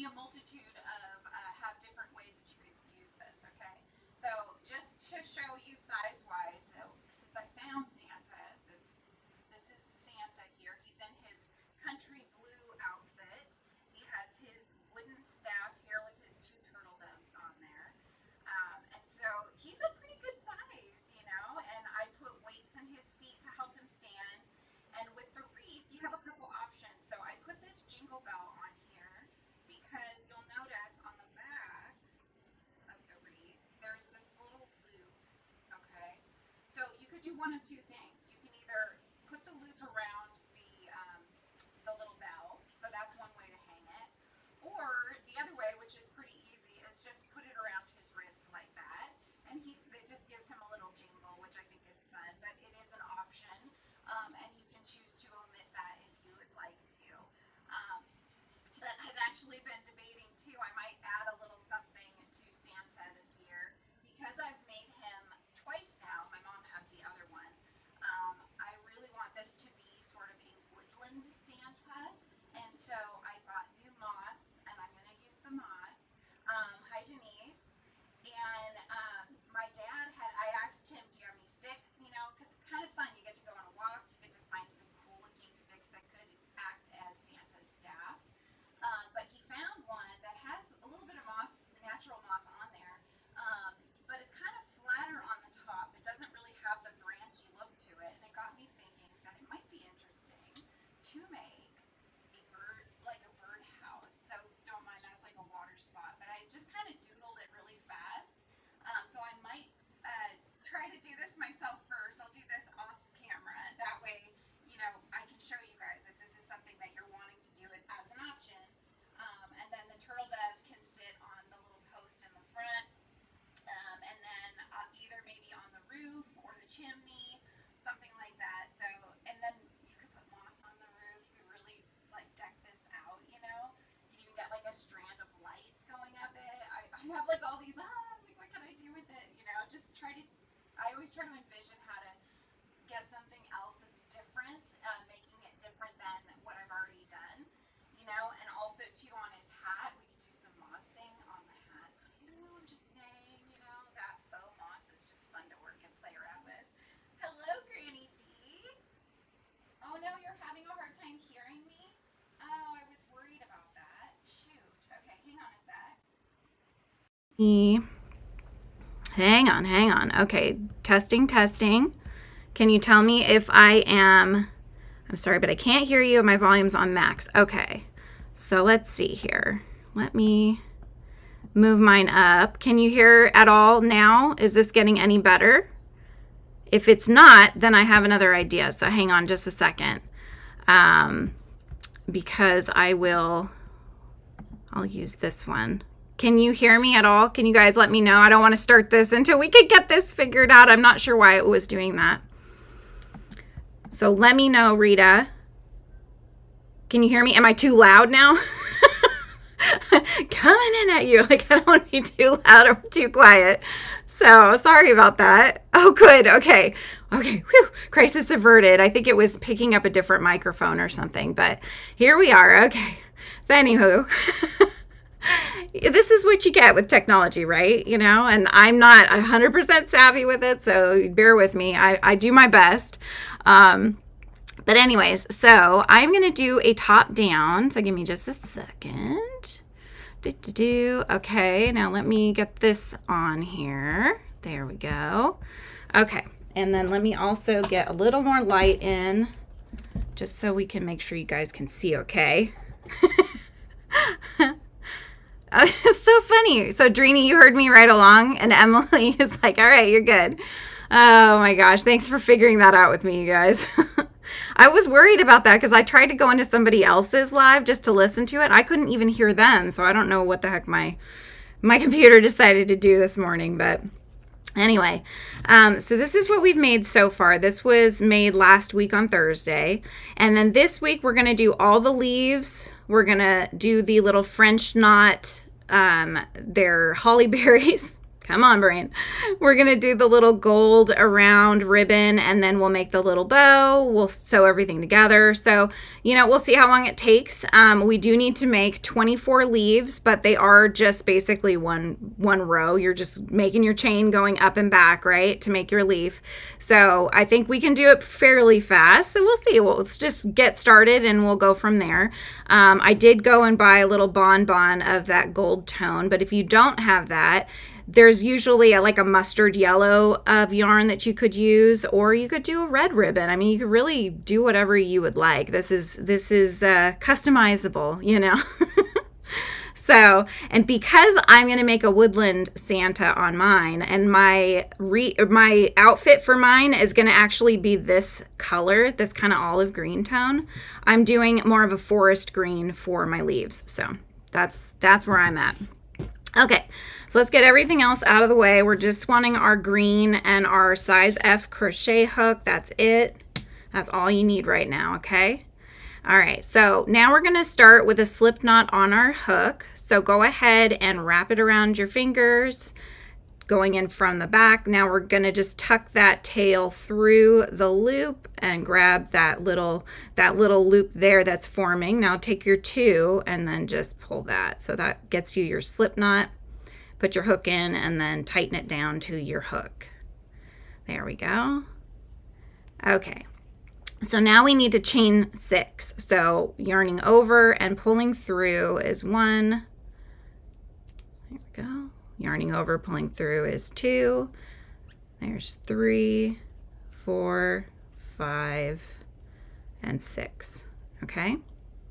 be a multitude of, have different ways that you could use this, okay? So just to show you size-wise, so since I found Santa, this is Santa here. He's in his country blue outfit. He has his wooden staff here with his two turtle doves on there. And so he's a pretty good size, you know, and I put weights in his feet to help him stand. And with the wreath, you have a couple options. So I put this jingle bell on here because you'll notice on the back of the wreath, there's this little loop, okay? So you could do one of two things. You can either put the loop around the little bell, so that's one way to hang it, or the other way, which is pretty easy, is just put it around his wrist like that, and it just gives him a little jingle, which I think is fun, but it is an option, and you can choose to omit that if you would like to. But I've actually been debating too, I might add a little something to Santa this year, because I've made him twice now. My mom has the other one. I really want this to be sort of a woodland Santa, and so I got new moss, and I'm going to use the moss. Hi, Denise. And my dad I asked him, do you have any sticks? You know, because it's kind of fun. You get to go on a walk, you get to find some cool looking sticks that could act as Santa's staff. But he found one that has a little bit of moss, natural moss on there, but it's kind of flatter on the top. It doesn't really have the branchy look to it, and it got me thinking that it might be interesting to make a bird house. So don't mind that's like a water spot, but I just kind of doodled it really fast. So I might try to do this myself first. I'll do this off camera. That way, you know, I can show you guys if this is something that you're wanting to do it as an option. And then the turtle doves can sit on the little post in the front, and then either maybe on the roof or the chimney, something like that. So, and then you could put moss on the roof. You could really like deck this out, you know. You can even get like a strand of lights going up it. I have like all these, like what can I do with it? You know, just I always try to envision how to get something else that's different, making it different than what I've already done, you know, and also too on his hat, we could do some mossing on the hat too. I'm just saying, you know, that faux moss is just fun to work and play around with. Hello, Granny D. Oh no, you're having a hard time hearing me? Oh, I was worried about that. Shoot. Okay, hang on a sec. Hang on. Okay, testing. Can you tell me if I'm sorry, but I can't hear you. My volume's on max. Okay, so let's see here. Let me move mine up. Can you hear at all now? Is this getting any better? If it's not, then I have another idea. So hang on just a second, because I'll use this one. Can you hear me at all? Can you guys let me know? I don't want to start this until we could get this figured out. I'm not sure why it was doing that. So let me know, Rita. Can you hear me? Am I too loud now? Coming in at you. Like, I don't want to be too loud or too quiet. So sorry about that. Oh, good. Okay. Whew. Crisis averted. I think it was picking up a different microphone or something, but here we are. Okay. So anywho, this is what you get with technology, right? You know, and I'm not 100% savvy with it, so bear with me. I do my best. But anyways, so I'm going to do a top down. So give me just a second. Okay, now let me get this on here. There we go. Okay, and then let me also get a little more light in just so we can make sure you guys can see okay. Oh, it's so funny. So Drini, you heard me right along, and Emily is like, all right, you're good. Oh my gosh, thanks for figuring that out with me, you guys. I was worried about that because I tried to go into somebody else's live just to listen to it. I couldn't even hear them, so I don't know what the heck my computer decided to do this morning, but anyway, so this is what we've made so far. This was made last week on Thursday, and then this week we're going to do all the leaves. We're going to do the little French knot, they're holly berries. Come on, brain. We're going to do the little gold around ribbon, and then we'll make the little bow. We'll sew everything together. So, you know, we'll see how long it takes. We do need to make 24 leaves, but they are just basically one row. You're just making your chain going up and back, right, to make your leaf. So I think we can do it fairly fast. So we'll see. Let's just get started and we'll go from there. I did go and buy a little bonbon of that gold tone, but if you don't have that, there's usually like a mustard yellow of yarn that you could use, or you could do a red ribbon. I mean, you could really do whatever you would like. This is customizable, you know. So, and because I'm going to make a woodland Santa on mine, and my outfit for mine is going to actually be this color, this kind of olive green tone, I'm doing more of a forest green for my leaves. So that's where I'm at. Okay, so let's get everything else out of the way. We're just wanting our green and our size F crochet hook. That's it. That's all you need right now, okay? All right, so now we're going to start with a slip knot on our hook. So go ahead and wrap it around your fingers, going in from the back. Now we're going to just tuck that tail through the loop and grab that little loop there that's forming. Now take your 2 and then just pull that. So that gets you your slip knot. Put your hook in and then tighten it down to your hook. There we go. Okay. So now we need to chain 6. So yarning over and pulling through is 1. There we go. Yarning over, pulling through is 2. There's 3, 4, 5, and 6. Okay,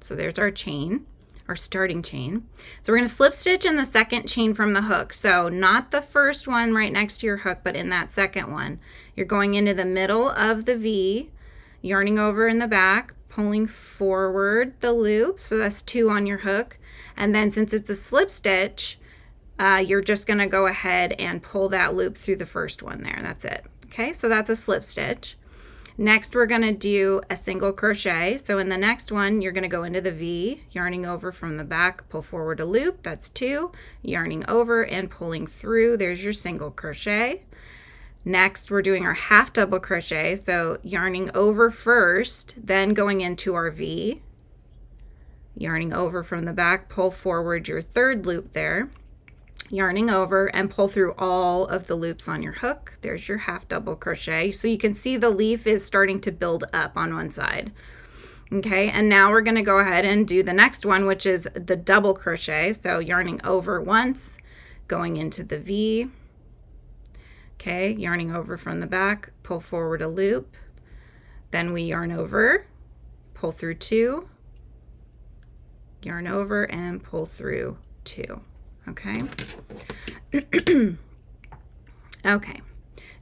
so there's our chain, our starting chain. So we're going to slip stitch in the second chain from the hook. So not the first one right next to your hook, but in that second one. You're going into the middle of the V, yarning over in the back, pulling forward the loop. So that's 2 on your hook. And then since it's a slip stitch, you're just going to go ahead and pull that loop through the first one there. That's it. Okay, so that's a slip stitch. Next, we're going to do a single crochet. So in the next one, you're going to go into the V, yarning over from the back, pull forward a loop. That's 2. Yarning over and pulling through. There's your single crochet. Next, we're doing our half double crochet. So yarning over first, then going into our V, yarning over from the back, pull forward your third loop there. Yarning over and pull through all of the loops on your hook. There's your half double crochet. So you can see the leaf is starting to build up on one side. Okay, and now we're going to go ahead and do the next one, which is the double crochet. So yarning over once, going into the V. Okay, yarning over from the back, pull forward a loop. Then we yarn over, pull through 2, yarn over and pull through 2. Okay. Okay.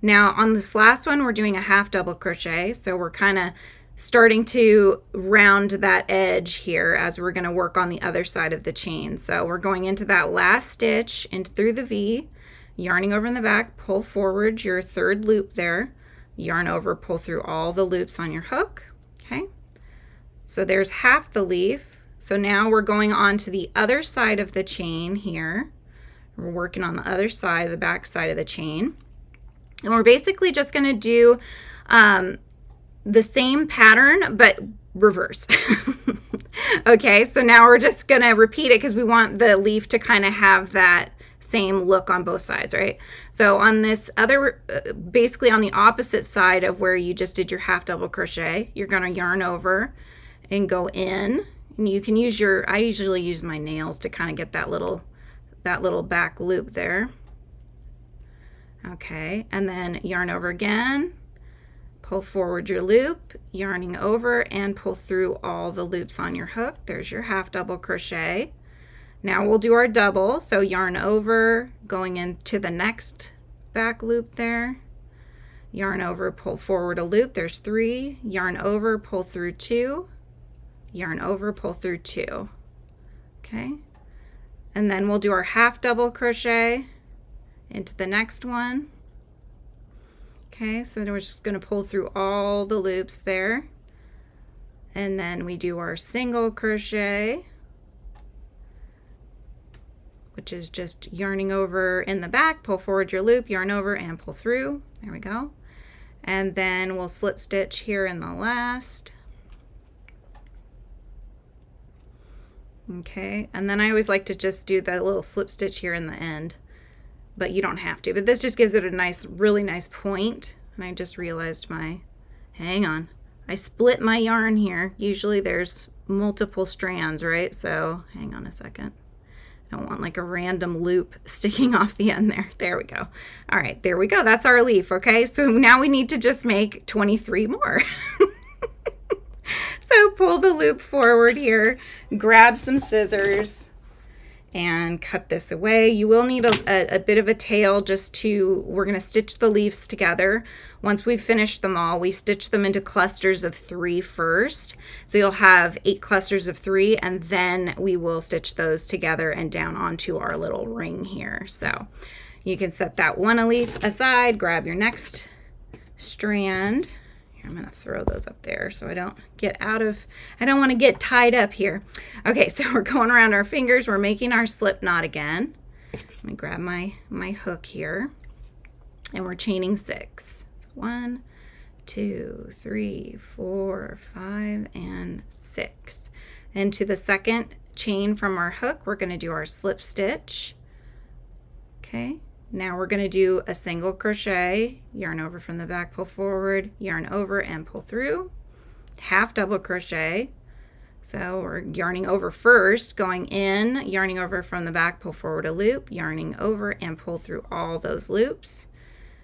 Now on this last one, we're doing a half double crochet. So we're kind of starting to round that edge here as we're going to work on the other side of the chain. So we're going into that last stitch into through the V, yarning over in the back, pull forward your third loop there, yarn over, pull through all the loops on your hook. Okay. So there's half the leaf. So now we're going on to the other side of the chain here. We're working on the other side, the back side of the chain. And we're basically just going to do the same pattern, but reverse. Okay, so now we're just going to repeat it because we want the leaf to kind of have that same look on both sides, right? So on this other, basically on the opposite side of where you just did your half double crochet, you're going to yarn over and go in. And you can use your, I usually use my nails to kind of get that little back loop there. Okay, and then yarn over again, pull forward your loop, yarning over and pull through all the loops on your hook. There's your half double crochet. Now we'll do our double. So yarn over, going into the next back loop there, yarn over, pull forward a loop. There's 3, yarn over, pull through 2, yarn over, pull through 2. Okay, and then we'll do our half double crochet into the next one. Okay, so we're just going to pull through all the loops there, and then we do our single crochet, which is just yarning over in the back, pull forward your loop, yarn over and pull through. There we go. And then we'll slip stitch here in the last. Okay, and then I always like to just do the little slip stitch here in the end, but you don't have to. But this just gives it a nice, really nice point. And I just realized hang on, I split my yarn here. Usually there's multiple strands, right? So hang on a second. I don't want like a random loop sticking off the end there. There we go. All right, there we go. That's our leaf, okay? So now we need to just make 23 more. So pull the loop forward here, grab some scissors, and cut this away. You will need a bit of a tail we're going to stitch the leaves together. Once we've finished them all, we stitch them into clusters of 3 first. So you'll have 8 clusters of 3, and then we will stitch those together and down onto our little ring here. So you can set that one leaf aside, grab your next strand. I'm going to throw those up there so I don't want to get tied up here. Okay, so we're going around our fingers. We're making our slip knot again. Let me grab my hook here. And we're chaining 6. So 1, 2, 3, 4, 5, and 6. And to the second chain from our hook, we're going to do our slip stitch. Okay. Now we're going to do a single crochet, yarn over from the back, pull forward, yarn over and pull through, half double crochet. So we're yarning over first, going in, yarning over from the back, pull forward a loop, yarning over and pull through all those loops.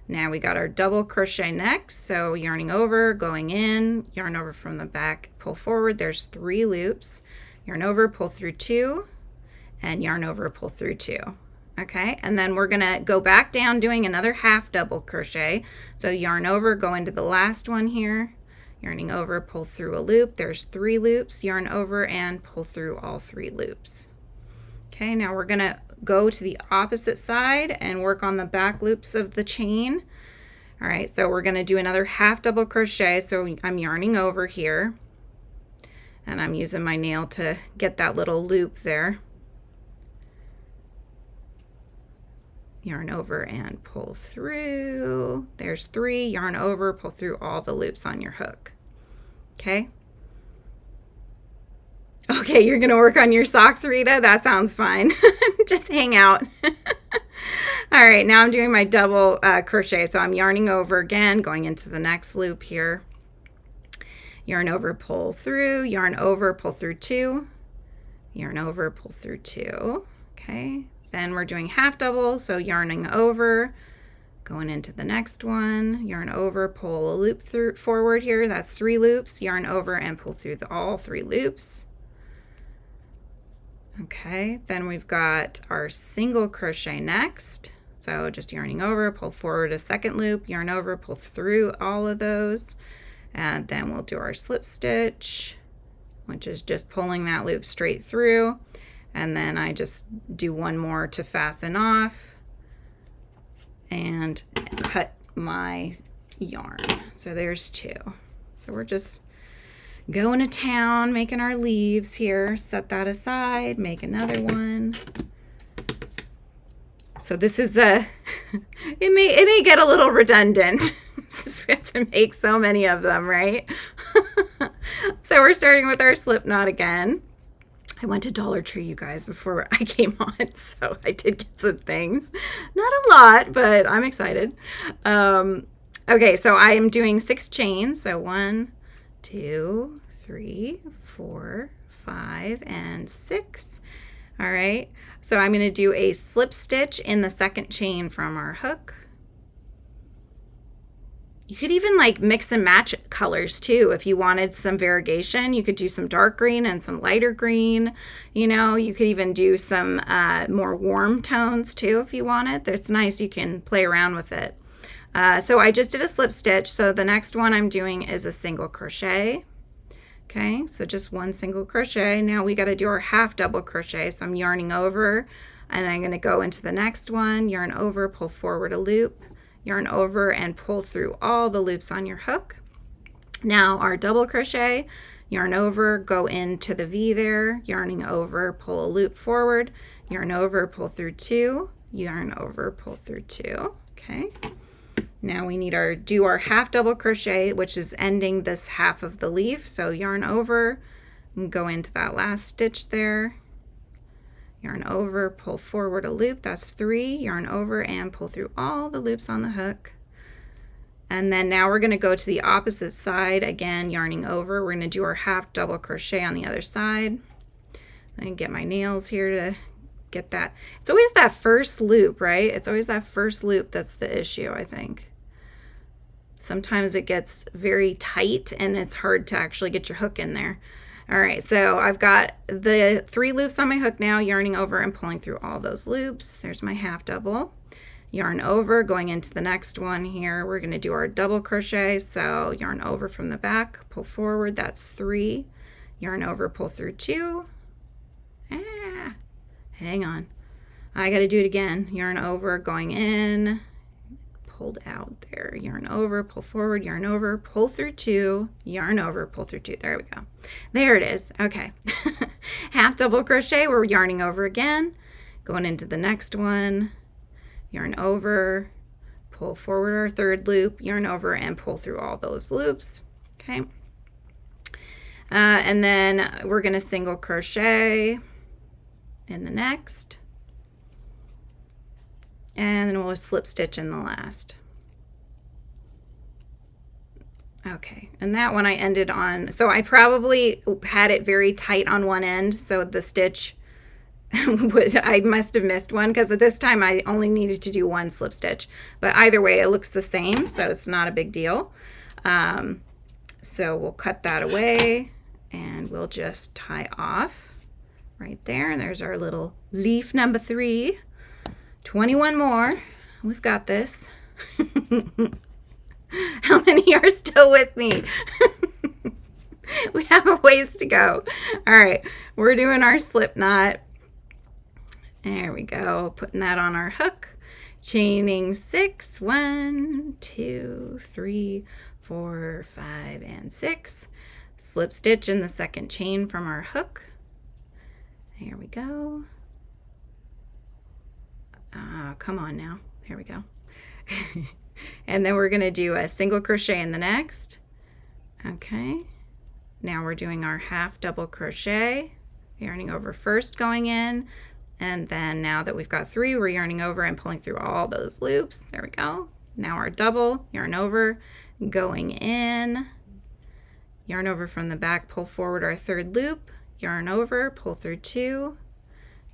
Now we got our double crochet next, so yarning over, going in, yarn over from the back, pull forward. There's 3 loops, yarn over, pull through 2, and yarn over, pull through 2. Okay, and then we're gonna go back down doing another half double crochet. So yarn over, go into the last one here, yarning over, pull through a loop. There's 3 loops, yarn over and pull through all 3 loops. Okay, now we're gonna go to the opposite side and work on the back loops of the chain. All right, so we're gonna do another half double crochet. So I'm yarning over here and I'm using my nail to get that little loop there. Yarn over and pull through. There's 3, yarn over, pull through all the loops on your hook. Okay. Okay, you're gonna work on your socks, Rita? That sounds fine. Just hang out. All right, now I'm doing my double crochet. So I'm yarning over again, going into the next loop here. Yarn over, pull through, yarn over, pull through 2, yarn over, pull through 2. Okay. Then we're doing half double, so yarning over, going into the next one, yarn over, pull a loop through forward here. That's 3 loops, yarn over and pull through all 3 loops. Okay, then we've got our single crochet next. So just yarning over, pull forward a second loop, yarn over, pull through all of those, and then we'll do our slip stitch, which is just pulling that loop straight through. And then I just do one more to fasten off and cut my yarn. So there's 2. So we're just going to town, making our leaves here. Set that aside, make another one. So this is it may get a little redundant since we have to make so many of them, right? So we're starting with our slip knot again. I went to Dollar Tree, you guys, before I came on, so I did get some things. Not a lot, but I'm excited. Okay, so I am doing 6 chains. So 1, 2, 3, 4, 5, and 6. All right, so I'm going to do a slip stitch in the second chain from our hook. You could even like mix and match colors too. If you wanted some variegation, you could do some dark green and some lighter green. You know, you could even do some more warm tones too if you wanted. It's nice. You can play around with it. So I just did a slip stitch. So the next one I'm doing is a single crochet. Okay, so just 1 single crochet. Now we got to do our half double crochet. So I'm yarning over and I'm going to go into the next one, yarn over, pull forward a loop, yarn over and pull through all the loops on your hook. Now our double crochet, yarn over, go into the V there, yarning over, pull a loop forward, yarn over, pull through 2, yarn over, pull through 2. Okay. Now we need do our half double crochet, which is ending this half of the leaf. So yarn over and go into that last stitch there. Yarn over, pull forward a loop, that's 3, yarn over and pull through all the loops on the hook. And then now we're going to go to the opposite side, again yarning over. We're going to do our half double crochet on the other side. And get my nails here to get that. It's always that first loop, right? It's always that first loop that's the issue, I think. Sometimes it gets very tight and it's hard to actually get your hook in there. All right, so I've got the 3 loops on my hook now, yarning over and pulling through all those loops. There's my half double. Yarn over, going into the next one here. We're going to do our double crochet. So yarn over from the back, pull forward, that's 3. Yarn over, pull through 2. Hang on. I got to do it again. Yarn over, going in, pulled out there. Yarn over, pull forward, yarn over, pull through 2, yarn over, pull through 2. There we go. There it is. Okay. Half double crochet, we're yarning over again, going into the next one, yarn over, pull forward our 3rd loop, yarn over and pull through all those loops. Okay. And then we're going to single crochet in the next. And then we'll slip stitch in the last. Okay, and that one I ended on, so I probably had it very tight on one end, so the stitch, I must have missed one, because at this time I only needed to do 1 slip stitch. But either way, it looks the same, so it's not a big deal. So we'll cut that away, and we'll just tie off right there. And there's our little leaf number 3. 21 more. We've got this. How many are still with me? We have a ways to go. All right, we're doing our slip knot. There we go. Putting that on our hook. Chaining 6. 1, 2, 3, 4, 5, and 6. Slip stitch in the 2nd chain from our hook. Here we go. Come on now. Here we go. And then we're going to do a single crochet in the next. Okay. Now we're doing our half double crochet, yarning over first, going in, and then now that we've got 3, we're yarning over and pulling through all those loops. There we go. Now our double, yarn over, going in, yarn over from the back, pull forward our 3rd loop, yarn over, pull through 2,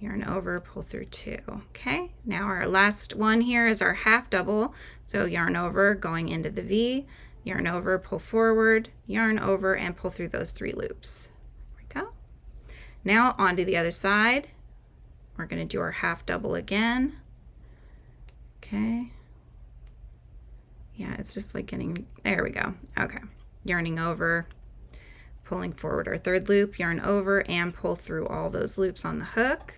yarn over, pull through 2. Okay, now our last one here is our half double. So yarn over, going into the V, yarn over, pull forward, yarn over, and pull through those 3 loops. There we go. Now onto the other side. We're going to do our half double again. Okay. Yeah, it's just like getting, there we go. Okay, yarning over, pulling forward our 3rd loop, yarn over, and pull through all those loops on the hook.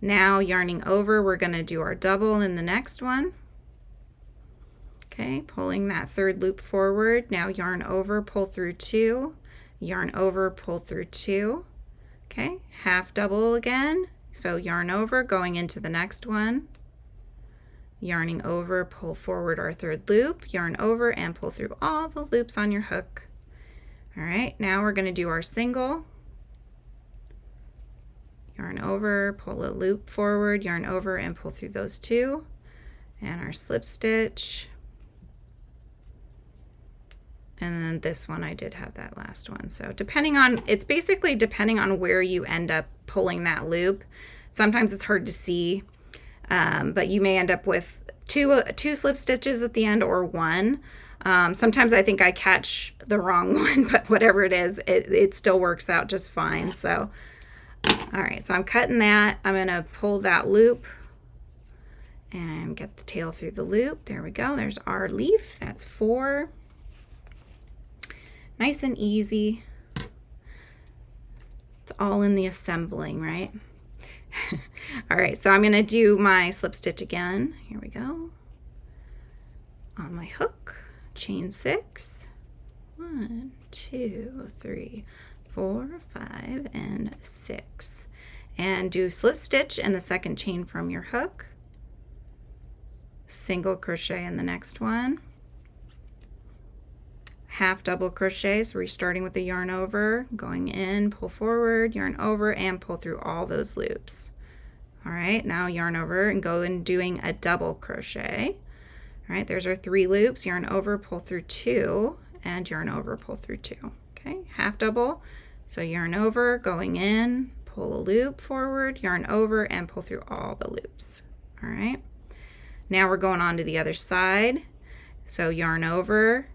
Now yarning over, we're going to do our double in the next one. Okay, pulling that 3rd loop forward. Now yarn over, pull through 2, yarn over, pull through 2. Okay, half double again. So yarn over, going into the next one. Yarning over, pull forward our 3rd loop, yarn over, and pull through all the loops on your hook. All right, now we're going to do our single. Yarn over, pull a loop forward, yarn over, and pull through those 2. And our slip stitch. And then this one, I did have that last one. So depending on, it's basically depending on where you end up pulling that loop. Sometimes it's hard to see, but you may end up with two slip stitches at the end or 1. Sometimes I think I catch the wrong one, but whatever it is, it still works out just fine. So, all right, so I'm cutting that. I'm gonna pull that loop and get the tail through the loop. There we go, there's our leaf, that's 4. Nice and easy. It's all in the assembling, right? All right, so I'm gonna do my slip stitch again. Here we go. On my hook, chain 6. 1, 2, 3, 4, 5, and 6. And do slip stitch in the second chain from your hook, single crochet in the next one, half double crochet, so we're starting with the yarn over, going in, pull forward, yarn over, and pull through all those loops. All right, now yarn over and go in doing a double crochet. All right, there's our 3 loops, yarn over, pull through 2, and yarn over, pull through 2. Okay, half double, so yarn over, going in, pull a loop forward, yarn over, and pull through all the loops. All right, now we're going on to the other side, so yarn over,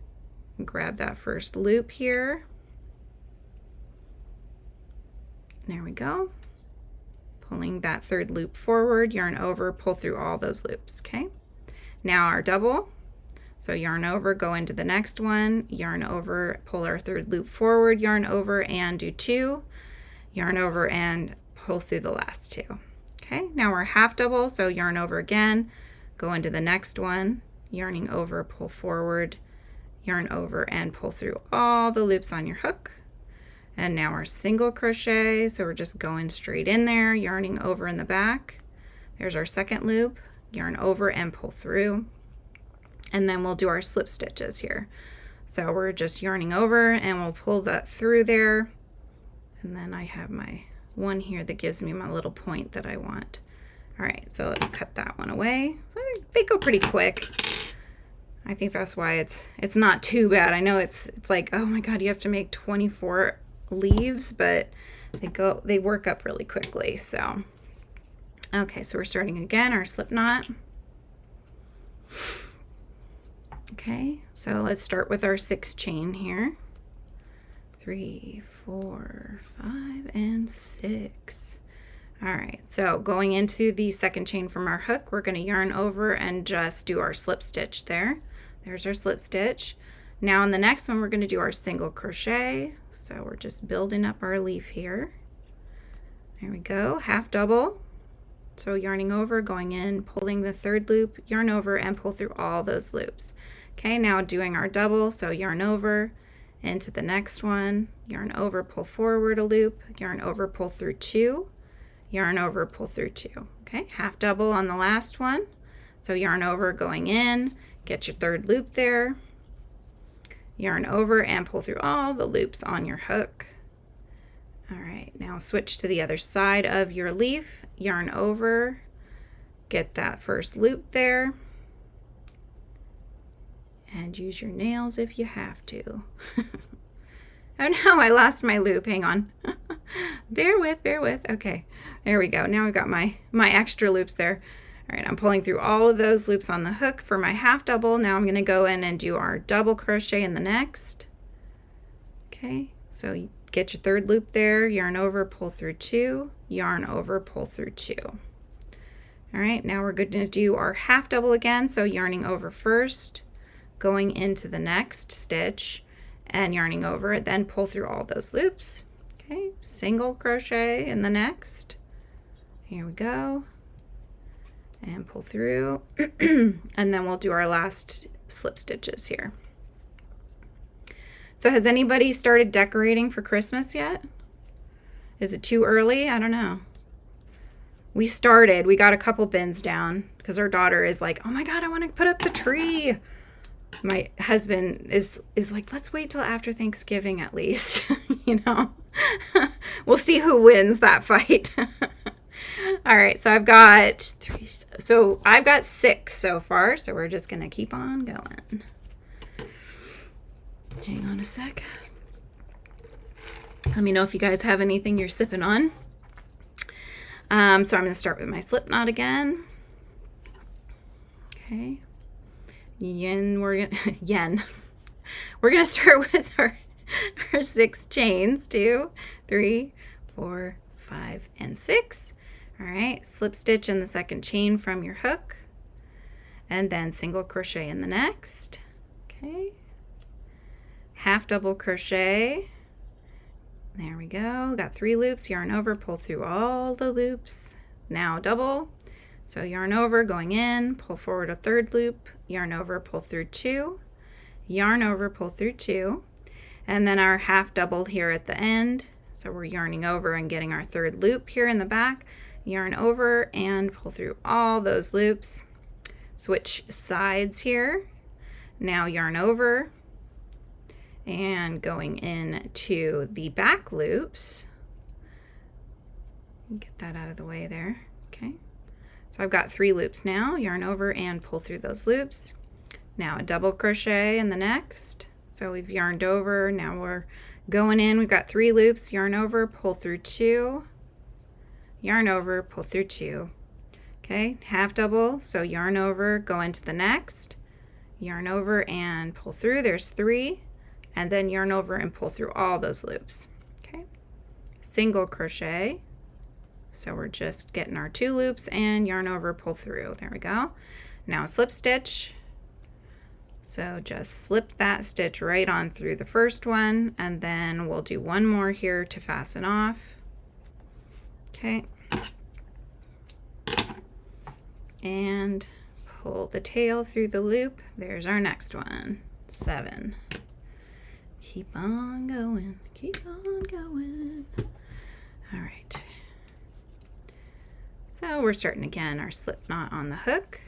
grab that first loop here. There we go. Pulling that 3rd loop forward, yarn over, pull through all those loops. Okay, now our double, so yarn over, go into the next one, yarn over, pull our 3rd loop forward, yarn over, and do 2, yarn over, and pull through the last 2. Okay, now we're half double, so yarn over again, go into the next one, yarning over, pull forward, yarn over, and pull through all the loops on your hook. And now our single crochet, so we're just going straight in there, yarning over in the back. There's our 2nd loop, yarn over and pull through, and then we'll do our slip stitches here. So we're just yarning over and we'll pull that through there, and then I have my one here that gives me my little point that I want. All right, so let's cut that one away. So they go pretty quick. I think that's why it's not too bad. I know it's like, oh my god, you have to make 24 leaves, but they work up really quickly. So okay, so we're starting again our slip knot. Okay, so let's start with our 6 chain here. 3, 4, 5, and 6. All right, so going into the 2nd chain from our hook, we're going to yarn over and just do our slip stitch there. There's our slip stitch. Now in the next one, we're going to do our single crochet. So we're just building up our leaf here. There we go, half double. So yarning over, going in, pulling the 3rd loop, yarn over, and pull through all those loops. Okay, now doing our double, so yarn over into the next one, yarn over, pull forward a loop, yarn over, pull through 2, yarn over, pull through 2. Okay, half double on the last one. So yarn over, going in, get your 3rd loop there, yarn over, and pull through all the loops on your hook. All right, now switch to the other side of your leaf, yarn over, get that first loop there, and use your nails if you have to. Oh no, I lost my loop, hang on. bear with. Okay, there we go. Now we've got my extra loops there. All right, I'm pulling through all of those loops on the hook for my half double. Now I'm going to go in and do our double crochet in the next. Okay, so you get your 3rd loop there, yarn over, pull through 2, yarn over, pull through 2. All right, now we're going to do our half double again, so yarning over first, going into the next stitch, and yarning over, then pull through all those loops. Okay, single crochet in the next. Here we go. And pull through, and then we'll do our last slip stitches here. So has anybody started decorating for Christmas yet? Is it too early? I don't know. We got a couple bins down because our daughter is like, oh my god, I want to put up the tree. My husband is like, let's wait till after Thanksgiving at least. You know, we'll see who wins that fight. All right, so I've got 3. So I've got 6 so far, so we're just gonna keep on going. Hang on a sec. Let me know if you guys have anything you're sipping on. So I'm gonna start with my slip knot again. Okay. We're gonna start with our 6 chains. 2, 3, 4, 5, and 6. All right, slip stitch in the 2nd chain from your hook, and then single crochet in the next. Okay, half double crochet. There we go. Got 3 loops, yarn over, pull through all the loops. Now double, so yarn over, going in, pull forward a 3rd loop, yarn over, pull through 2, yarn over, pull through 2. and then our half double here at the end. So we're yarning over and getting our third loop here in the back, yarn over and pull through all those loops. Switch sides here. Now yarn over and going into the back loops. Get that out of the way there. Okay. So I've got 3 loops now. Yarn over and pull through those loops. Now a double crochet in the next. So we've yarned over. Now we're going in. We've got 3 loops. Yarn over, pull through 2. Yarn over, pull through 2. Okay, half double. So yarn over, go into the next. Yarn over and pull through. There's 3. And then yarn over and pull through all those loops. Okay, single crochet. So we're just getting our 2 loops and yarn over, pull through. There we go. Now slip stitch. So just slip that stitch right on through the first one, and then we'll do one more here to fasten off. Okay. And pull the tail through the loop. There's our next one. 7. Keep on going, keep on going. All right. So we're starting again our slip knot on the hook.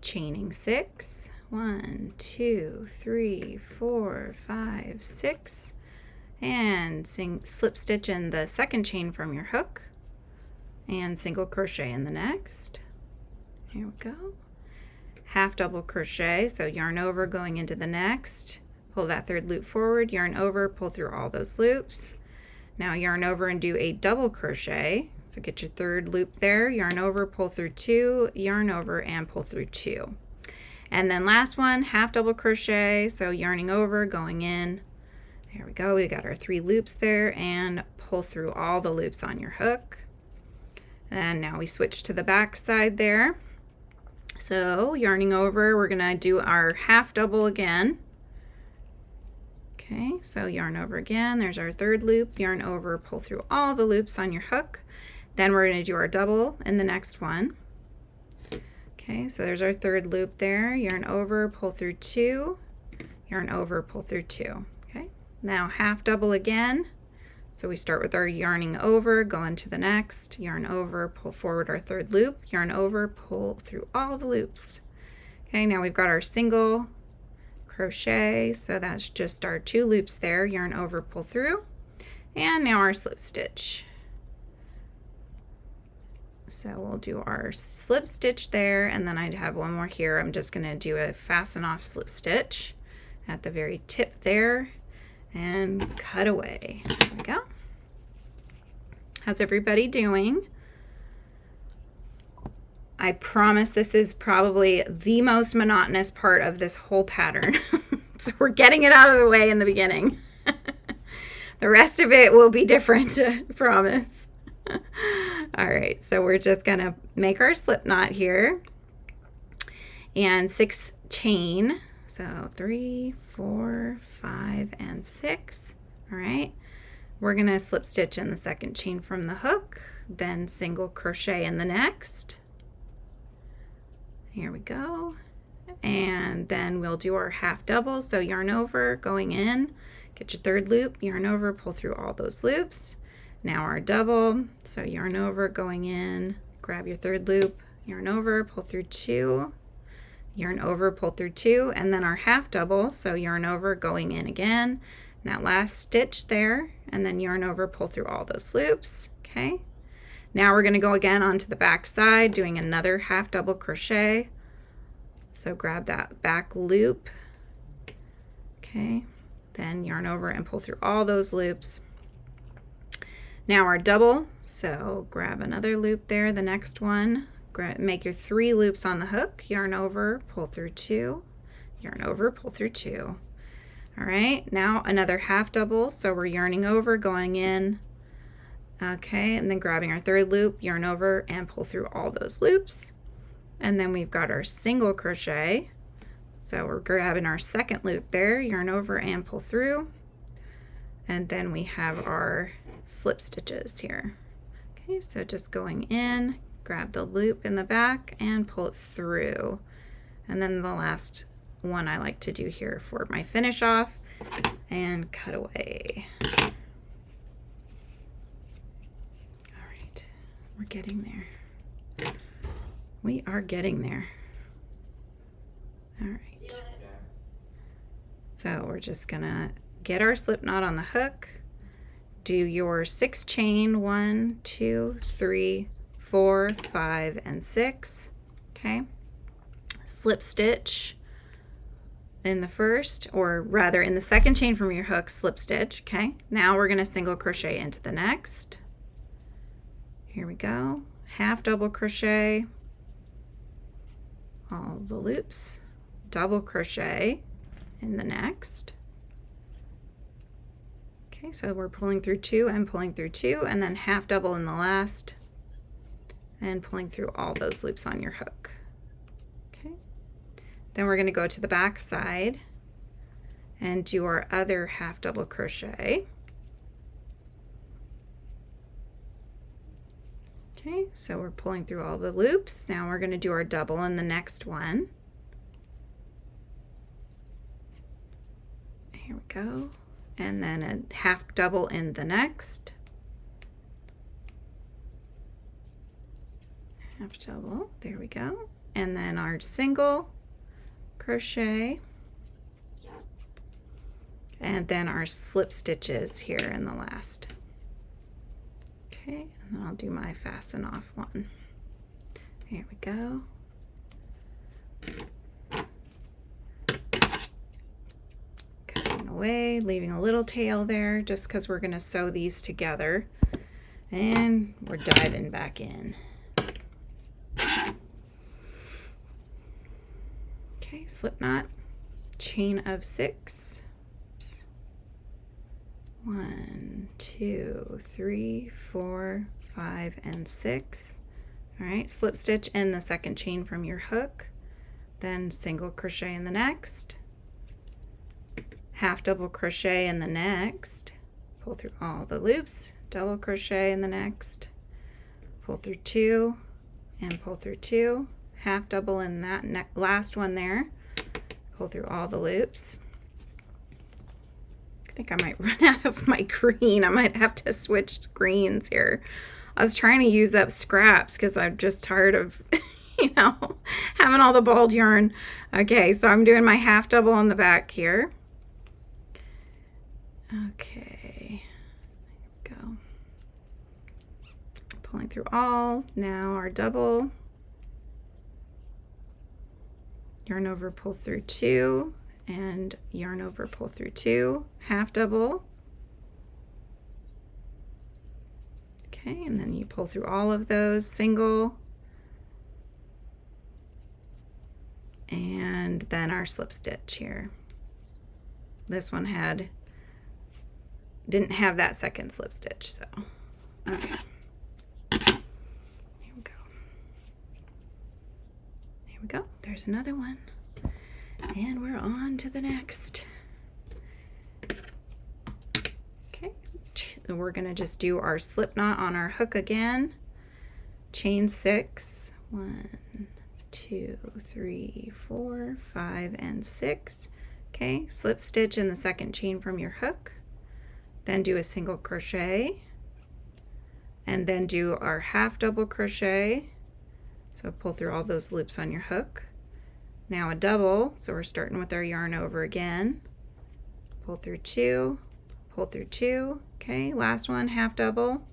Chaining 6. 1, 2, 3, 4, 5, 6. And slip stitch in the second chain from your hook. And single crochet in the next. Here we go. Half double crochet, so yarn over going into the next. Pull that third loop forward, yarn over, pull through all those loops. Now yarn over and do a double crochet. So get your third loop there, yarn over, pull through 2, yarn over and pull through 2. And then last one, half double crochet, so yarning over, going in. There we go, we got our 3 loops there, and pull through all the loops on your hook. And now we switch to the back side there. So yarning over, we're gonna do our half double again. Okay, so yarn over again, there's our third loop, yarn over, pull through all the loops on your hook. Then we're gonna do our double in the next one. Okay, so there's our third loop there, yarn over, pull through 2, yarn over, pull through 2. Okay, now half double again. So we start with our yarning over, go into the next, yarn over, pull forward our third loop, yarn over, pull through all the loops. Okay, now we've got our single crochet, so that's just our 2 loops there, yarn over, pull through, and now our slip stitch. So we'll do our slip stitch there, and then I'd have one more here. I'm just going to do a fasten off slip stitch at the very tip there and cut away. There we go. How's everybody doing? I promise this is probably the most monotonous part of this whole pattern. So we're getting it out of the way in the beginning. The rest of it will be different, I promise. All right, so we're just gonna make our slip knot here and 6 chain. So 3, 4, 5, and 6. All right, we're gonna slip stitch in the second chain from the hook, then single crochet in the next. Here we go. And then we'll do our half double. So yarn over, going in, get your third loop, yarn over, pull through all those loops. Now our double, so yarn over, going in, grab your third loop, yarn over, pull through 2, yarn over, pull through 2, and then our half double, so yarn over, going in again, that last stitch there, and then yarn over, pull through all those loops. Okay, now we're going to go again onto the back side, doing another half double crochet. So grab that back loop, okay, then yarn over and pull through all those loops. Now our double, so grab another loop there, the next one, make your 3 loops on the hook, yarn over, pull through 2, yarn over, pull through 2. All right, now another half double, so we're yarning over, going in, okay, and then grabbing our third loop, yarn over, and pull through all those loops. And then we've got our single crochet, so we're grabbing our second loop there, yarn over and pull through, and then we have our slip stitches here. Okay, so just going in, grab the loop in the back and pull it through. And then the last one I like to do here for my finish off and cut away. All right, we're getting there. We are getting there. All right. So we're just gonna get our slip knot on the hook. Do your 6 chain, 1, 2, 3, 4, 5, and 6. Okay. Slip stitch in the first, or rather in the second chain from your hook, slip stitch. Okay. Now we're gonna single crochet into the next. Here we go. Half double crochet, all the loops, double crochet in the next. Okay, so we're pulling through 2 and pulling through 2, and then half double in the last, and pulling through all those loops on your hook. Okay, then we're going to go to the back side and do our other half double crochet. Okay, so we're pulling through all the loops. Now we're going to do our double in the next one. Here we go. And then a half double in the next. Half double, there we go. And then our single crochet. And then our slip stitches here in the last. Okay, and then I'll do my fasten off one. Here we go. Away, leaving a little tail there just because we're going to sew these together, and we're diving back in. Okay, slip knot, chain of 6. Oops. 1, 2, 3, 4, 5, and 6. All right, slip stitch in the second chain from your hook, then single crochet in the next. Half double crochet in the next, pull through all the loops, double crochet in the next, pull through 2 and pull through 2, half double in that last one there, pull through all the loops. I think I might run out of my green. I might have to switch greens here. I was trying to use up scraps because I'm just tired of having all the balled yarn. Okay, so I'm doing my half double on the back here. Okay, there we go. Pulling through all, now our double. Yarn over, pull through 2, and yarn over, pull through 2, half double. Okay, and then you pull through all of those, single, and then our slip stitch here. This one didn't have that second slip stitch, so okay. Here we go. Here we go. There's another one. And we're on to the next. Okay. We're going to just do our slip knot on our hook again. Chain 6. 1, 2, 3, 4, 5, and 6. Okay. Slip stitch in the second chain from your hook. Then do a single crochet, and then do our half double crochet. So pull through all those loops on your hook. Now a double, so we're starting with our yarn over again. Pull through 2, pull through 2. Okay, last one, half double.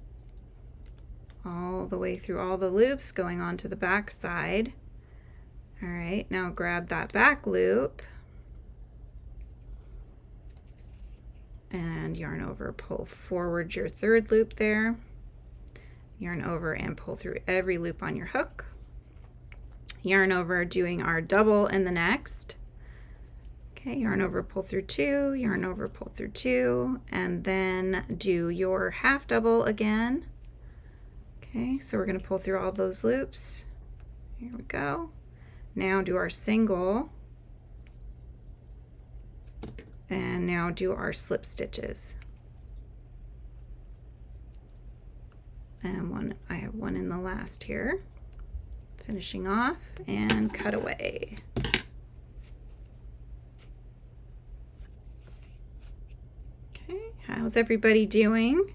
All the way through all the loops, going on to the back side. All right, now grab that back loop. And yarn over, pull forward your third loop there, yarn over and pull through every loop on your hook, yarn over, doing our double in the next. Okay, yarn over, pull through 2, yarn over, pull through 2, and then do your half double again. Okay, so we're going to pull through all those loops. Here we go. Now do our single. And now do our slip stitches. And I have one in the last here. Finishing off and cut away. How's everybody doing?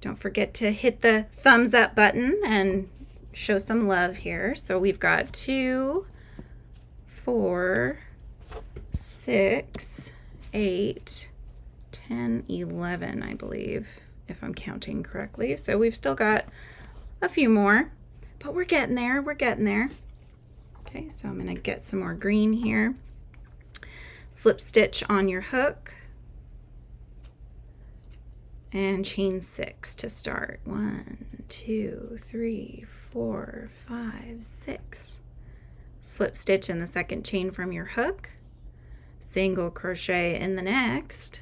Don't forget to hit the thumbs up button and show some love here. So we've got 2, 4, 6, 8, 10, 11, I believe, if I'm counting correctly. So we've still got a few more, but we're getting there. We're getting there. Okay, so I'm going to get some more green here. Slip stitch on your hook and chain 6 to start. 1, 2, 3, 4, 5, 6. Slip stitch in the second chain from your hook, single crochet in the next,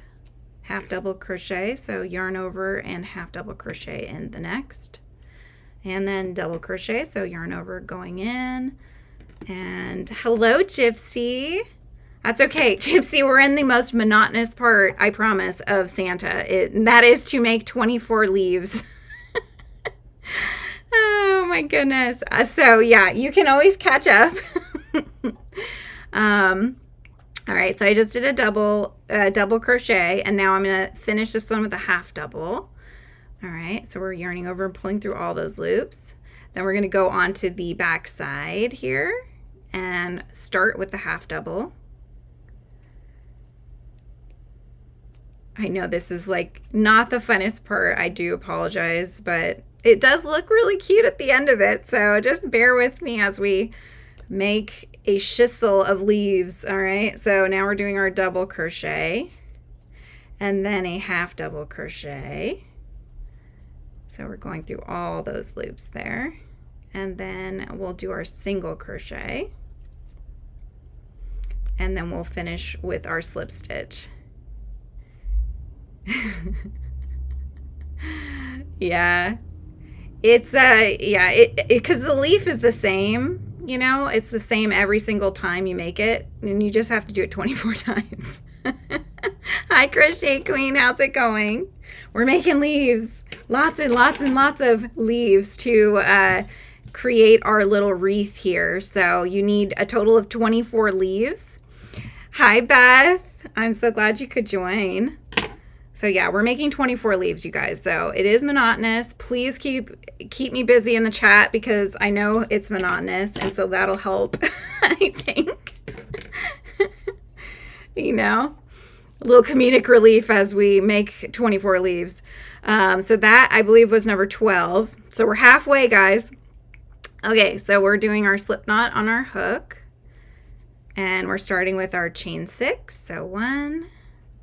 half double crochet, so yarn over and half double crochet in the next, and then double crochet, so yarn over going in. And hello, Gypsy. That's okay, Gypsy, we're in the most monotonous part, I promise, of Santa. That is to make 24 leaves. Oh my goodness. So yeah, you can always catch up. All right, so I just did a double crochet, and now I'm going to finish this one with a half double. All right, so we're yarning over and pulling through all those loops. Then we're going to go on to the back side here and start with the half double. I know this is like not the funnest part. I do apologize, but it does look really cute at the end of it. So just bear with me as we make a chisel of leaves. All right, so now we're doing our double crochet and then a half double crochet. So we're going through all those loops there, and then we'll do our single crochet, and then we'll finish with our slip stitch. Yeah, it's because the leaf is the same. You know, it's the same every single time you make it, and you just have to do it 24 times. Hi, Crochet Queen. How's it going? We're making leaves. Lots and lots and lots of leaves to create our little wreath here. So you need a total of 24 leaves. Hi, Beth. I'm so glad you could join. So yeah, we're making 24 leaves, you guys. So it is monotonous. Please keep me busy in the chat because I know it's monotonous, and so that'll help, I think. You know, a little comedic relief as we make 24 leaves. So that, I believe, was number 12. So we're halfway, guys. Okay, so we're doing our slip knot on our hook, and we're starting with our chain 6. So 1,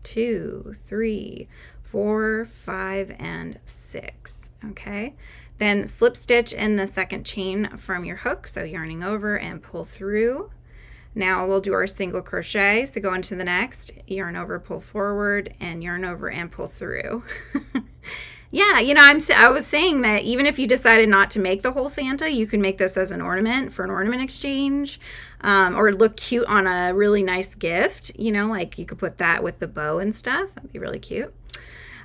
2, 3, 4, 5, and 6. Okay, then slip stitch in the second chain from your hook, so yarning over and pull through. Now we'll do our single crochet, so go into the next, yarn over, pull forward, and yarn over and pull through. Yeah, you know, I was saying that even if you decided not to make the whole Santa, you can make this as an ornament for an ornament exchange, or look cute on a really nice gift. You know, like you could put that with the bow and stuff. That'd be really cute.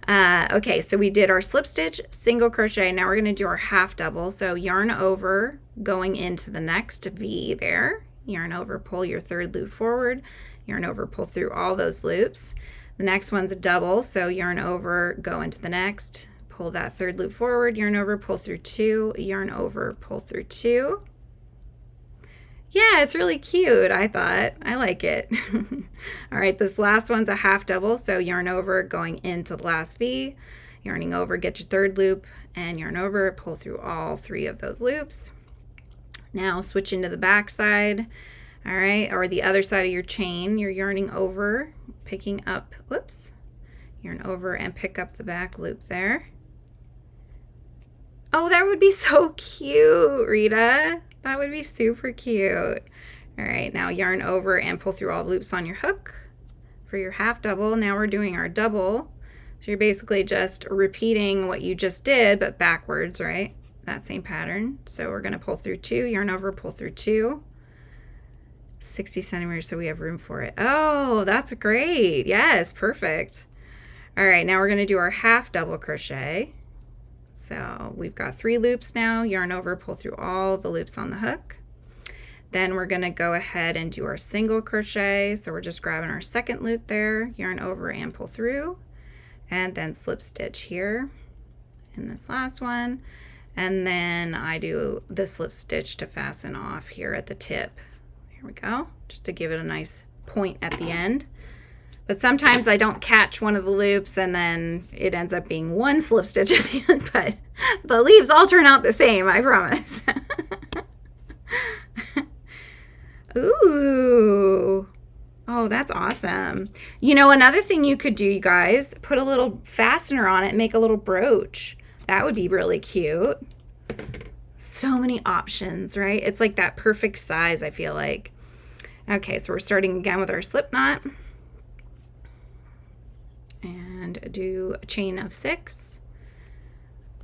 Okay, so we did our slip stitch, single crochet. Now we're going to do our half double. So yarn over, going into the next V there. Yarn over, pull your third loop forward. Yarn over, pull through all those loops. The next one's a double, so yarn over, go into the next, pull that third loop forward, yarn over, pull through 2, yarn over, pull through 2. Yeah, it's really cute, I thought. I like it. All right, this last one's a half double, so yarn over, going into the last V, yarning over, get your third loop, and yarn over, pull through all 3 of those loops. Now switch into the back side. All right, or the other side of your chain, you're yarning over, picking up, whoops, yarn over and pick up the back loop there. Oh, that would be so cute, Rita. That would be super cute. All right, now yarn over and pull through all the loops on your hook for your half double. Now we're doing our double. So you're basically just repeating what you just did, but backwards, right? That same pattern. So we're gonna pull through 2, yarn over, pull through 2. 60 centimeters, so we have room for it. Oh, that's great. Yes, perfect. All right, now we're going to do our half double crochet. So we've got 3 loops now, yarn over, pull through all the loops on the hook. Then we're going to go ahead and do our single crochet. So we're just grabbing our second loop there, yarn over and pull through. and then slip stitch here in this last one, and then I do the slip stitch to fasten off here at the tip. Here we go, just to give it a nice point at the end. But sometimes I don't catch one of the loops and then it ends up being one slip stitch at the end, but the leaves all turn out the same, I promise. Ooh. Oh, that's awesome. You know, another thing you could do, you guys, put a little fastener on it and make a little brooch. That would be really cute. So many options, right? It's like that perfect size, I feel like. Okay, so we're starting again with our slip knot. And do a chain of 6,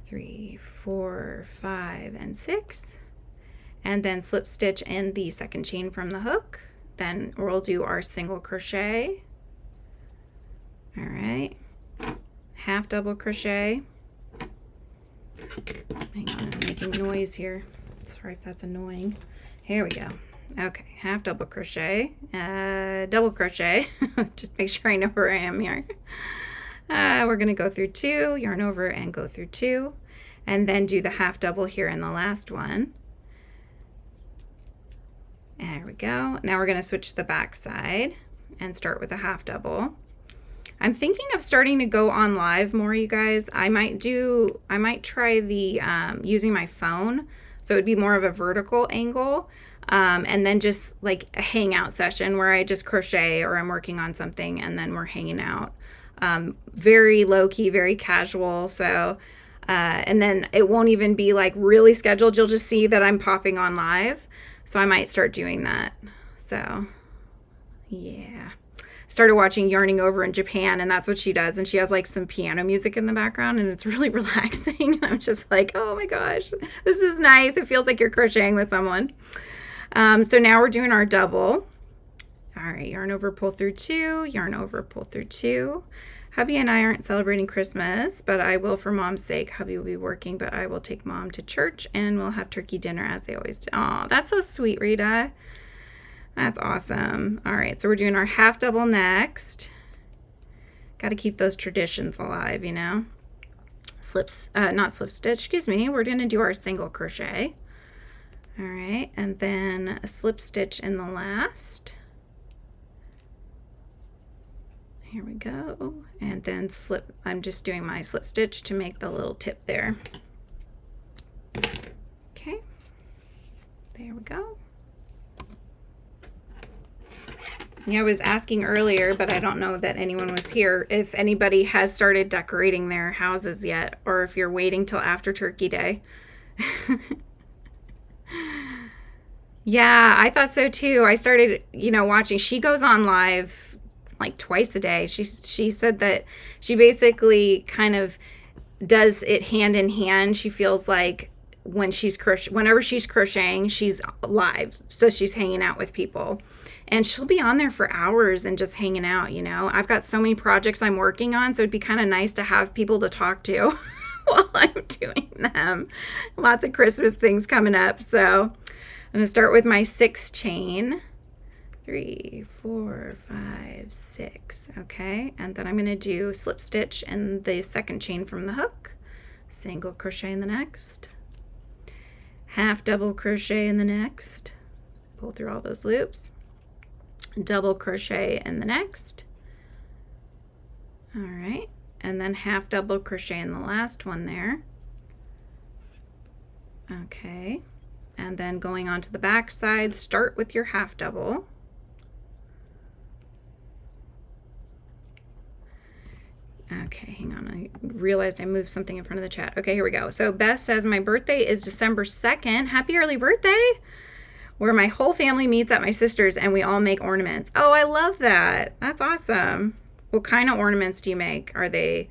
3, 4, 5, and 6, and then slip stitch in the second chain from the hook. Then we'll do our single crochet. All right, half double crochet. Hang on, I'm making noise here. Sorry if that's annoying. Here we go. Okay, half double crochet, double crochet. Just make sure I know where I am here. We're going to go through 2, yarn over and go through 2, and then do the half double here in the last one. There we go. Now we're going to switch to the back side and start with a half double. I'm thinking of starting to go on live more, you guys. I might try the using my phone, so it would be more of a vertical angle. And then just like a hangout session where I just crochet or I'm working on something and then we're hanging out. Very low key, very casual. So, and then it won't even be like really scheduled. You'll just see that I'm popping on live. So I might start doing that. So yeah. Started watching Yarning Over in Japan, and that's what she does. And she has like some piano music in the background and it's really relaxing. I'm just like, oh my gosh, this is nice. It feels like you're crocheting with someone. So now we're doing our double. All right, yarn over, pull through 2, yarn over, pull through 2. Hubby and I aren't celebrating Christmas, but I will for Mom's sake. Hubby will be working, but I will take Mom to church and we'll have turkey dinner as they always do. Oh, that's so sweet, Rita. That's awesome. All right, so we're doing our half double next. Got to keep those traditions alive, you know. Not slip stitch, excuse me. We're going to do our single crochet. All right, and then a slip stitch in the last. Here we go. And then slip, I'm just doing my slip stitch to make the little tip there. Okay, there we go. Yeah, I was asking earlier, but I don't know that anyone was here, if anybody has started decorating their houses yet, or if you're waiting till after Turkey Day. Yeah, I thought so too. I started, you know, watching. She goes on live like twice a day. She said that she basically kind of does it hand in hand. She feels like whenever she's crocheting, she's live. So she's hanging out with people. And she'll be on there for hours and just hanging out, you know. I've got so many projects I'm working on, so it'd be kind of nice to have people to talk to while I'm doing them. Lots of Christmas things coming up. So I'm going to start with my 6 chain. 3, 4, 5, 6. Okay, and then I'm going to do slip stitch in the second chain from the hook, single crochet in the next, half double crochet in the next, pull through all those loops, double crochet in the next. All right, and then half double crochet in the last one there. Okay, and then going on to the back side, start with your half double. Okay, hang on, I realized I moved something in front of the chat. Okay, here we go. So Beth says, my birthday is December 2nd. Happy early birthday! Where my whole family meets at my sister's and we all make ornaments. Oh, I love that. That's awesome. What kind of ornaments do you make? Are they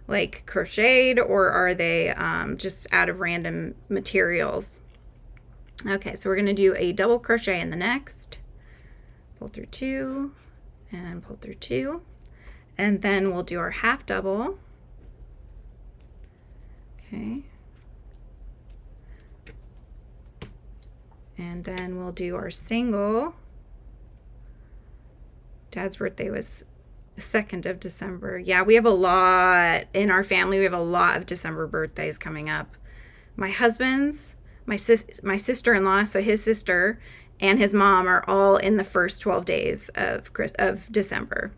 like crocheted or are they just out of random materials? Okay, so we're going to do a double crochet in the next. Pull through 2 and pull through 2. And then we'll do our half double. Okay. And then we'll do our single. Dad's birthday was 2nd of December. Yeah, we have a lot in our family. We have a lot of December birthdays coming up. My husband's, my sister-in-law, so his sister and his mom are all in the first 12 days of December.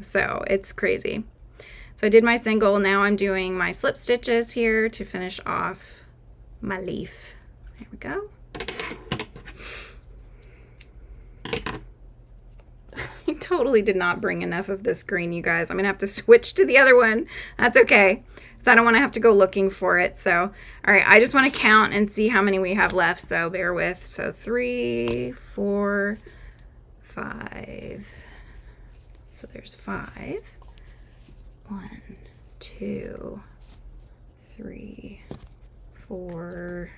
So it's crazy. So I did my single. Now I'm doing my slip stitches here to finish off my leaf. There we go. I totally did not bring enough of this green, you guys. I'm going to have to switch to the other one. That's okay. So I don't want to have to go looking for it. So, all right, I just want to count and see how many we have left. So bear with. So 3, 4, 5. So there's 5. 1, 2, 3, 4.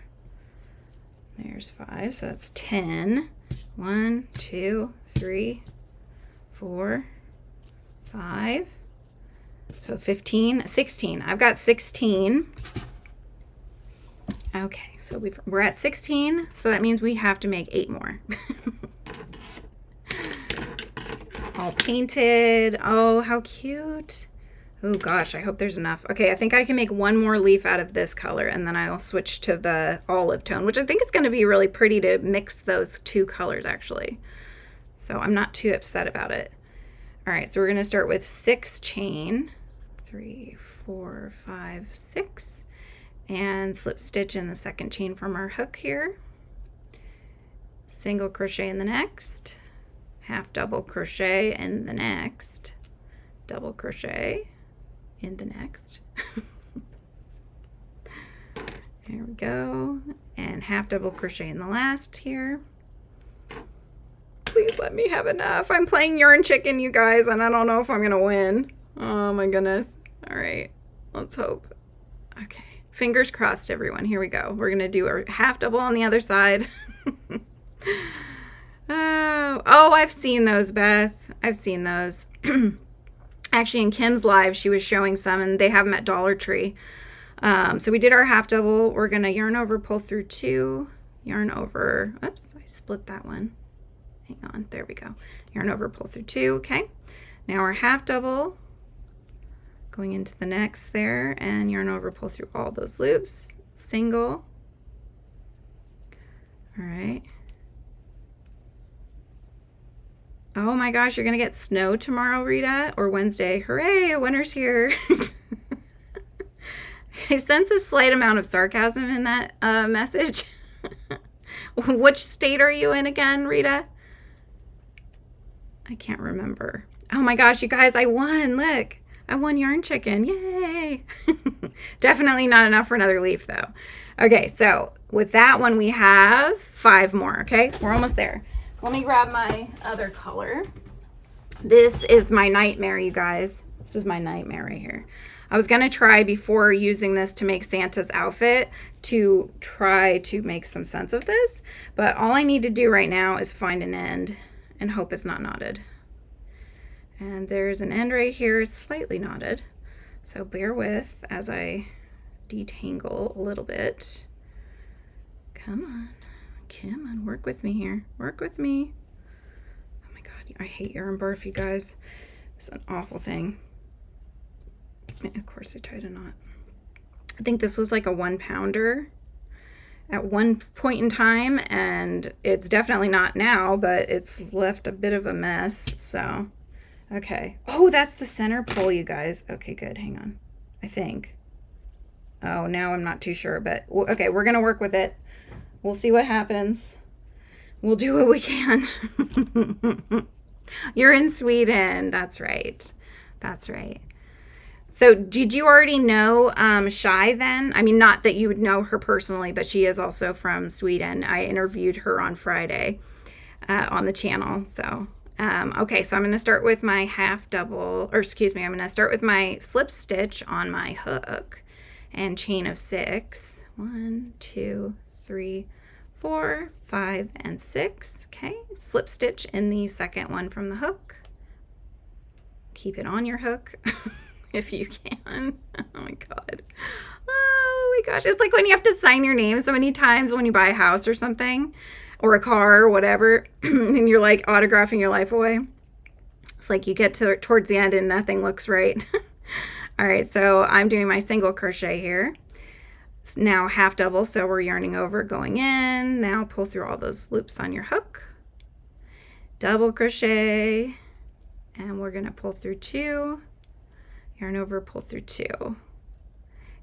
There's 5. So that's 10. 1, 2, 3, 4, 5. So 15, 16. I've got 16. Okay, so we're at 16. So that means we have to make 8 more. All painted. Oh, how cute. Oh gosh, I hope there's enough. Okay, I think I can make one more leaf out of this color, and then I'll switch to the olive tone, which I think is going to be really pretty to mix those 2 colors actually. So I'm not too upset about it. All right, so we're going to start with 6 chain. 3, 4, 5, 6. And slip stitch in the 2nd chain from our hook here. Single crochet in the next. Half double crochet in the next. Double crochet in the next. There we go. And half double crochet in the last here. Please let me have enough. I'm playing yarn chicken, you guys, and I don't know if I'm gonna win. Oh my goodness. All right, let's hope. Okay, fingers crossed, everyone. Here we go. We're gonna do a half double on the other side. Oh, I've seen those, Beth. I've seen those. Actually, in Kim's live, she was showing some, and they have them at Dollar Tree. So we did our half double. We're gonna yarn over, pull through 2, yarn over. Oops, I split that one. Hang on, there we go. Yarn over, pull through 2, okay. Now our half double, going into the next there, and yarn over, pull through all those loops, single. All right. Oh my gosh, you're gonna get snow tomorrow, Rita, or Wednesday. Hooray, winter's here. I sense a slight amount of sarcasm in that message. Which state are you in again, Rita? I can't remember. Oh my gosh, you guys, I won. Look, I won yarn chicken. Yay. Definitely not enough for another leaf though. Okay, so with that one, we have 5 more. Okay, we're almost there. Let me grab my other color. This is my nightmare, you guys. This is my nightmare right here. I was gonna try before using this to make Santa's outfit to try to make some sense of this, but all I need to do right now is find an end and hope it's not knotted. And there's an end right here, slightly knotted. So bear with as I detangle a little bit. Come on, work with me here. Work with me. Oh my God, I hate yarn barf, you guys. It's an awful thing. And of course I tied a knot. I think this was like a 1 pounder at one point in time, and it's definitely not now, but it's left a bit of a mess. So okay. Oh, that's the center pole, you guys. Okay, good. Hang on. I think. Oh, now I'm not too sure, but okay, we're gonna work with it. We'll see what happens. We'll do what we can. You're in Sweden. That's right. That's right. So did you already know Shai then? I mean, not that you would know her personally, but she is also from Sweden. I interviewed her on Friday on the channel. So, okay, so I'm going to start with my half double, or excuse me, I'm going to start with my slip stitch on my hook and chain of 6. 1, 2, 3, 4, 5, and 6. Okay, slip stitch in the second one from the hook. Keep it on your hook. If you can. Oh my God. Oh my gosh. It's like when you have to sign your name so many times when you buy a house or something, or a car or whatever, and you're like autographing your life away. It's like you get to towards the end and nothing looks right. All right, so I'm doing my single crochet here. It's now half double, so we're yarning over, going in. Now pull through all those loops on your hook. Double crochet, and we're gonna pull through 2, yarn over, pull through 2.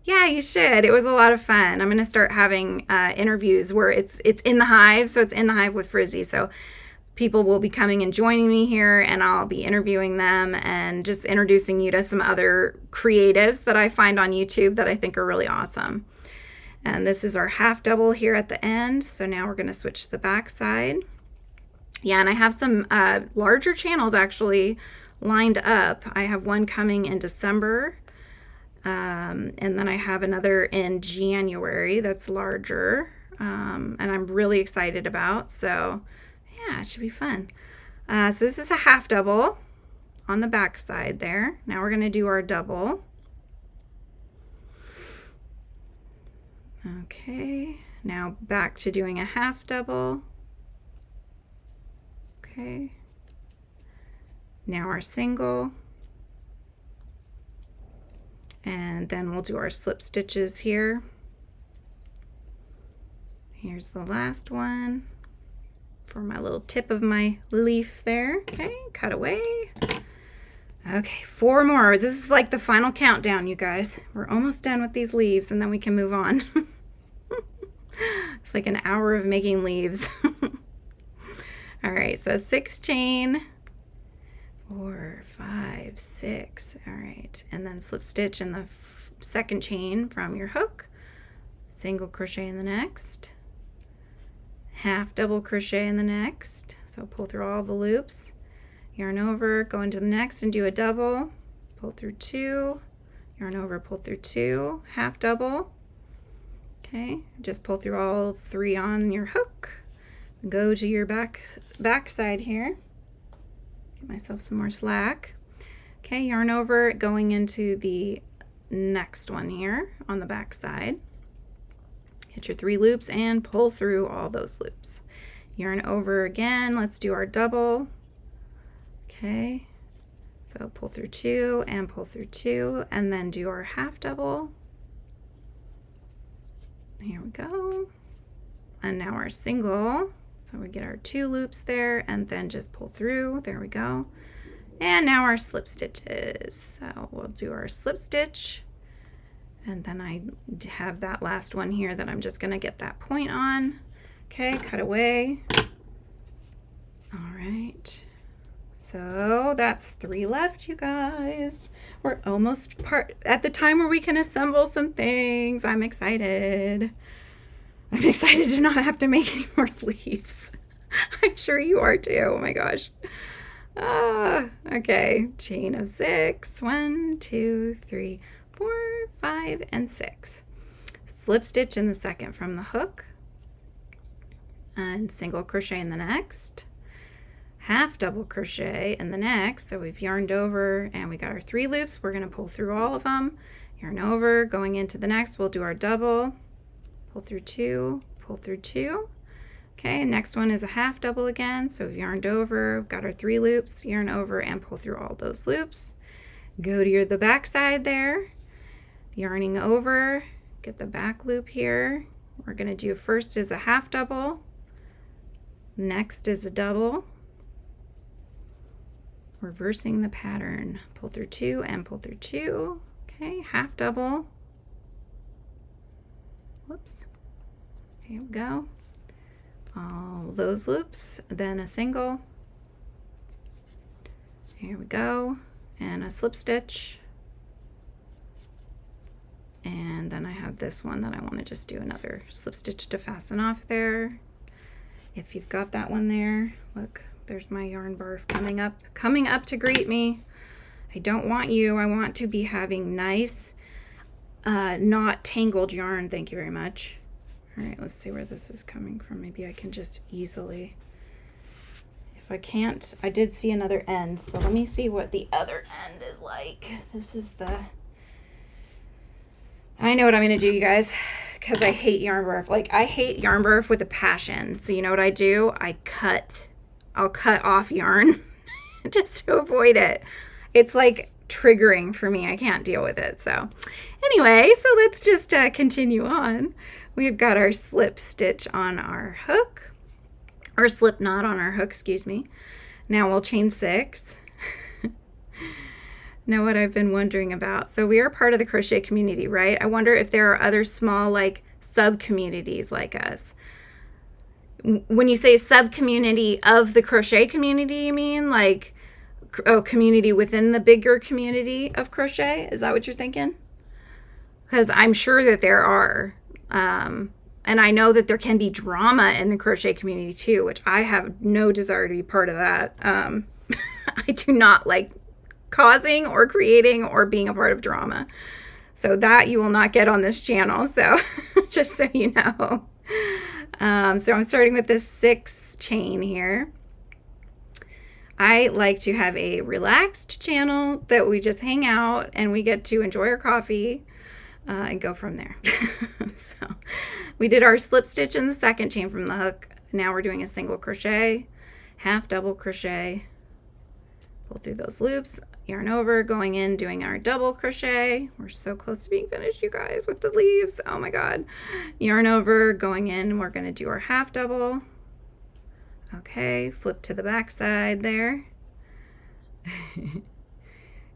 Yeah, you should. It was a lot of fun. I'm gonna start having interviews where it's in the hive, so it's in the hive with Frizzy. So people will be coming and joining me here, and I'll be interviewing them and just introducing you to some other creatives that I find on YouTube that I think are really awesome. And this is our half double here at the end. So now we're gonna switch to the back side. Yeah, and I have some larger channels actually lined up. I have one coming in December, and then I have another in January that's larger, and I'm really excited about. So yeah, it should be fun. So this is a half double on the back side there. Now we're gonna do our double. Okay, now back to doing a half double. Okay, now our single, and then we'll do our slip stitches here. Here's the last one for my little tip of my leaf there. Okay, cut away. Okay, 4 more. This is like the final countdown, you guys. We're almost done with these leaves, and then we can move on. It's like an hour of making leaves. All right, so 6 chain, 4, 5, 6. All right, and then slip stitch in the second chain from your hook, single crochet in the next, half double crochet in the next. So pull through all the loops, yarn over, go into the next and do a double, pull through 2, yarn over, pull through 2, half double. Okay, just pull through all 3 on your hook. Go to your back side here. Get myself some more slack. Okay, yarn over, going into the next one here on the back side. Hit your 3 loops and pull through all those loops. Yarn over again. Let's do our double. Okay, so pull through 2 and pull through 2, and then do our half double. Here we go. And now our single. So we get our 2 loops there and then just pull through. There we go. And now our slip stitches. So we'll do our slip stitch. And then I have that last one here that I'm just going to get that point on. Okay, cut away. All right. So that's 3 left, you guys. We're almost at the time where we can assemble some things. I'm excited. I'm excited to not have to make any more leaves. I'm sure you are too. Oh my gosh. Okay. Chain of 6. 1, 2, 3, 4, 5, and 6. Slip stitch in the second from the hook. And single crochet in the next. Half double crochet in the next. So we've yarned over and we got our 3 loops. We're going to pull through all of them. Yarn over, going into the next, we'll do our double. Pull through 2, pull through 2. Okay, next one is a half double again. So we've yarned over, got our 3 loops, yarn over and pull through all those loops. Go to the back side there, yarning over, get the back loop here. We're going to do first is a half double, next is a double, reversing the pattern. Pull through 2 and pull through 2. Okay, half double. Whoops. Here we go. All those loops, then a single. Here we go. And a slip stitch. And then I have this one that I want to just do another slip stitch to fasten off there. If you've got that one there, look, there's my yarn barf coming up to greet me. I don't want you. I want to be having nice, not tangled yarn. Thank you very much. All right, let's see where this is coming from. Maybe I can just easily, if I can't, I did see another end. So let me see what the other end is like. This is I know what I'm going to do, you guys, because I hate yarn barf. Like, I hate yarn barf with a passion. So you know what I do? I'll cut off yarn just to avoid it. It's like triggering for me. I can't deal with it. So anyway, so let's just continue on. We've got our slip stitch on our hook, or slip knot on our hook, excuse me. Now we'll chain 6. Now what I've been wondering about, so we are part of the crochet community, right? I wonder if there are other small like sub communities like us. When you say sub community of the crochet community, you mean like community within the bigger community of crochet? Is that what you're thinking? Because I'm sure that there are. And I know that there can be drama in the crochet community too, which I have no desire to be part of that. I do not like causing or creating or being a part of drama. So that you will not get on this channel. So just so you know. So I'm starting with this 6 chain here. I like to have a relaxed channel that we just hang out and we get to enjoy our coffee and go from there. So we did our slip stitch in the 2nd chain from the hook. Now we're doing a single crochet, half double crochet, pull through those loops, yarn over, going in, doing our double crochet. We're so close to being finished, you guys, with the leaves. Oh my God. Yarn over, going in, we're going to do our half double. Okay, flip to the back side there.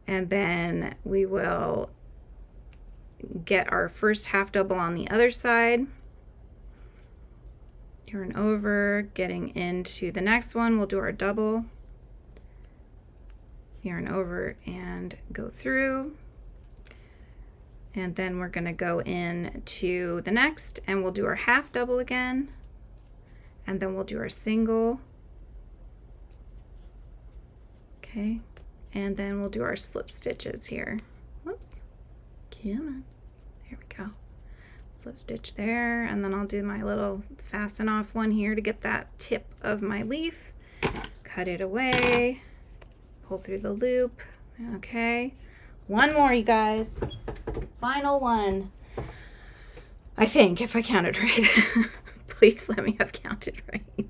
And then we will get our first half double on the other side. Yarn over, getting into the next one, we'll do our double. Yarn over and go through. And then we're going to go in to the next and we'll do our half double again. And then we'll do our single. Okay. And then we'll do our slip stitches here. Whoops. Come on. There we go. Slip stitch there. And then I'll do my little fasten off one here to get that tip of my leaf. Cut it away. Pull through the loop. Okay. One more, you guys. Final one. I think, if I counted right. Please let me have counted right.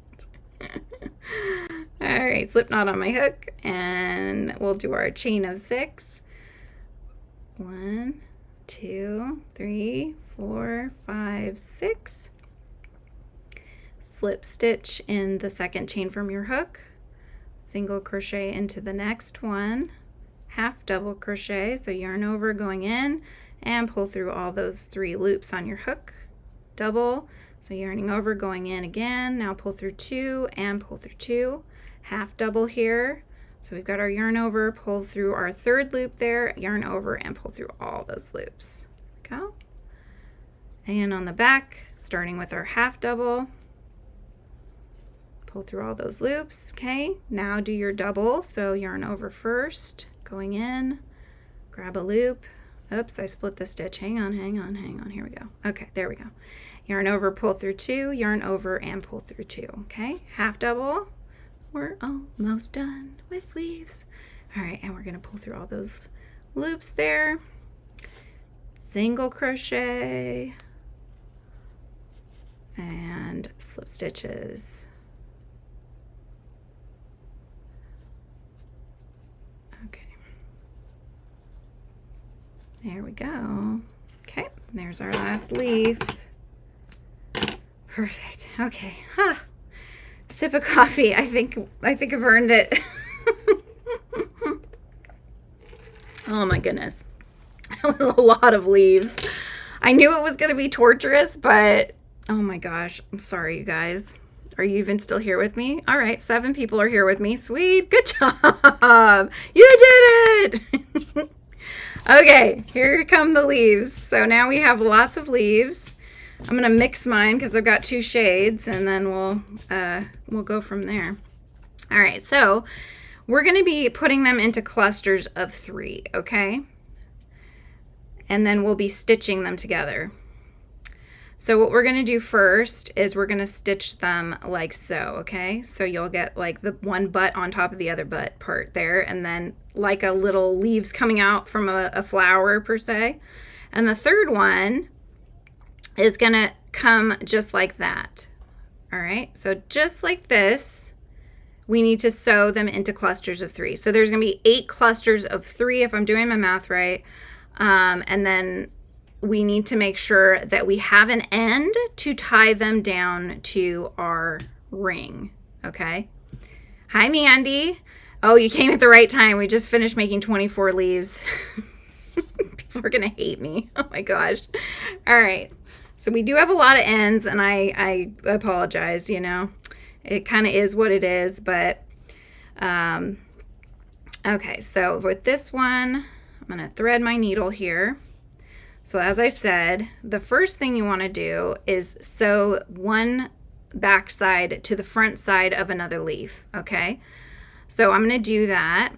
All right, slip knot on my hook, and we'll do our chain of 6. 1, 2, 3, 4, 5, 6. Slip stitch in the 2nd chain from your hook. Single crochet into the next one, half double crochet, so yarn over, going in and pull through all those 3 loops on your hook, double, so yarning over, going in again, now pull through 2 and pull through 2, half double here, so we've got our yarn over, pull through our 3rd loop there, yarn over and pull through all those loops. Go. And on the back, starting with our half double, pull through all those loops. Okay, now do your double, so yarn over first, going in, grab a loop. Oops, I split the stitch. Hang on, here we go. Okay, there we go. Yarn over, pull through 2, yarn over and pull through 2. Okay, half double. We're almost done with leaves. All right, and we're gonna pull through all those loops there. Single crochet and slip stitches. There we go. Okay, there's our last leaf. Perfect. Okay. Sip of coffee. I think I've earned it. Oh my goodness. That was a lot of leaves. I knew it was going to be torturous, but oh my gosh. I'm sorry, you guys. Are you even still here with me? All right, 7 people are here with me. Sweet. Good job. You did it. Okay, here come the leaves. So now we have lots of leaves. I'm gonna mix mine because I've got 2 shades, and then we'll go from there. All right, so we're gonna be putting them into clusters of 3, okay? And then we'll be stitching them together. So what we're gonna do first is we're gonna stitch them like so, okay? So you'll get like the one butt on top of the other butt part there, and then like a little leaves coming out from a flower per se. And the 3rd one is gonna come just like that. All right, so just like this, we need to sew them into clusters of 3. So there's going to be 8 clusters of 3 if I'm doing my math right. And then we need to make sure that we have an end to tie them down to our ring. Okay. Hi, Mandy. Oh, you came at the right time. We just finished making 24 leaves. People are going to hate me. Oh my gosh. All right. So we do have a lot of ends, and I apologize, you know. It kind of is what it is, but okay, so with this one, I'm going to thread my needle here. So as I said, the first thing you want to do is sew one back side to the front side of another leaf, okay? So I'm going to do that.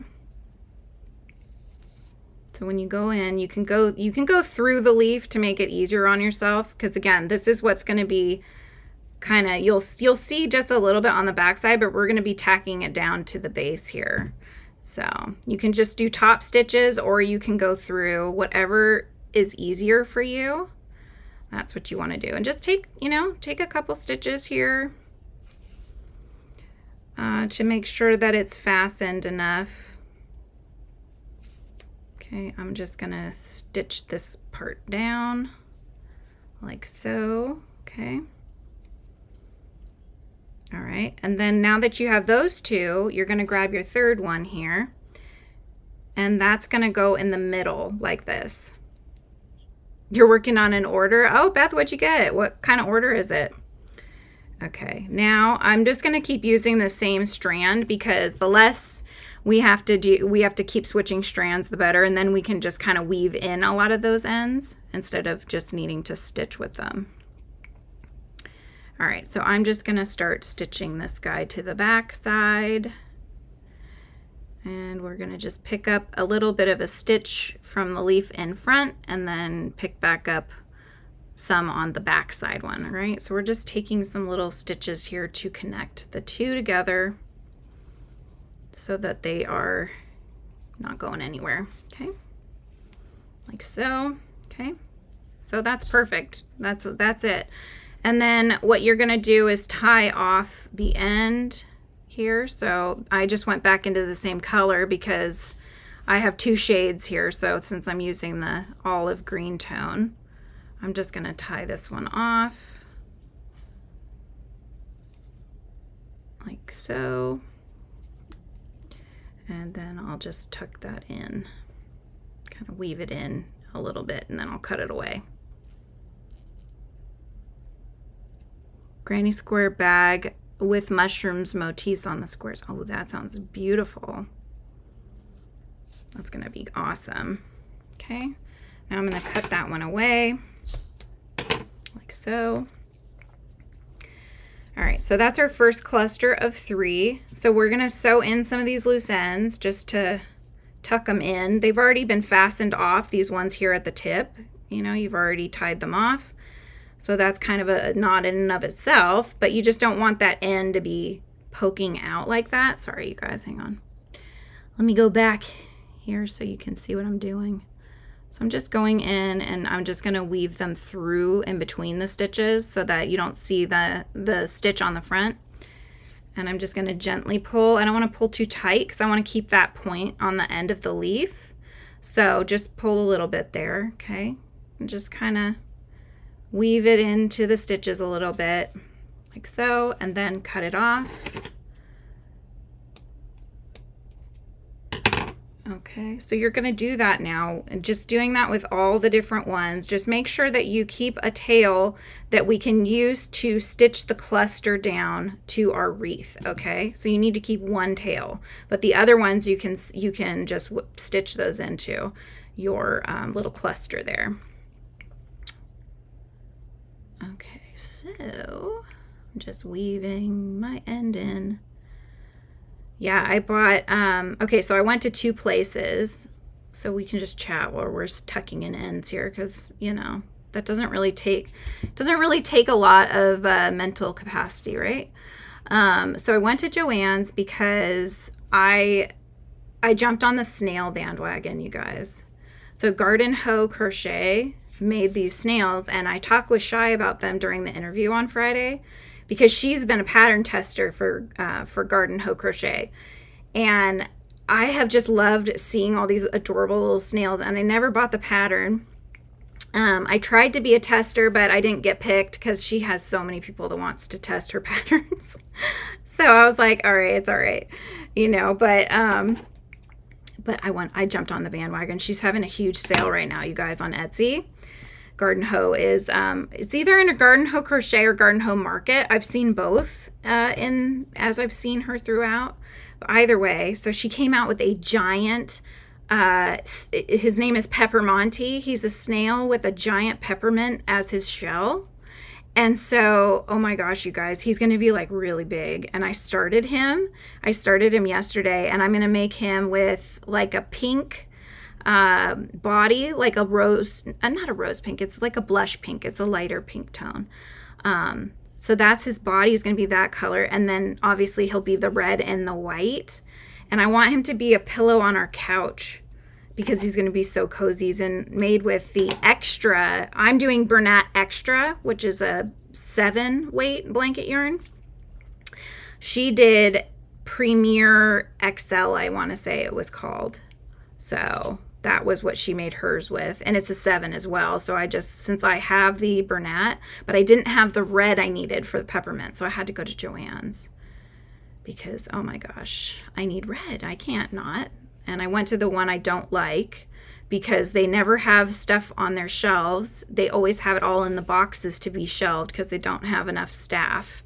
So when you go in, you can go through the leaf to make it easier on yourself, because again, this is what's going to be kind of, you'll see just a little bit on the back side, but we're going to be tacking it down to the base here. So you can just do top stitches, or you can go through, whatever is easier for you. That's what you want to do. And just take a couple stitches here to make sure that it's fastened enough. Okay, I'm just going to stitch this part down like so. Okay. All right, and then now that you have those two, you're going to grab your third one here, and that's going to go in the middle like this. You're working on an order. Oh, Beth, what'd you get? What kind of order is it? Okay, now I'm just going to keep using the same strand, because the less we have to do, we have to keep switching strands, the better, and then we can just kind of weave in a lot of those ends instead of just needing to stitch with them. All right, so I'm just going to start stitching this guy to the back side, and we're going to just pick up a little bit of a stitch from the leaf in front and then pick back up some on the back side one. All right, so we're just taking some little stitches here to connect the two together so that they are not going anywhere. Okay, like so. Okay, so that's perfect. That's it. And then what you're going to do is tie off the end here. So I just went back into the same color because I have 2 shades here. So since I'm using the olive green tone, I'm just going to tie this one off like so. And then I'll just tuck that in, kind of weave it in a little bit, and then I'll cut it away. Granny square bag with mushrooms motifs on the squares. Oh, that sounds beautiful. That's gonna be awesome. Okay, now I'm gonna cut that one away like so. All right, so that's our first cluster of 3. So we're gonna sew in some of these loose ends just to tuck them in. They've already been fastened off, these ones here at the tip. You know, you've already tied them off. So that's kind of a knot in and of itself, but you just don't want that end to be poking out like that. Sorry, you guys, hang on. Let me go back here so you can see what I'm doing. So I'm just going in, and I'm just going to weave them through in between the stitches so that you don't see the stitch on the front. And I'm just going to gently pull. I don't want to pull too tight because I want to keep that point on the end of the leaf. So just pull a little bit there, okay? And just kind of weave it into the stitches a little bit like so, and then cut it off. Okay, so you're going to do that now, and just doing that with all the different ones. Just make sure that you keep a tail that we can use to stitch the cluster down to our wreath. Okay, so you need to keep one tail, but the other ones you can just stitch those into your little cluster there. Okay, so I'm just weaving my end in. Yeah, I bought, okay, so I went to 2 places, so we can just chat while we're tucking in ends here, because, you know, that doesn't really take a lot of mental capacity, right? So I went to Joann's because I jumped on the snail bandwagon, you guys. So Garden Hoe Crochet made these snails, and I talked with Shy about them during the interview on Friday, because she's been a pattern tester for Garden Hoe Crochet. And I have just loved seeing all these adorable little snails, and I never bought the pattern. I tried to be a tester, but I didn't get picked because she has so many people that wants to test her patterns. So I was like, all right, it's all right, but I jumped on the bandwagon. She's having a huge sale right now, you guys, on Etsy. Garden Hoe is, it's either in a Garden Hoe Crochet or Garden Hoe Market. I've seen both as I've seen her throughout. Either way, so she came out with a giant, his name is Peppermonte. He's a snail with a giant peppermint as his shell. And so, oh my gosh, you guys, he's going to be like really big. And I started him yesterday, and I'm going to make him with like a pink body, like a rose, not a rose pink. It's like a blush pink. It's a lighter pink tone. So that's his body is going to be that color. And then obviously he'll be the red and the white. And I want him to be a pillow on our couch because he's going to be so cozy. He's made with the extra. I'm doing Bernat Extra, which is a 7 weight blanket yarn. She did Premier XL, I want to say it was called. So that was what she made hers with. And it's a 7 as well. So since I have the Bernat, but I didn't have the red I needed for the peppermint. So I had to go to Joann's because, oh my gosh, I need red. I can't not. And I went to the one I don't like because they never have stuff on their shelves. They always have it all in the boxes to be shelved because they don't have enough staff.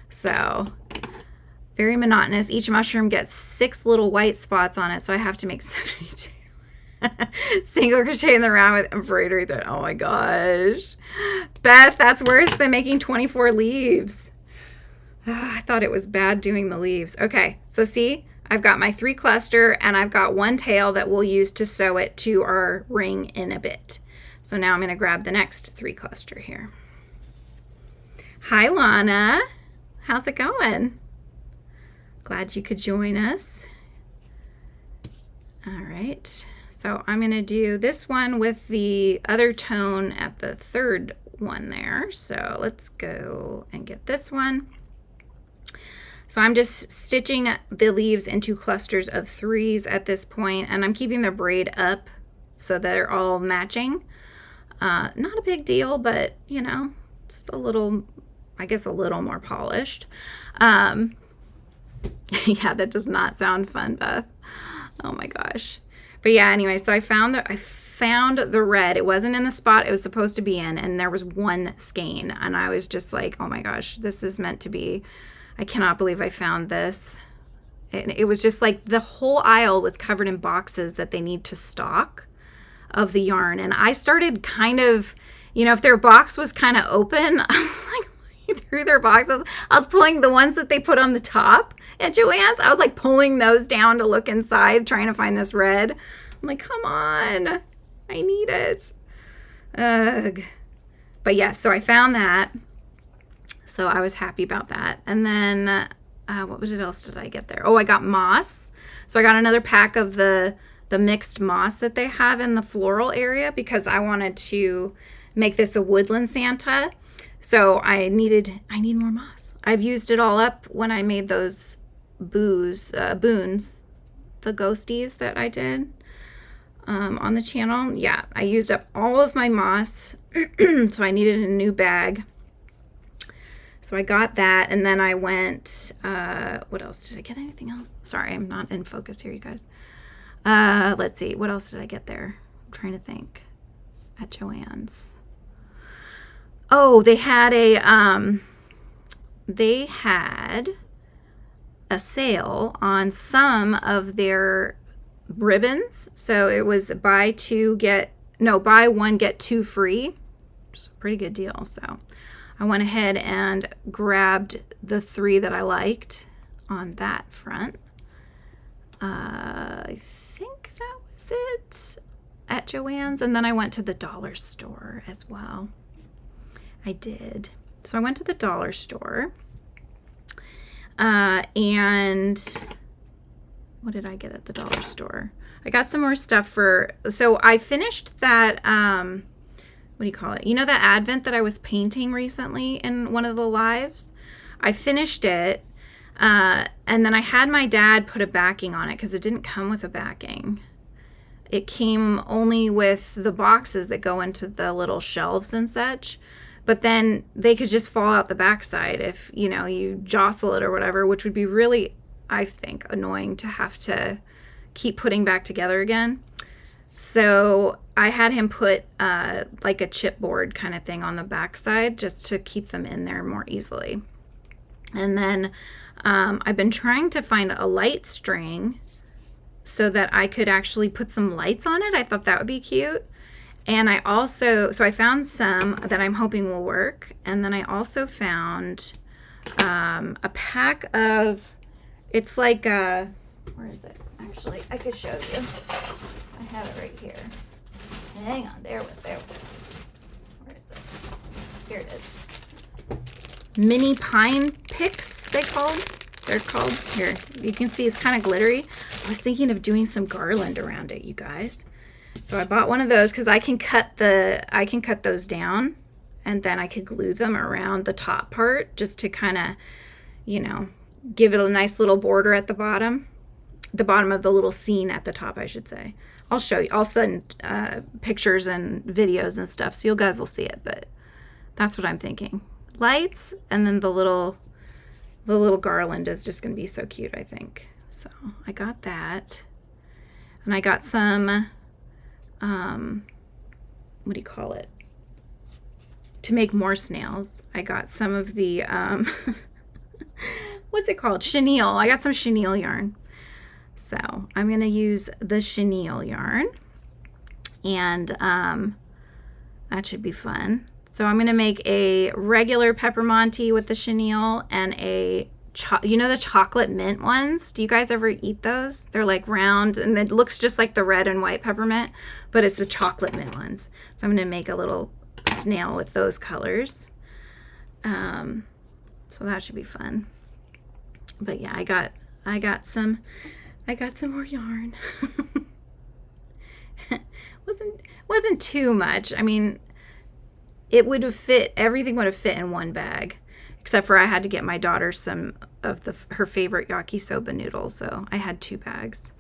So very monotonous. Each mushroom gets 6 little white spots on it. So I have to make 72. Single crochet in the round with embroidery thread. Oh my gosh. Beth, that's worse than making 24 leaves. Oh, I thought it was bad doing the leaves. Okay, so see, I've got my 3 cluster and I've got 1 tail that we'll use to sew it to our ring in a bit. So now I'm going to grab the next 3 cluster here. Hi, Lana. How's it going? Glad you could join us. All right. So I'm going to do this one with the other tone at the 3rd one there. So let's go and get this one. So I'm just stitching the leaves into clusters of 3s at this point, and I'm keeping the braid up so they're all matching. Not a big deal, but just a little, I guess a little more polished. Yeah, that does not sound fun, Beth. Oh my gosh. But yeah, anyway, so I found the red. It wasn't in the spot it was supposed to be in, and there was 1 skein, and I was just like, oh my gosh, this is meant to be. I cannot believe I found this. It was just like the whole aisle was covered in boxes that they need to stock of the yarn, and I started kind of, if their box was kind of open, I was like looking through their boxes. I was pulling the ones that they put on the top at Joann's. I was like pulling those down to look inside, trying to find this red. I'm like, come on, I need it. Ugh. But yes, so I found that. So I was happy about that. And then what else did I get there? Oh, I got moss. So I got another pack of the mixed moss that they have in the floral area because I wanted to make this a woodland Santa. So I need more moss. I've used it all up when I made those boons, the ghosties that I did on the channel. Yeah, I used up all of my moss. So I needed a new bag. So I got that, and then I went, what else? Did I get anything else? Sorry, I'm not in focus here, you guys. Let's see, what else did I get there? I'm trying to think. At Joann's. Oh, they had a sale on some of their ribbons. So it was buy 1 get 2 free. It's a pretty good deal, so I went ahead and grabbed the 3 that I liked on that front. I think that was it at Joann's. And then I went to the dollar store as well. I did. So I went to the dollar store. And what did I get at the dollar store? I got some more stuff so I finished that, what do you call it? That Advent that I was painting recently in one of the lives? I finished it, and then I had my dad put a backing on it because it didn't come with a backing. It came only with the boxes that go into the little shelves and such. But then they could just fall out the backside if, you know, you jostle it or whatever, which would be really, I think, annoying to have to keep putting back together again. So I had him put like a chipboard kind of thing on the backside just to keep them in there more easily. And then I've been trying to find a light string so that I could actually put some lights on it. I thought that would be cute. And I also, so I found some that I'm hoping will work. And then I also found a pack of, it's like, where is it? Actually, I could show you. I have it right here. Hang on, there. Where is it? Here it is. Mini pine picks, they're called. Here, you can see it's kind of glittery. I was thinking of doing some garland around it, you guys. So I bought one of those because I can cut those down, and then I could glue them around the top part just to kind of, you know, give it a nice little border at the bottom of the little scene at the top, I should say. I'll show you. I'll send pictures and videos and stuff so you guys will see it, but that's what I'm thinking. Lights, and then the little garland is just going to be so cute, I think. So I got that, and I got some what do you call it, to make more snails. I got some of the what's it called, chenille. I got some chenille yarn, so I'm gonna use the chenille yarn, and that should be fun. So I'm gonna make a regular peppermonte with the chenille and a you know the chocolate mint ones? Do you guys ever eat those? They're like round, and it looks just like the red and white peppermint, but it's the chocolate mint ones. So I'm going to make a little snail with those colors. So that should be fun. But yeah, I got some more yarn. wasn't too much. I mean, it would have fit, everything would have fit in one bag. Except for I had to get my daughter some of her favorite yakisoba noodles, so I had 2 bags,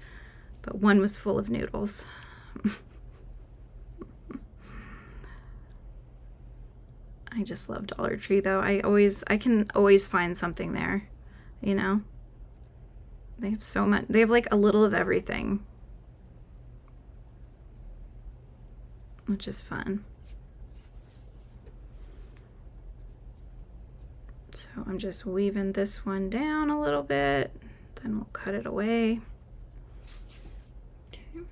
but one was full of noodles. I just love Dollar Tree though. I can always find something there, you know. They have so much. They have like a little of everything, which is fun. So I'm just weaving this one down a little bit, then we'll cut it away. Okay.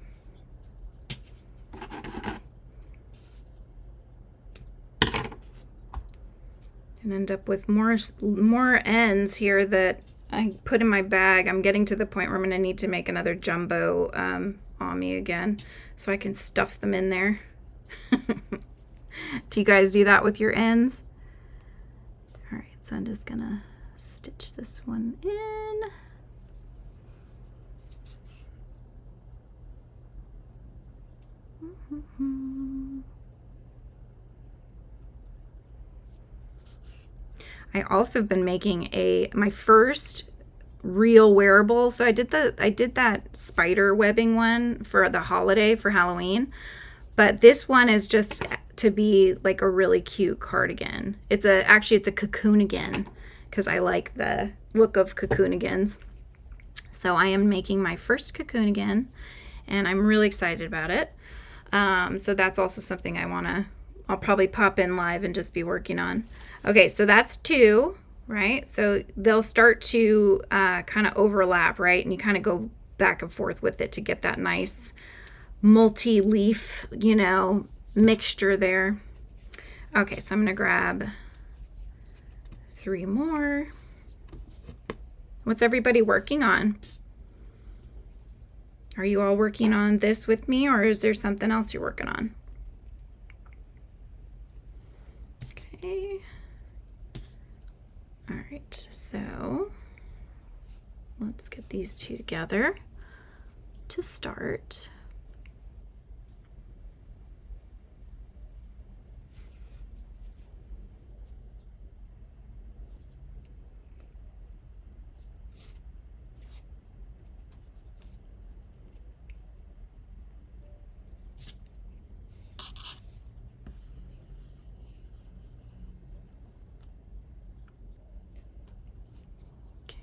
And end up with more ends here that I put in my bag. I'm getting to the point where I'm going to need to make another jumbo ami again so I can stuff them in there. Do you guys do that with your ends? So I'm just gonna stitch this one in. I also have been making my first real wearable. So I did that spider webbing one for the holiday for Halloween, but this one is just to be like a really cute cardigan. Actually it's a cocoonigan because I like the look of cocoonigans. So I am making my first cocoonigan and I'm really excited about it. So that's also something I'll probably pop in live and just be working on. Okay, so that's 2, right? So they'll start to kind of overlap, right? And you kind of go back and forth with it to get that nice multi-leaf, you know, mixture there. Okay, so I'm going to grab 3 more. What's everybody working on? Are you all working on this with me, or is there something else you're working on? Okay. All right, so let's get these 2 together to start.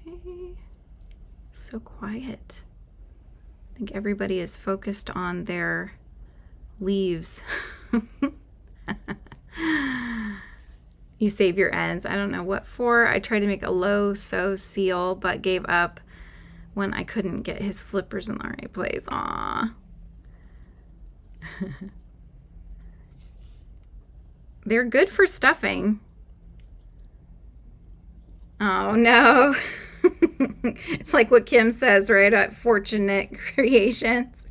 Okay. So quiet. I think everybody is focused on their leaves. You save your ends. I don't know what for. I tried to make a low sew seal, but gave up when I couldn't get his flippers in the right place. Aww. They're good for stuffing. Oh no. It's like what Kim says, right, at Fortunate Creations.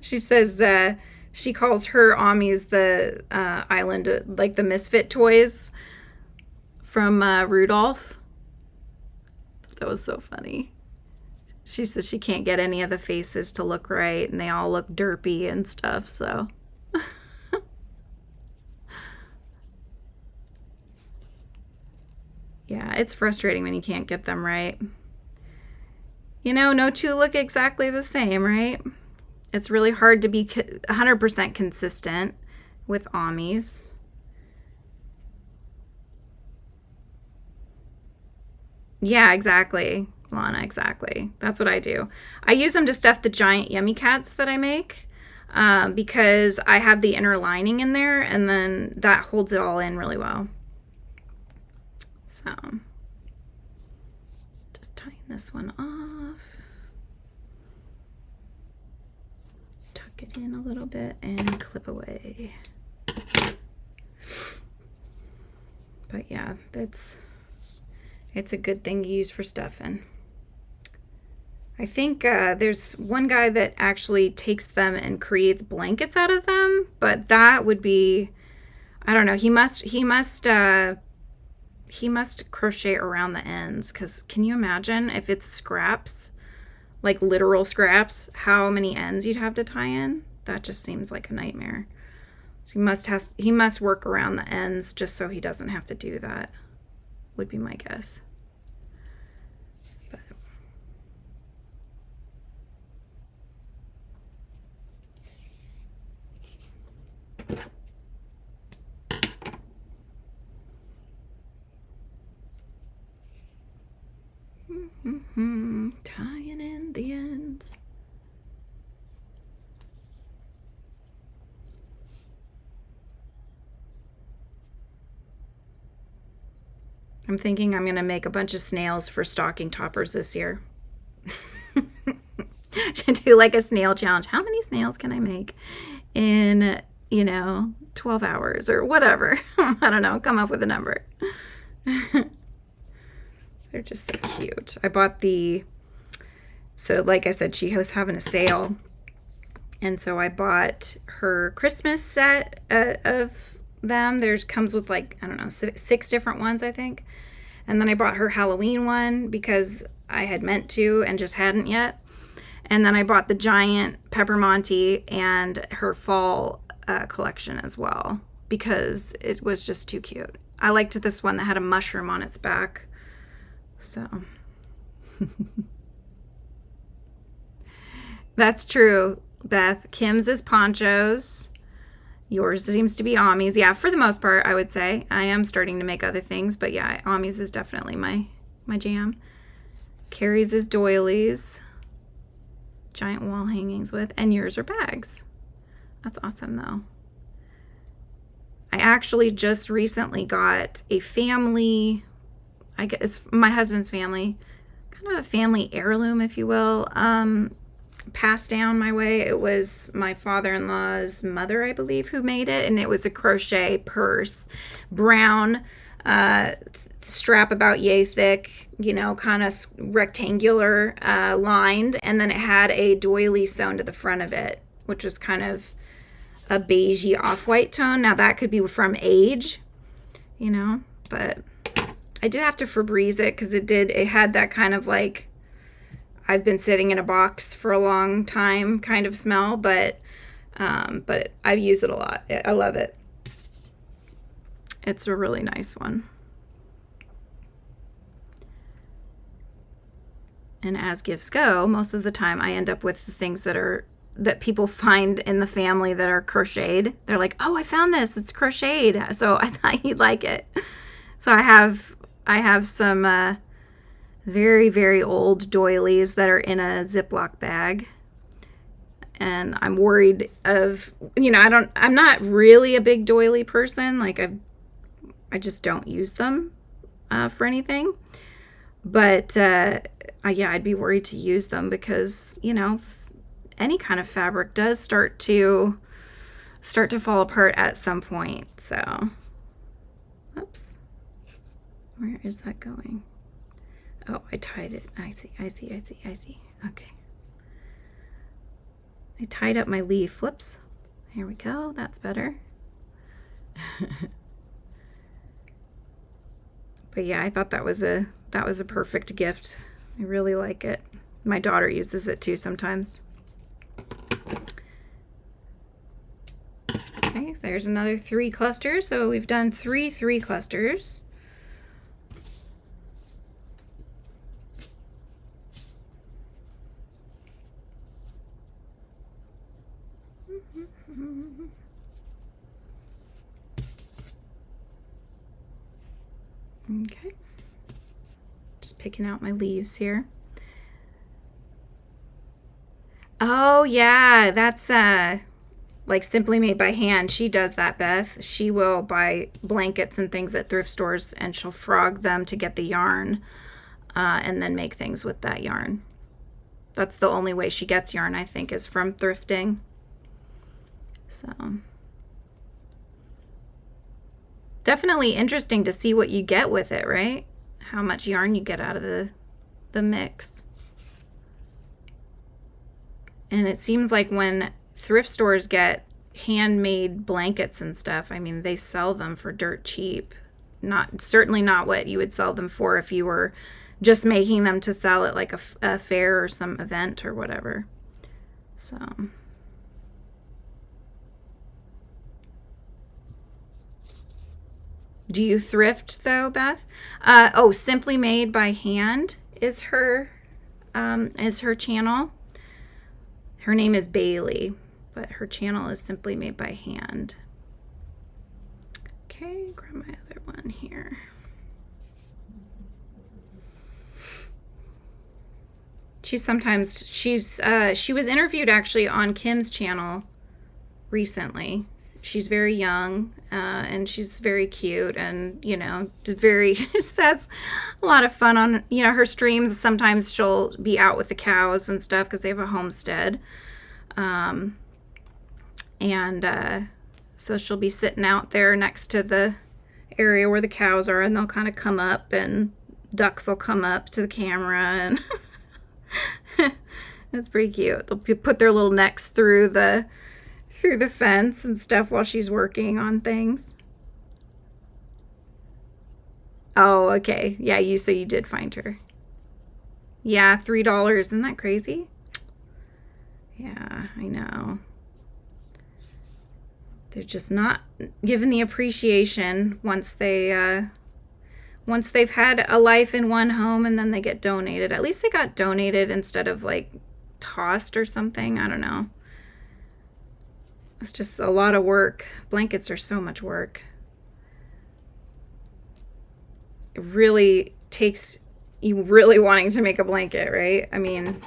She says she calls her Amis the island, like the misfit toys from Rudolph. That was so funny. She says she can't get any of the faces to look right, and they all look derpy and stuff, so. Yeah, it's frustrating when you can't get them right. You know, no two look exactly the same, right? It's really hard to be 100% consistent with Amis. Yeah, exactly, Lana, exactly. That's what I do. I use them to stuff the giant yummy cats that I make because I have the inner lining in there, and then that holds it all in really well. So, just tying this one off. Tuck it in a little bit and clip away. But yeah, it's a good thing to use for stuffing. I think there's one guy that actually takes them and creates blankets out of them, but that would be, I don't know, he must crochet around the ends, because can you imagine if it's scraps, like literal scraps, how many ends you'd have to tie in? That just seems like a nightmare. So he must work around the ends just so he doesn't have to do that, would be my guess. Tying in the ends. I'm thinking I'm going to make a bunch of snails for stocking toppers this year. Should do like a snail challenge. How many snails can I make in, 12 hours or whatever? I don't know. Come up with a number. They're just so cute. I bought so like I said, she was having a sale. And so I bought her Christmas set of them. Comes with like, I don't know, 6 different ones, I think. And then I bought her Halloween one because I had meant to and just hadn't yet. And then I bought the giant Peppermonte and her fall collection as well because it was just too cute. I liked this one that had a mushroom on its back. So that's true, Beth. Kim's is ponchos. Yours seems to be Amis. Yeah, for the most part, I would say. I am starting to make other things, but yeah, Amis is definitely my jam. Carrie's is doilies. Giant wall hangings with, and yours are bags. That's awesome, though. I actually just recently got a family, I guess it's my husband's family, kind of a family heirloom, if you will, passed down my way. It was my father-in-law's mother, I believe, who made it, and it was a crochet purse, brown, strap about yay thick, kind of rectangular, lined, and then it had a doily sewn to the front of it, which was kind of a beigey off-white tone. Now that could be from age, but I did have to Febreze it because it had that kind of like I've been sitting in a box for a long time kind of smell, but I've used it a lot. I love it. It's a really nice one. And as gifts go, most of the time I end up with the things that people find in the family that are crocheted. They're like, "Oh, I found this. It's crocheted." So I thought you'd like it. So I have some very, very old doilies that are in a Ziploc bag. And I'm worried of, I'm not really a big doily person. Like I just don't use them for anything. But yeah, I'd be worried to use them because, any kind of fabric does start to fall apart at some point. So, oops. Where is that going? Oh, I tied it. I see. Okay. I tied up my leaf. Whoops. Here we go. That's better. But yeah, I thought that was a perfect gift. I really like it. My daughter uses it too sometimes. Okay, so there's another 3 clusters. So we've done 3 clusters. Okay, just picking out my leaves here. Oh yeah, that's like Simply Made by Hand. She does that, Beth. She will buy blankets and things at thrift stores, and she'll frog them to get the yarn, and then make things with that yarn. That's the only way she gets yarn, I think, is from thrifting. So definitely interesting to see what you get with it, right? How much yarn you get out of the mix. And it seems like when thrift stores get handmade blankets and stuff, I mean, they sell them for dirt cheap. Certainly not what you would sell them for if you were just making them to sell at like a fair or some event or whatever. So do you thrift though, Beth? Oh, Simply Made by Hand is her channel. Her name is Bailey, but her channel is Simply Made by Hand. Okay, grab my other one here. She was interviewed actually on Kim's channel recently. She's very young, and she's very cute, and just has a lot of fun on her streams. Sometimes she'll be out with the cows and stuff because they have a homestead, so she'll be sitting out there next to the area where the cows are, and they'll kind of come up, and ducks will come up to the camera, and it's pretty cute. They'll put their little necks through the fence and stuff while she's working on things. Oh, okay. Yeah, so you did find her. Yeah, $3. Isn't that crazy? Yeah, I know. They're just not given the appreciation once they've had a life in one home and then they get donated. At least they got donated instead of like tossed or something. I don't know. It's just a lot of work. Blankets are so much work. It really takes you really wanting to make a blanket, right? I mean,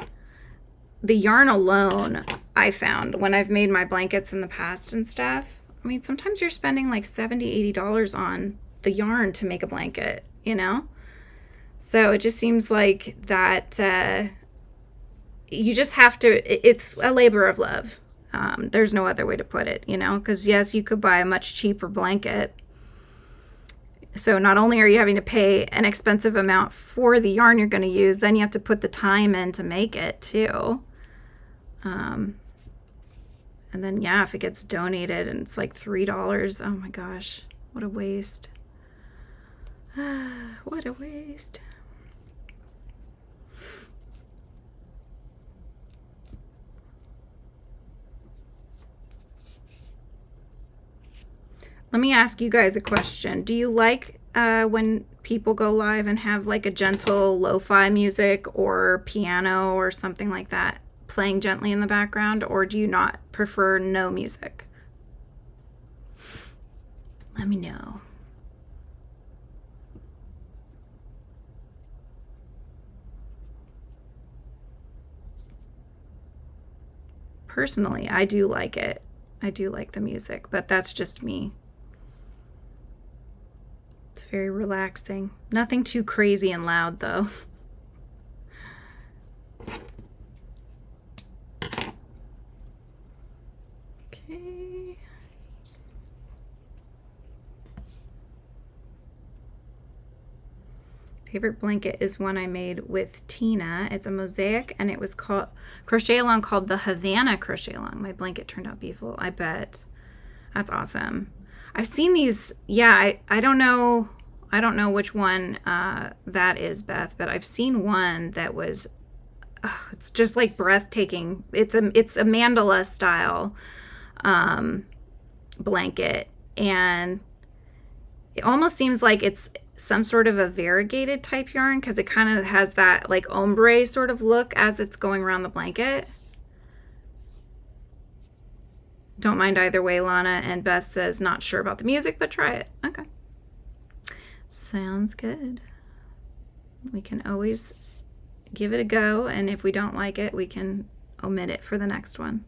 the yarn alone, I found when I've made my blankets in the past and stuff, I mean, sometimes you're spending like $70, $80 on the yarn to make a blanket, So it just seems like that you just have to, it's a labor of love. There's no other way to put it, because yes, you could buy a much cheaper blanket. So not only are you having to pay an expensive amount for the yarn you're going to use, then you have to put the time in to make it too. And then, yeah, if it gets donated and it's like $3, oh my gosh, what a waste. What a waste. Let me ask you guys a question. Do you like when people go live and have like a gentle lo-fi music or piano or something like that playing gently in the background, or do you not prefer no music? Let me know. personally, I do like it. I do like the music, but that's just me. It's very relaxing. Nothing too crazy and loud, though. Okay. Favorite blanket is one I made with Tina. It's a mosaic, and it was called Crochet Along, called the Vanna Crochet Along. My blanket turned out beautiful, I bet. That's awesome. I've seen these. Yeah, I don't know. I don't know which one that is, Beth, but I've seen one that was. It's just like breathtaking. It's a mandala style blanket, and it almost seems like it's some sort of a variegated type yarn, because it kind of has that like ombre sort of look as it's going around the blanket. Don't mind either way, Lana. And Beth says not sure about the music, but try it. Okay, sounds good. We can always give it a go, and if we don't like it, we can omit it for the next one.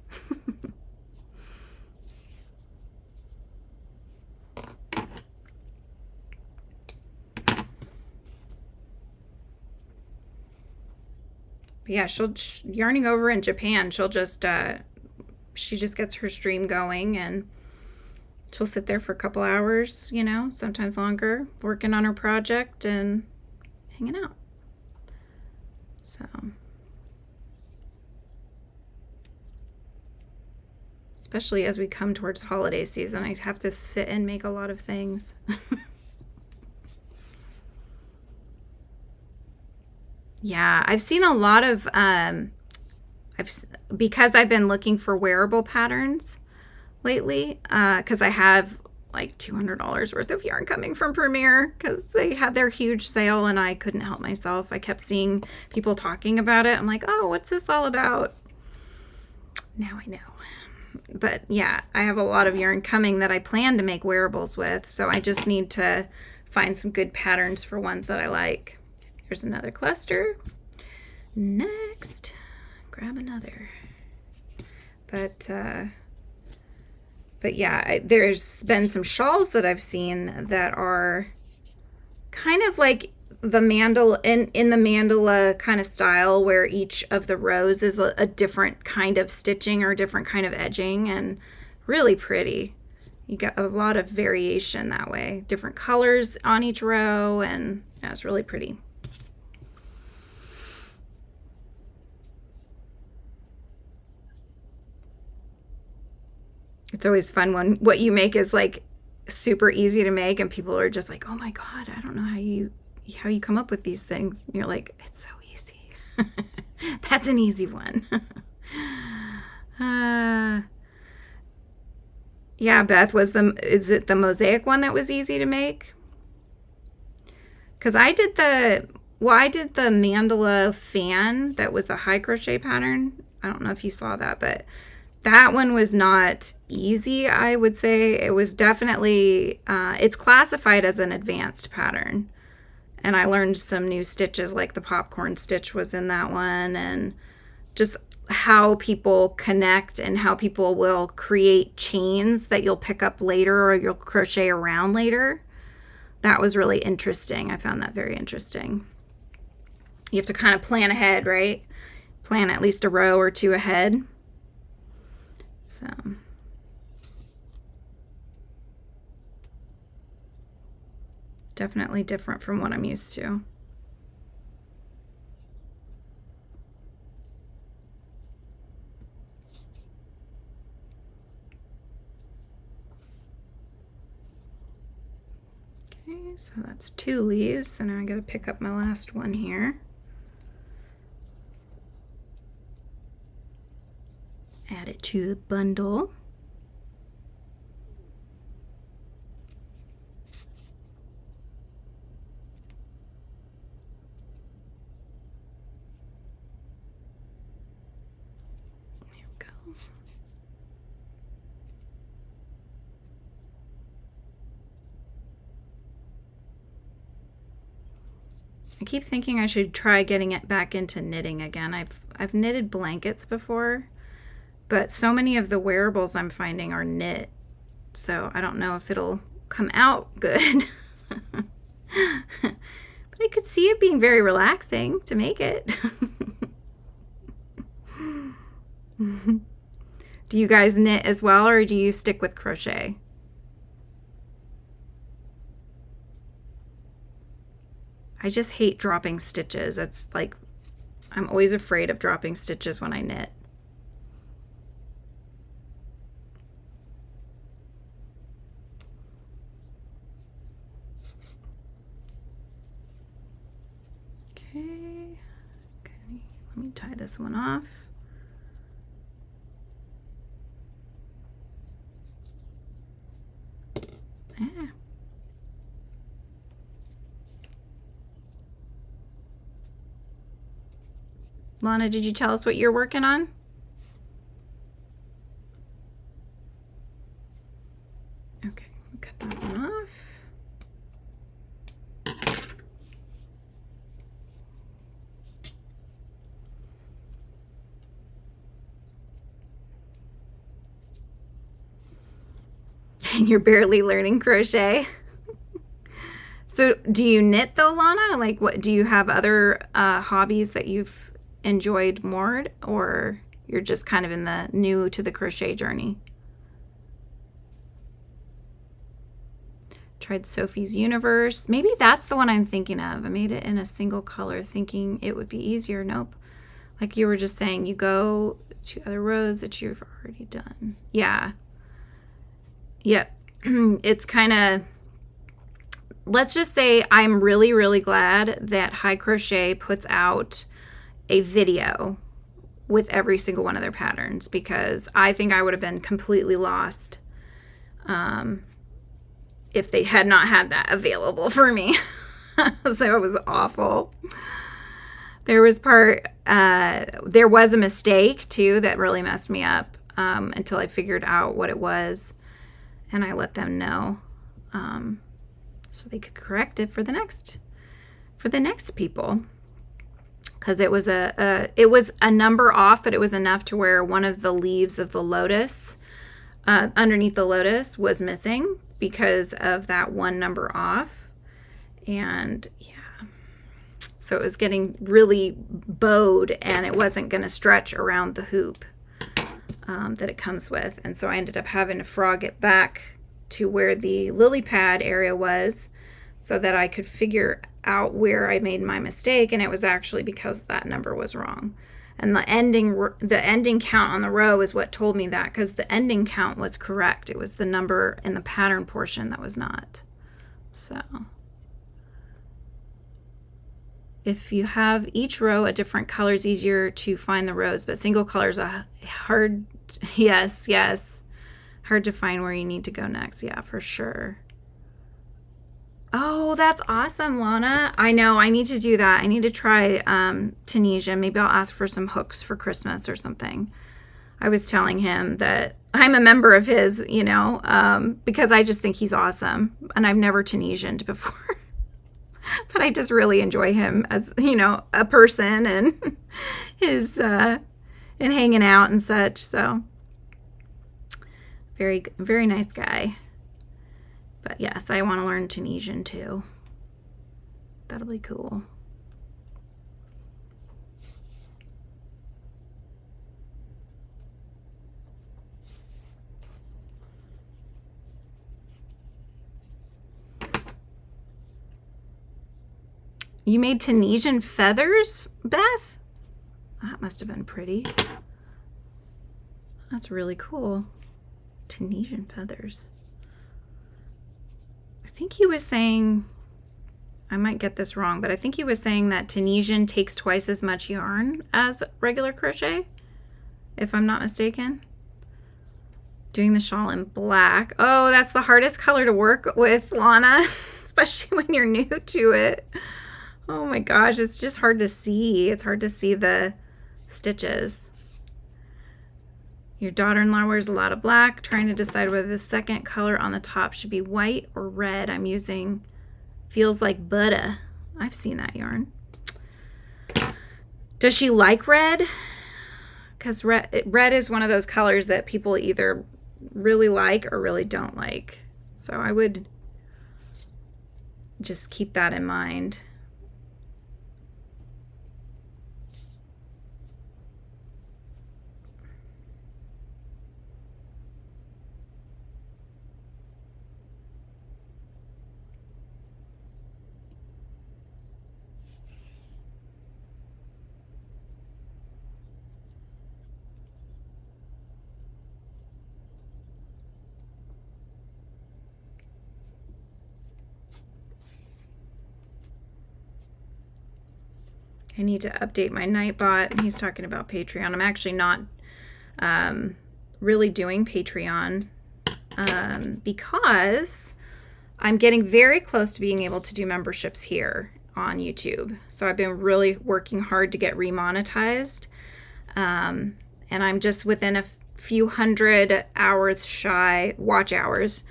Yeah, she'll yarning over in Japan. She'll just she just gets her stream going, and she'll sit there for a couple hours, you know, sometimes longer, working on her project and hanging out. So, especially as we come towards holiday season, I have to sit and make a lot of things. Yeah, I've seen a lot of because I've been looking for wearable patterns lately, because I have like $200 worth of yarn coming from Premier, because they had their huge sale and I couldn't help myself. I kept seeing people talking about it. I'm like, oh, what's this all about? Now I know. But yeah, I have a lot of yarn coming that I plan to make wearables with, so I just need to find some good patterns for ones that I like. Here's another cluster. Next, grab another. But yeah, there's been some shawls that I've seen that are kind of like the mandala, in the mandala kind of style, where each of the rows is a different kind of stitching or different kind of edging, and really pretty. You get a lot of variation that way, different colors on each row, and yeah, it's really pretty. It's always fun when what you make is like super easy to make, and people are just like, oh my God, I don't know how you come up with these things. And you're like, it's so easy. That's an easy one. Yeah, Beth, is it the mosaic one that was easy to make? Because I did the mandala fan that was the high crochet pattern. I don't know if you saw that, but that one was not easy, I would say. It was definitely, it's classified as an advanced pattern. And I learned some new stitches, like the popcorn stitch was in that one, and just how people connect and how people will create chains that you'll pick up later or you'll crochet around later. That was really interesting. I found that very interesting. You have to kind of plan ahead, right? Plan at least a row or two ahead. So definitely different from what I'm used to. Okay, so that's 2 leaves. So now I got to pick up my last one here. Add it to the bundle. There we go. I keep thinking I should try getting it back into knitting again. I've knitted blankets before, but so many of the wearables I'm finding are knit, so I don't know if it'll come out good. But I could see it being very relaxing to make it. Do you guys knit as well, or do you stick with crochet? I just hate dropping stitches. It's like, I'm always afraid of dropping stitches when I knit. Okay, let me tie this one off. Yeah. Lana, did you tell us what you're working on? Okay, cut that one off. And you're barely learning crochet. So do you knit though, Lana? Like, what, do you have other hobbies that you've enjoyed more, or you're just kind of in the new to the crochet journey? Tried Sophie's Universe. Maybe that's the one I'm thinking of. I made it in a single color thinking it would be easier. Nope. Like you were just saying, you go to other rows that you've already done. Yeah. Yep. It's kind of, let's just say I'm really, really glad that High Crochet puts out a video with every single one of their patterns, because I think I would have been completely lost if they had not had that available for me. So it was awful. There was there was a mistake too that really messed me up until I figured out what it was, and I let them know so they could correct it for the next people. Because it was a number off, but it was enough to where one of the leaves of the lotus underneath the lotus was missing because of that one number off. And yeah, so it was getting really bowed, and it wasn't going to stretch around the hoop that it comes with. And so I ended up having to frog it back to where the lily pad area was so that I could figure out where I made my mistake, and it was actually because that number was wrong. And the ending count on the row is what told me that, because the ending count was correct. It was the number in the pattern portion that was not. So if you have each row a different color, it's easier to find the rows, but single colors are hard. Yes, hard to find where you need to go next. Yeah, for sure. Oh, that's awesome, Lana. I know, I need to do that. I need to try Tunisia. Maybe I'll ask for some hooks for Christmas or something. I was telling him that I'm a member of his, because I just think he's awesome. And I've never Tunisianed before. But I just really enjoy him as, a person and his, and hanging out and such. So, very, very nice guy. But yes, I want to learn Tunisian too. That'll be cool. You made Tunisian feathers, Beth? That must have been pretty. That's really cool. Tunisian feathers. I think he was saying, I might get this wrong, but I think he was saying that Tunisian takes twice as much yarn as regular crochet, if I'm not mistaken. Doing the shawl in black. Oh, that's the hardest color to work with, Lana, especially when you're new to it. Oh my gosh, it's just hard to see. It's hard to see the stitches. Your daughter-in-law wears a lot of black, trying to decide whether the second color on the top should be white or red. I'm using Feels Like Butter. I've seen that yarn. Does she like red? because red is one of those colors that people either really like or really don't like. So I would just keep that in mind. I need to update my Nightbot. He's talking about Patreon. I'm actually not really doing Patreon because I'm getting very close to being able to do memberships here on YouTube. So I've been really working hard to get remonetized. And I'm just within a few hundred hours shy, watch hours,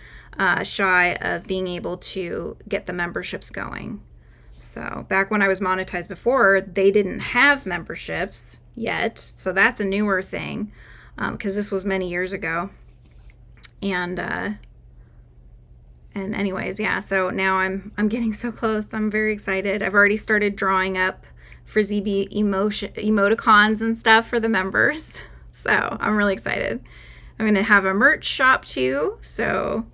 shy of being able to get the memberships going. So back when I was monetized before, they didn't have memberships yet. So that's a newer thing because this was many years ago. And anyways, yeah, so now I'm getting so close. I'm very excited. I've already started drawing up Frizzy Bee emoticons and stuff for the members. So I'm really excited. I'm going to have a merch shop too. So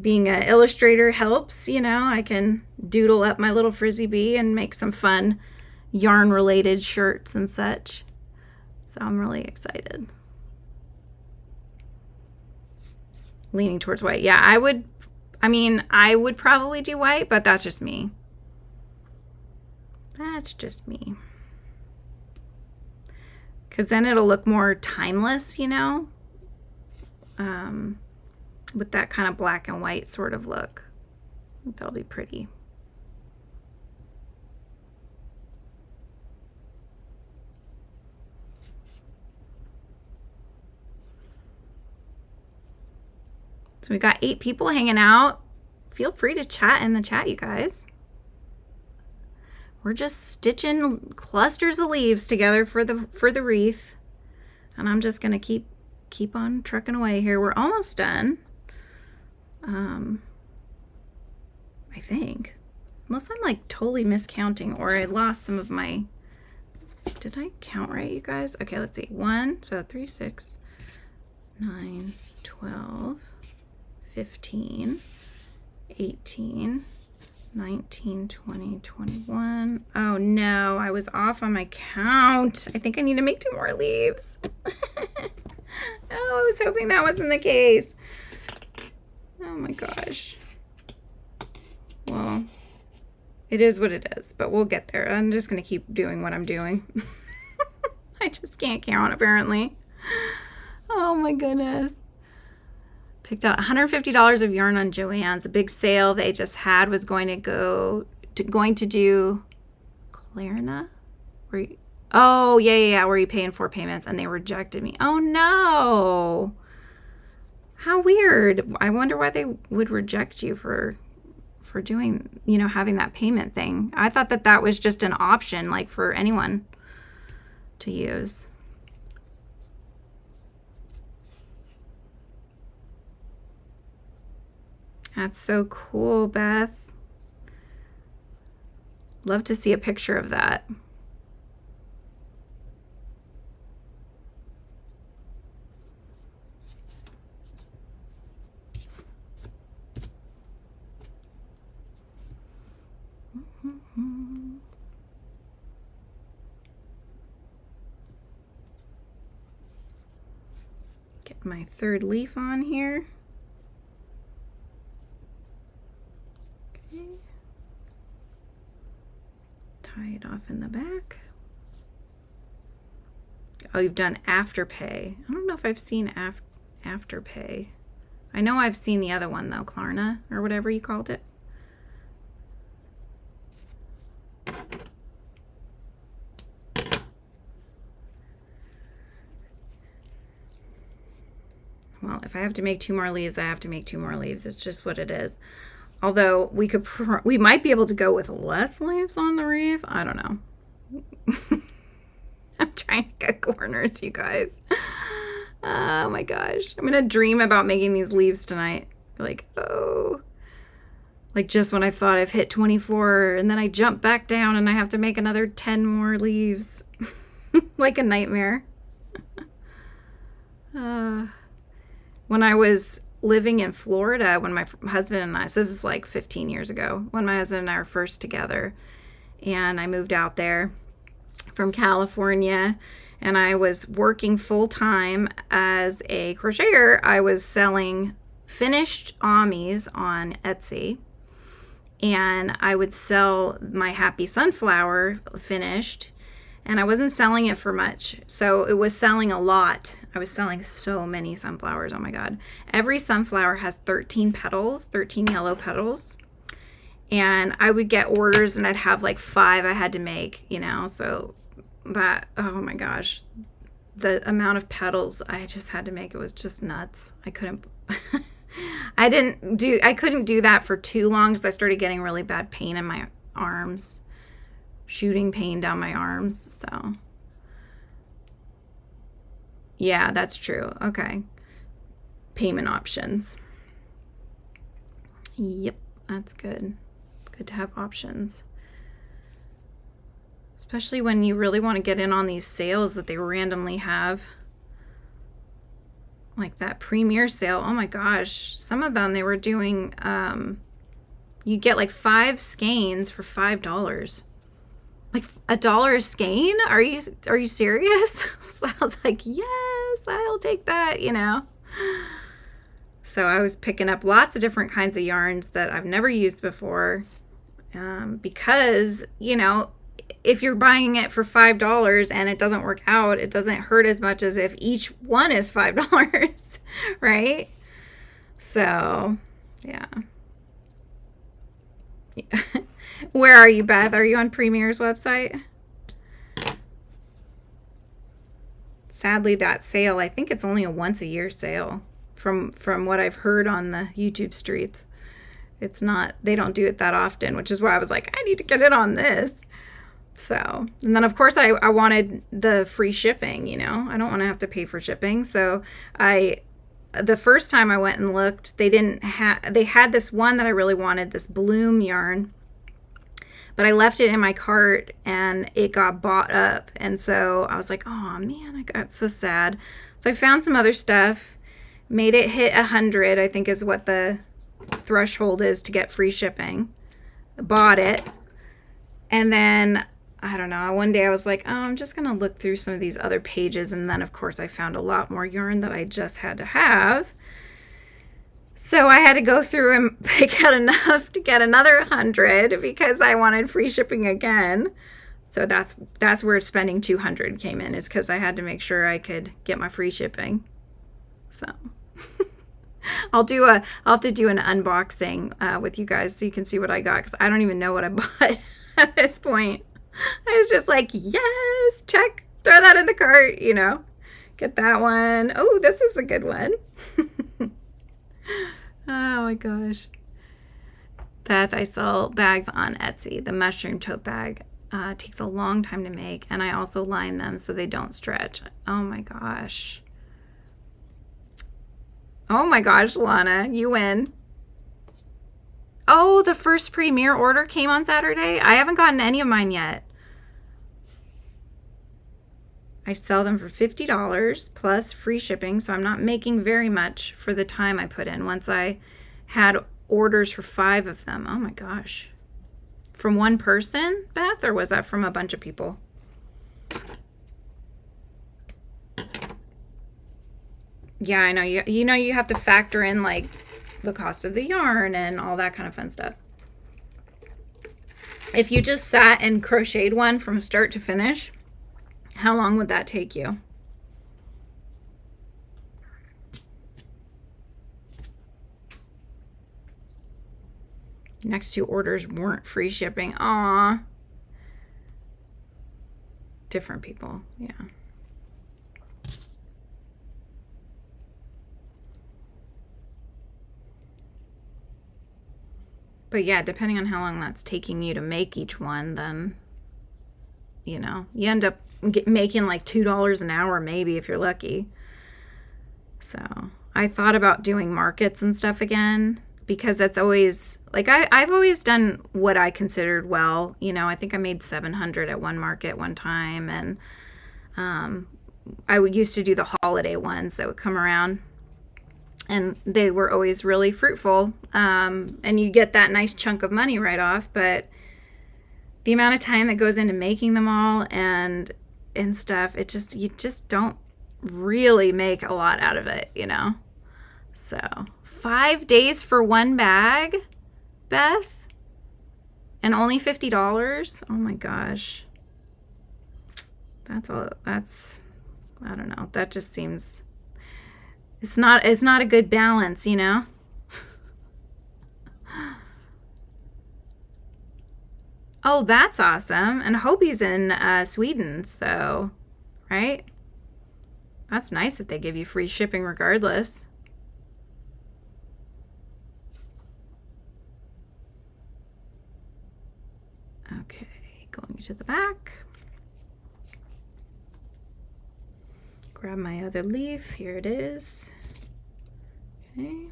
being an illustrator helps, you know, I can doodle up my little Frizzy Bee and make some fun yarn related shirts and such. So I'm really excited. Leaning towards white. Yeah, I would probably do white, but that's just me. That's just me. Because then it'll look more timeless, you know, with that kind of black and white sort of look. That'll be pretty. So we got 8 people hanging out. Feel free to chat in the chat, you guys. We're just stitching clusters of leaves together for the wreath. And I'm just gonna keep on trucking away here. We're almost done. I think. Unless I'm like totally miscounting or I lost some of my, did I count right, you guys? Okay, let's see. 1, so 3, 6, 9, 12, 15, 18, 19, 20, 21. Oh no, I was off on my count. I think I need to make 2 more leaves. Oh, I was hoping that wasn't the case. Oh my gosh. Well, it is what it is, but we'll get there. I'm just going to keep doing what I'm doing. I just can't count, apparently. Oh my goodness. Picked out $150 of yarn on Joann's. A big sale they just had was going to do Klarna. Oh, yeah, where you pay in 4 payments, and they rejected me. Oh no. How weird. I wonder why they would reject you for doing, you know, having that payment thing. I thought that was just an option, like for anyone to use. That's so cool, Beth. Love to see a picture of that. Get my 3rd leaf on here. Okay. Tie it off in the back. Oh, you've done Afterpay. I don't know if I've seen Afterpay. I know I've seen the other one though, Klarna or whatever you called it. Well, if I have to make 2 more leaves, I have to make 2 more leaves. It's just what it is. Although we might be able to go with less leaves on the wreath. I don't know. I'm trying to go corners, you guys. Oh my gosh. I'm going to dream about making these leaves tonight. Like, oh. Like just when I thought I've hit 24 and then I jump back down and I have to make another 10 more leaves. Like a nightmare. When I was living in Florida, when my husband and I, so this is like 15 years ago, when my husband and I were first together, and I moved out there from California, and I was working full-time as a crocheter. I was selling finished amis on Etsy, and I would sell my Happy Sunflower finished, and I wasn't selling it for much. So it was selling a lot. I was selling so many sunflowers. Oh my God. Every sunflower has 13 petals, 13 yellow petals. And I would get orders and I'd have like 5 I had to make, you know. So that, oh my gosh, the amount of petals I just had to make, it was just nuts. I couldn't, I couldn't do that for too long because I started getting really bad pain in my arms. Shooting pain down my arms. So yeah, that's true. Okay. Payment options. Yep, that's good. Good to have options. Especially when you really want to get in on these sales that they randomly have. Like that premiere sale. Oh my gosh. Some of them they were doing, you get like 5 skeins for $5. Like $1 a skein? Are you serious? So I was like, yes, I'll take that, you know. So I was picking up lots of different kinds of yarns that I've never used before, because, you know, if you're buying it for $5 and it doesn't work out, it doesn't hurt as much as if each one is $5, right? So, yeah. Where are you, Beth? Are you on Premier's website? Sadly, that sale, I think it's only a once-a-year sale from what I've heard on the YouTube streets. It's not, they don't do it that often, which is why I was like, I need to get in on this. So, and then of course I wanted the free shipping, you know. I don't want to have to pay for shipping. So the first time I went and looked, they had this one that I really wanted, this bloom yarn. But I left it in my cart and it got bought up. And so I was like, oh man, I got so sad. So I found some other stuff, made it hit 100, I think is what the threshold is to get free shipping. Bought it. And then, I don't know, one day I was like, oh, I'm just going to look through some of these other pages. And then, of course, I found a lot more yarn that I just had to have. So I had to go through and pick out enough to get another 100 because I wanted free shipping again. So that's where spending 200 came in, is because I had to make sure I could get my free shipping. So I'll have to do an unboxing with you guys so you can see what I got, because I don't even know what I bought at this point. I was just like, yes, check, throw that in the cart, you know, get that one. Oh, this is a good one. Oh my gosh. Beth, I sell bags on Etsy. The mushroom tote bag takes a long time to make, and I also line them so they don't stretch. Oh my gosh. Oh my gosh, Lana, you win. Oh, the first premiere order came on Saturday. I haven't gotten any of mine yet. I sell them for $50 plus free shipping, so I'm not making very much for the time I put in. Once I had orders for 5 of them. Oh my gosh. From one person, Beth, or was that from a bunch of people? Yeah, I know. You know you have to factor in like the cost of the yarn and all that kind of fun stuff. If you just sat and crocheted one from start to finish, how long would that take you? Next 2 orders weren't free shipping. Aw. Different people, yeah. But yeah, depending on how long that's taking you to make each one, then you know, you end up making like $2 an hour maybe if you're lucky. So I thought about doing markets and stuff again, because that's always like I've always done what I considered well. You know, I think I made $700 at one market one time, and I used to do the holiday ones that would come around, and they were always really fruitful. And you get that nice chunk of money right off, but the amount of time that goes into making them all and stuff, you just don't really make a lot out of it, you know. So 5 days for one bag, Beth, and only $50. Oh my gosh, that's I don't know, that just seems, it's not a good balance, you know. Oh, that's awesome. And Hobie's in Sweden, so right, that's nice that they give you free shipping regardless. Okay, going to the back. Grab my other leaf. Here it is. Okay.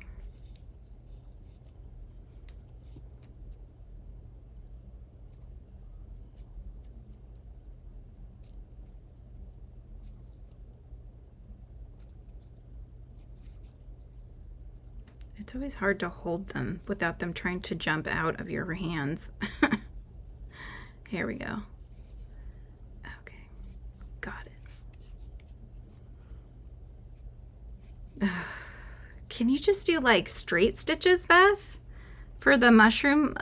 It's always hard to hold them without them trying to jump out of your hands. Here we go. Okay, got it. Can you just do like straight stitches, Beth, for the mushroom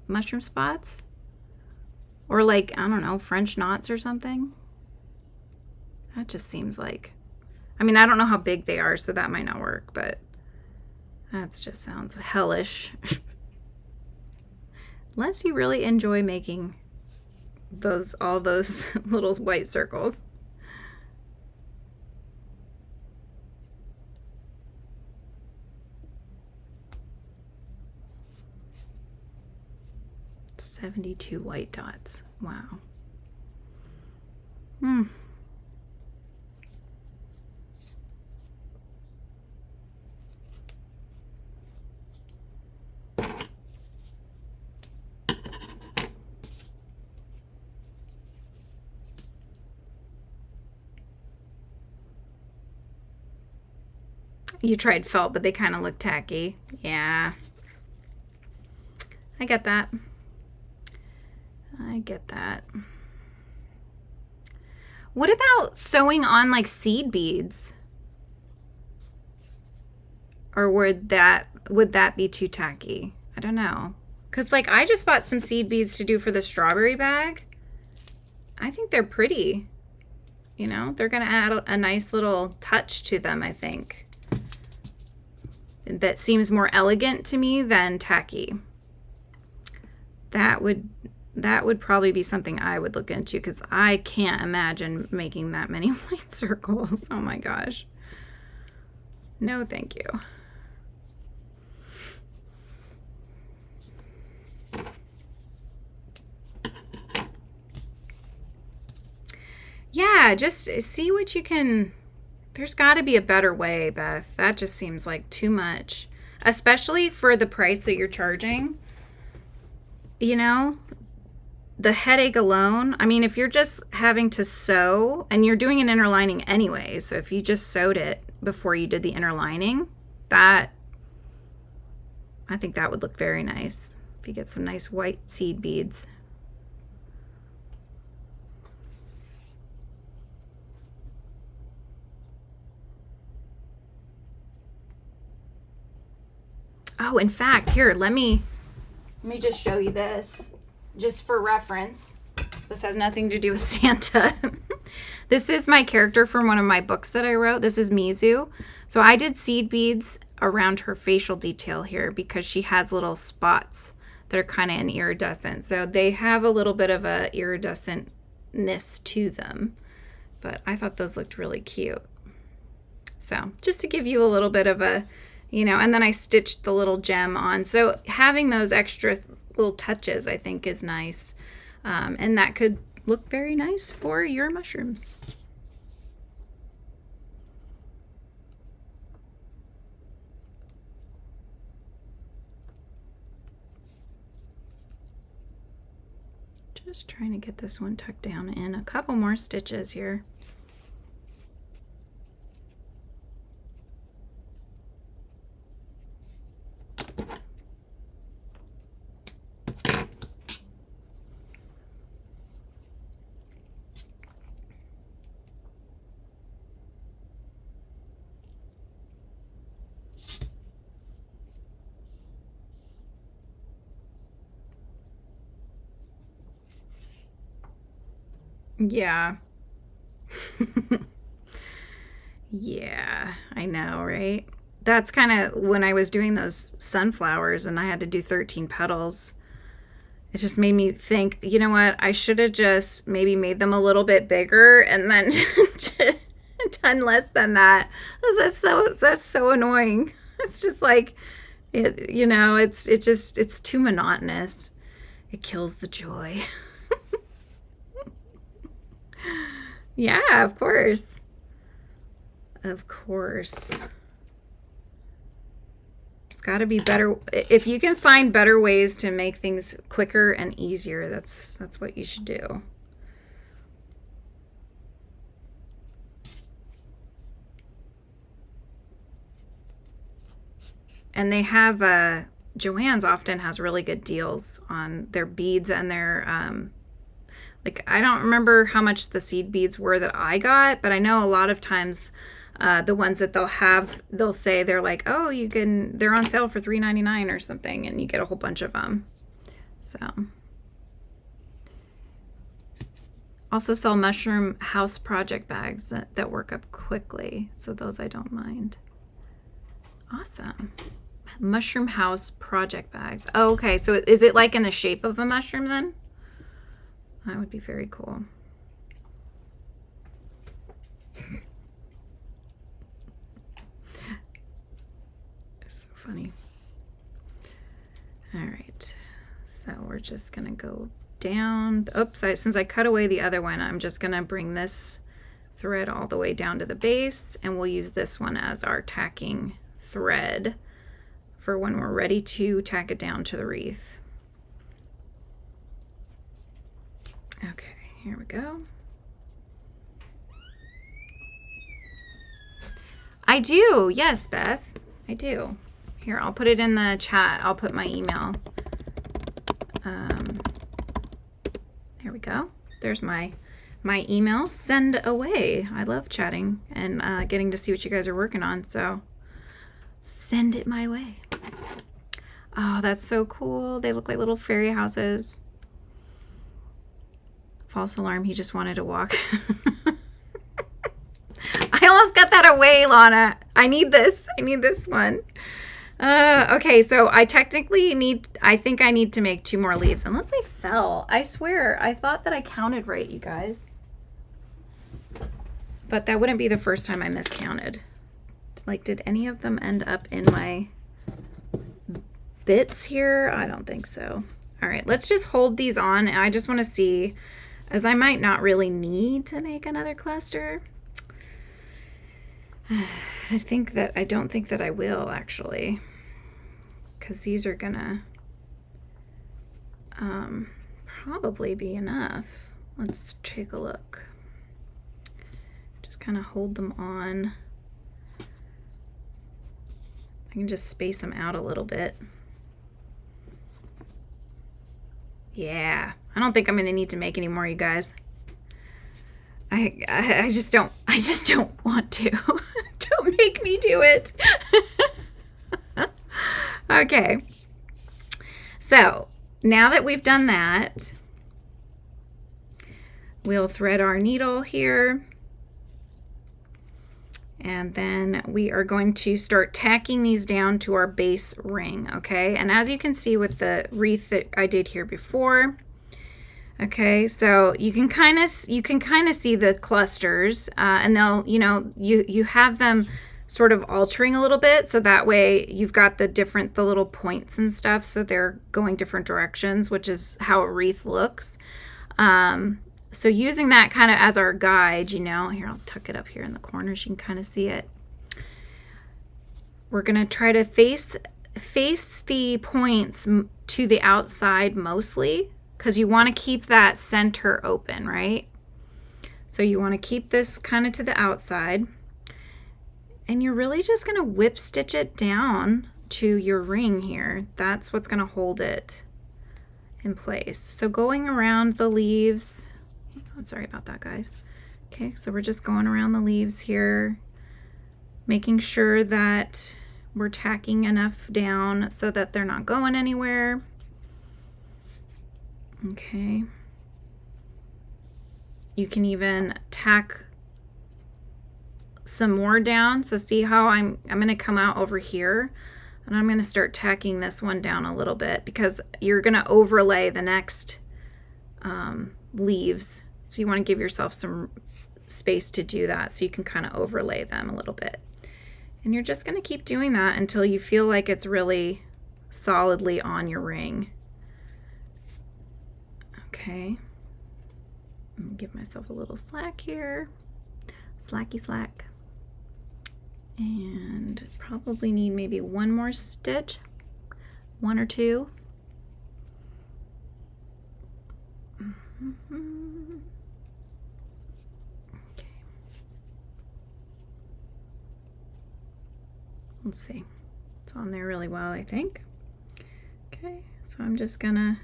mushroom spots? Or like, I don't know, French knots or something? That just seems like, I mean, I don't know how big they are, so that might not work, but that just sounds hellish. Unless you really enjoy making all those little white circles. $72 white dots. Wow. You tried felt, but they kind of look tacky. Yeah. I get that. I get that. What about sewing on like seed beads? Or would that be too tacky? I don't know. Cause like I just bought some seed beads to do for the strawberry bag. I think they're pretty. You know, they're gonna add a nice little touch to them, I think. That seems more elegant to me than tacky. That would probably be something I would look into, because I can't imagine making that many white circles. Oh my gosh. No, thank you. Yeah, just see what you can. There's got to be a better way, Beth. That just seems like too much, especially for the price that you're charging. You know, the headache alone. I mean, if you're just having to sew, and you're doing an inner lining anyway, so if you just sewed it before you did the inner lining, I think that would look very nice if you get some nice white seed beads. Oh, in fact, here, let me just show you this, just for reference. This has nothing to do with Santa. This is my character from one of my books that I wrote. This is Mizu. So I did seed beads around her facial detail here because she has little spots that are kind of an iridescent. So they have a little bit of a iridescentness to them. But I thought those looked really cute. So just to give you a little bit of a, you know, and then I stitched the little gem on. So having those extra little touches, I think, is nice. And that could look very nice for your mushrooms. Just trying to get this one tucked down in a couple more stitches here. Yeah. Yeah, I know, right? That's kind of when I was doing those sunflowers and I had to do 13 petals. It just made me think, you know what? I should have just maybe made them a little bit bigger and then done less than that. That's so annoying. It's just like it, you know, it's too monotonous. It kills the joy. Yeah, of course. Of course. It's got to be better. If you can find better ways to make things quicker and easier, that's what you should do. And they have Joann's often has really good deals on their beads and their like, I don't remember how much the seed beads were that I got, but I know a lot of times the ones that they'll say they're like, oh, they're on sale for $3.99 or something, and you get a whole bunch of them. So, also sell mushroom house project bags that work up quickly, so those I don't mind. Awesome. Mushroom house project bags. Oh, okay, so is it like in the shape of a mushroom then? That would be very cool. It's so funny. All right, so we're just gonna go down. Oops, since I cut away the other one, I'm just gonna bring this thread all the way down to the base, and we'll use this one as our tacking thread for when we're ready to tack it down to the wreath. Okay, here we go. I do, yes, Beth, I do. Here, I'll put it in the chat. I'll put my email. There we go. There's my email. Send away. I love chatting and getting to see what you guys are working on, so send it my way. Oh, that's so cool. They look like little fairy houses. False alarm, he just wanted to walk. I almost got that away, Lana. I need this one. Okay, so I think I need to make 2 more leaves, unless they fell. I swear, I thought that I counted right, you guys. But that wouldn't be the first time I miscounted. Like, did any of them end up in my bits here? I don't think so. All right, let's just hold these on. I just want to see, as I might not really need to make another cluster. I don't think that I will, actually, because these are gonna probably be enough. Let's take a look. Just kind of hold them on. I can just space them out a little bit. Yeah, I don't think I'm gonna need to make any more, you guys. I just don't want to. Don't make me do it. Okay. So now that we've done that, we'll thread our needle here. And then we are going to start tacking these down to our base ring, okay? And as you can see with the wreath that I did here before, okay, so you can kind of see the clusters, and they'll, you have them sort of altering a little bit, so that way you've got the little points and stuff, so they're going different directions, which is how a wreath looks. So using that kind of as our guide, you know, here, I'll tuck it up here in the corners. You can kind of see it. We're going to try to face the points to the outside mostly, because you want to keep that center open, right? So you want to keep this kind of to the outside, and you're really just going to whip stitch it down to your ring here. That's what's going to hold it in place. So going around the leaves, I'm sorry about that, guys. Okay, so we're just going around the leaves here, making sure that we're tacking enough down so that they're not going anywhere. Okay. You can even tack some more down. So see how I'm going to come out over here, and I'm going to start tacking this one down a little bit, because you're going to overlay the next leaves. So you want to give yourself some space to do that, so you can kind of overlay them a little bit. And you're just going to keep doing that until you feel like it's really solidly on your ring. Okay. I'm going to give myself a little slack here. Slacky slack. And probably need maybe one more stitch. One or two. Okay. Let's see. It's on there really well, I think. Okay, so I'm just gonna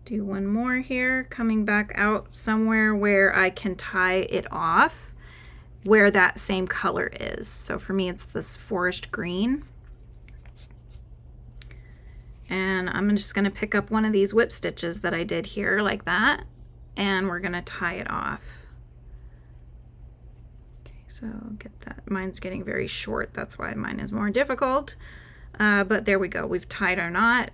do one more here, coming back out somewhere where I can tie it off where that same color is. So for me, it's this forest green. And I'm just gonna pick up one of these whip stitches that I did here like that, and we're gonna tie it off. Okay, so get that. Mine's getting very short. That's why mine is more difficult. But there we go. We've tied our knot.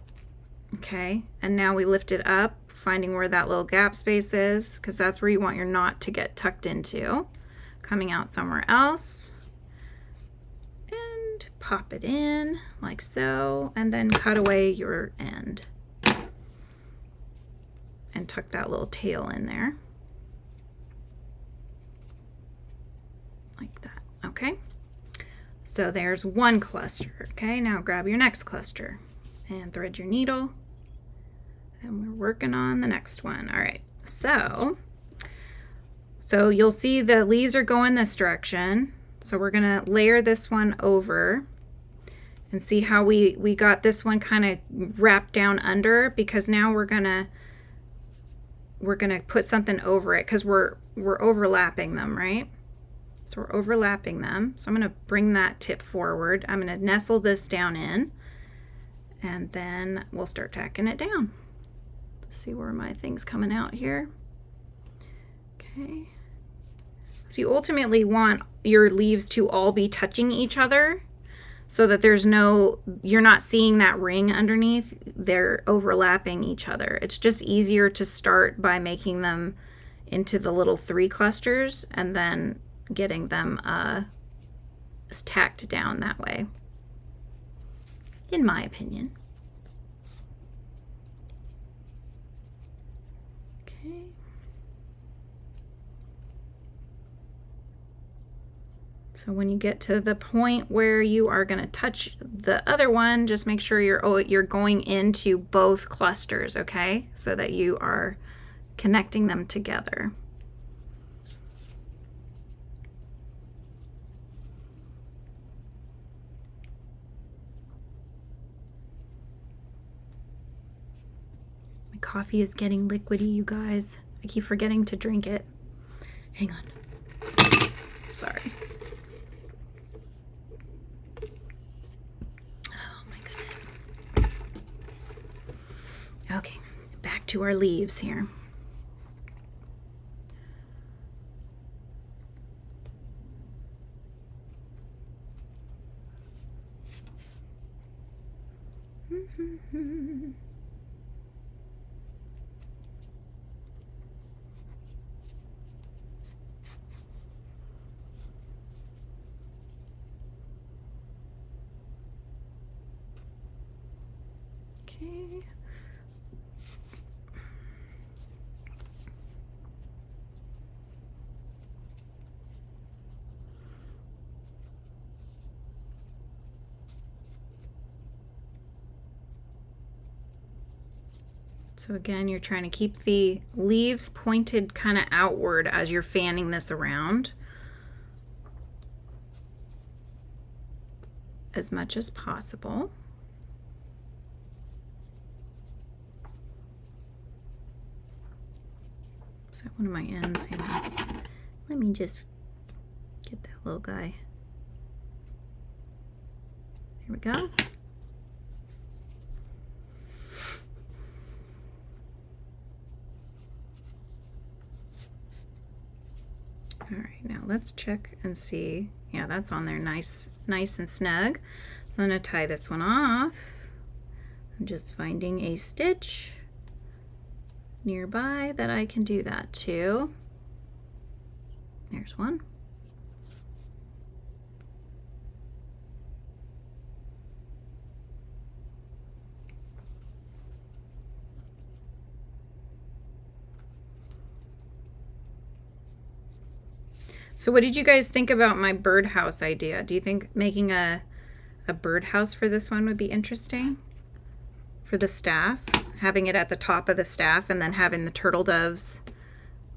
Okay, and now we lift it up, finding where that little gap space is, because that's where you want your knot to get tucked into. Coming out somewhere else. And pop it in like so, and then cut away your end. And tuck that little tail in there. Like that, okay? So there's one cluster, okay? Now grab your next cluster and thread your needle, and we're working on the next one. All right, so you'll see the leaves are going this direction, so we're gonna layer this one over and see how we got this one kind of wrapped down under, because now we're gonna put something over it, because we're overlapping them, right? So we're overlapping them. So I'm gonna bring that tip forward. I'm gonna nestle this down in, and then we'll start tacking it down. Let's see where my thing's coming out here. Okay. So you ultimately want your leaves to all be touching each other, so that you're not seeing that ring underneath. They're overlapping each other. It's just easier to start by making them into the little 3 clusters and then getting them tacked down that way, in my opinion. Okay. So when you get to the point where you are going to touch the other one, just make sure you're going into both clusters, okay? So that you are connecting them together. My coffee is getting liquidy, you guys. I keep forgetting to drink it. Hang on. Sorry. Okay, back to our leaves here. Okay. So again, you're trying to keep the leaves pointed kind of outward as you're fanning this around as much as possible. Is that one of my ends here? Let me just get that little guy. Here we go. All right, now let's check and see. Yeah, that's on there nice and snug. So I'm going to tie this one off. I'm just finding a stitch nearby that I can do that to. There's one. So what did you guys think about my birdhouse idea? Do you think making a birdhouse for this one would be interesting? For the staff, having it at the top of the staff and then having the turtle doves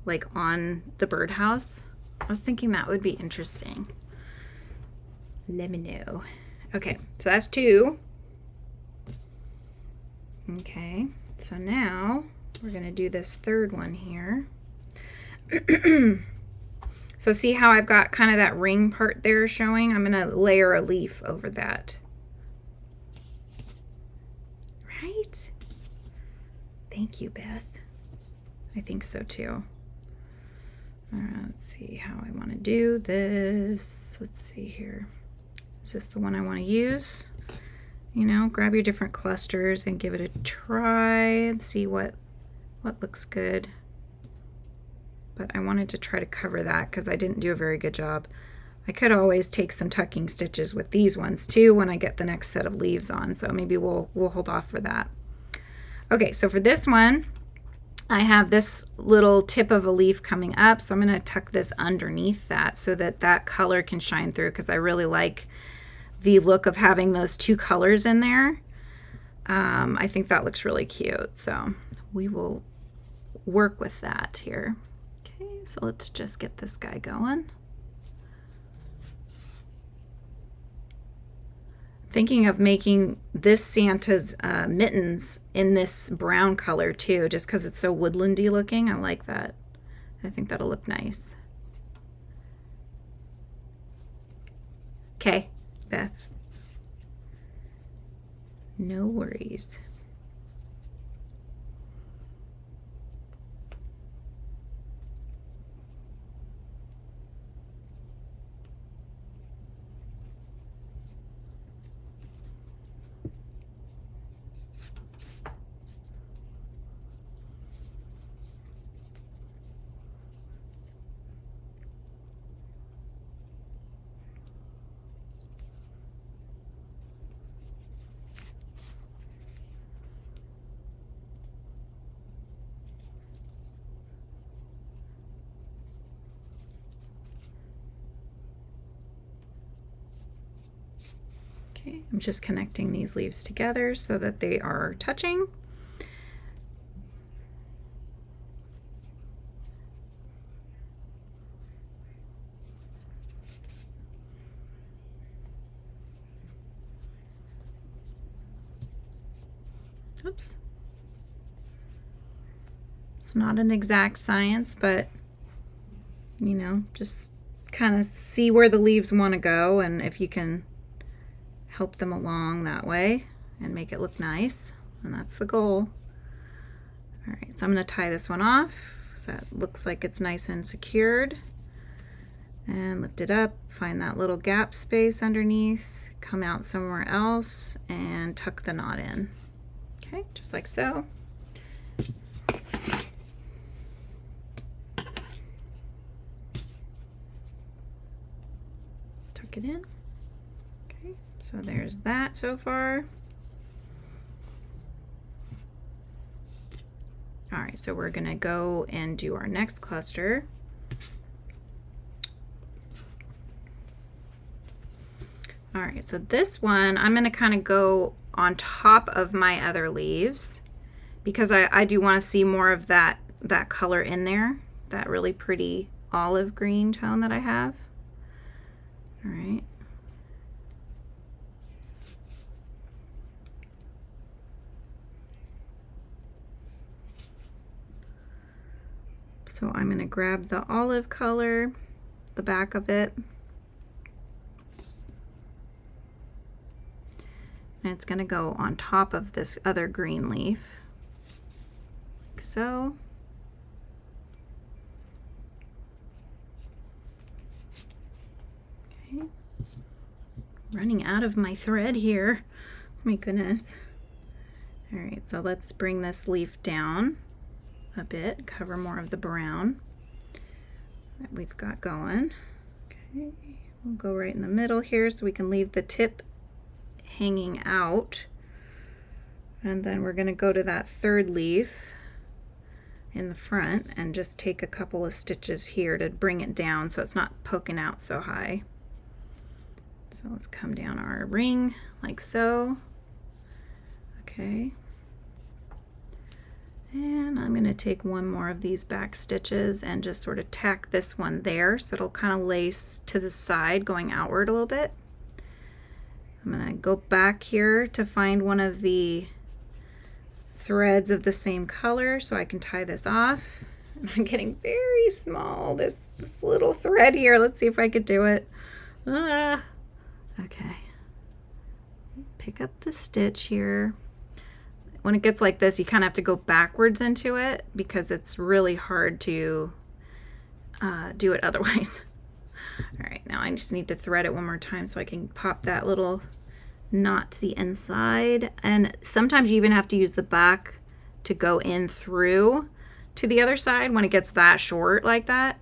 like on the birdhouse? I was thinking that would be interesting. Let me know. Okay, so that's 2. Okay, so now we're gonna do this 3rd one here. So see how I've got kind of that ring part there showing? I'm going to layer a leaf over that. Right? Thank you, Beth. I think so too. Let's see how I want to do this. Let's see here. Is this the one I want to use? You know, grab your different clusters and give it a try and see what looks good. But I wanted to try to cover that because I didn't do a very good job. I could always take some tucking stitches with these ones too when I get the next set of leaves on, so maybe we'll hold off for that. Okay, so for this one, I have this little tip of a leaf coming up, so I'm going to tuck this underneath that so that that color can shine through, because I really like the look of having those 2 colors in there. I think that looks really cute, so we will work with that here. So let's just get this guy going. Thinking of making this Santa's mittens in this brown color too, just because it's so woodlandy looking. I like that. I think that'll look nice. Okay, Beth. No worries. Okay, I'm just connecting these leaves together so that they are touching. Oops. It's not an exact science, but you know, just kind of see where the leaves want to go, and if you can help them along that way and make it look nice, and that's the goal. All right, so I'm going to tie this one off so it looks like it's nice and secured, and lift it up, find that little gap space underneath, come out somewhere else and tuck the knot in. Okay, just like so. Tuck it in. Okay, so there's that so far. All right, so we're gonna go and do our next cluster. All right, so this one, I'm gonna kind of go on top of my other leaves because I do want to see more of that color in there, that really pretty olive green tone that I have. All right. So I'm going to grab the olive color, the back of it, and it's going to go on top of this other green leaf, like so. Okay. Running out of my thread here. Oh my goodness. All right, so let's bring this leaf down a bit, cover more of the brown that we've got going. Okay, we'll go right in the middle here so we can leave the tip hanging out. And then we're going to go to that third leaf in the front and just take a couple of stitches here to bring it down so it's not poking out so high. So let's come down our ring like so. Okay. And I'm going to take one more of these back stitches and just sort of tack this one there so it'll kind of lace to the side going outward a little bit. I'm going to go back here to find one of the threads of the same color so I can tie this off. And I'm getting very small, this little thread here. Let's see if I could do it. Okay. Pick up the stitch here. When it gets like this, you kind of have to go backwards into it because it's really hard to do it otherwise. All right, now I just need to thread it one more time so I can pop that little knot to the inside. And sometimes you even have to use the back to go in through to the other side when it gets that short like that.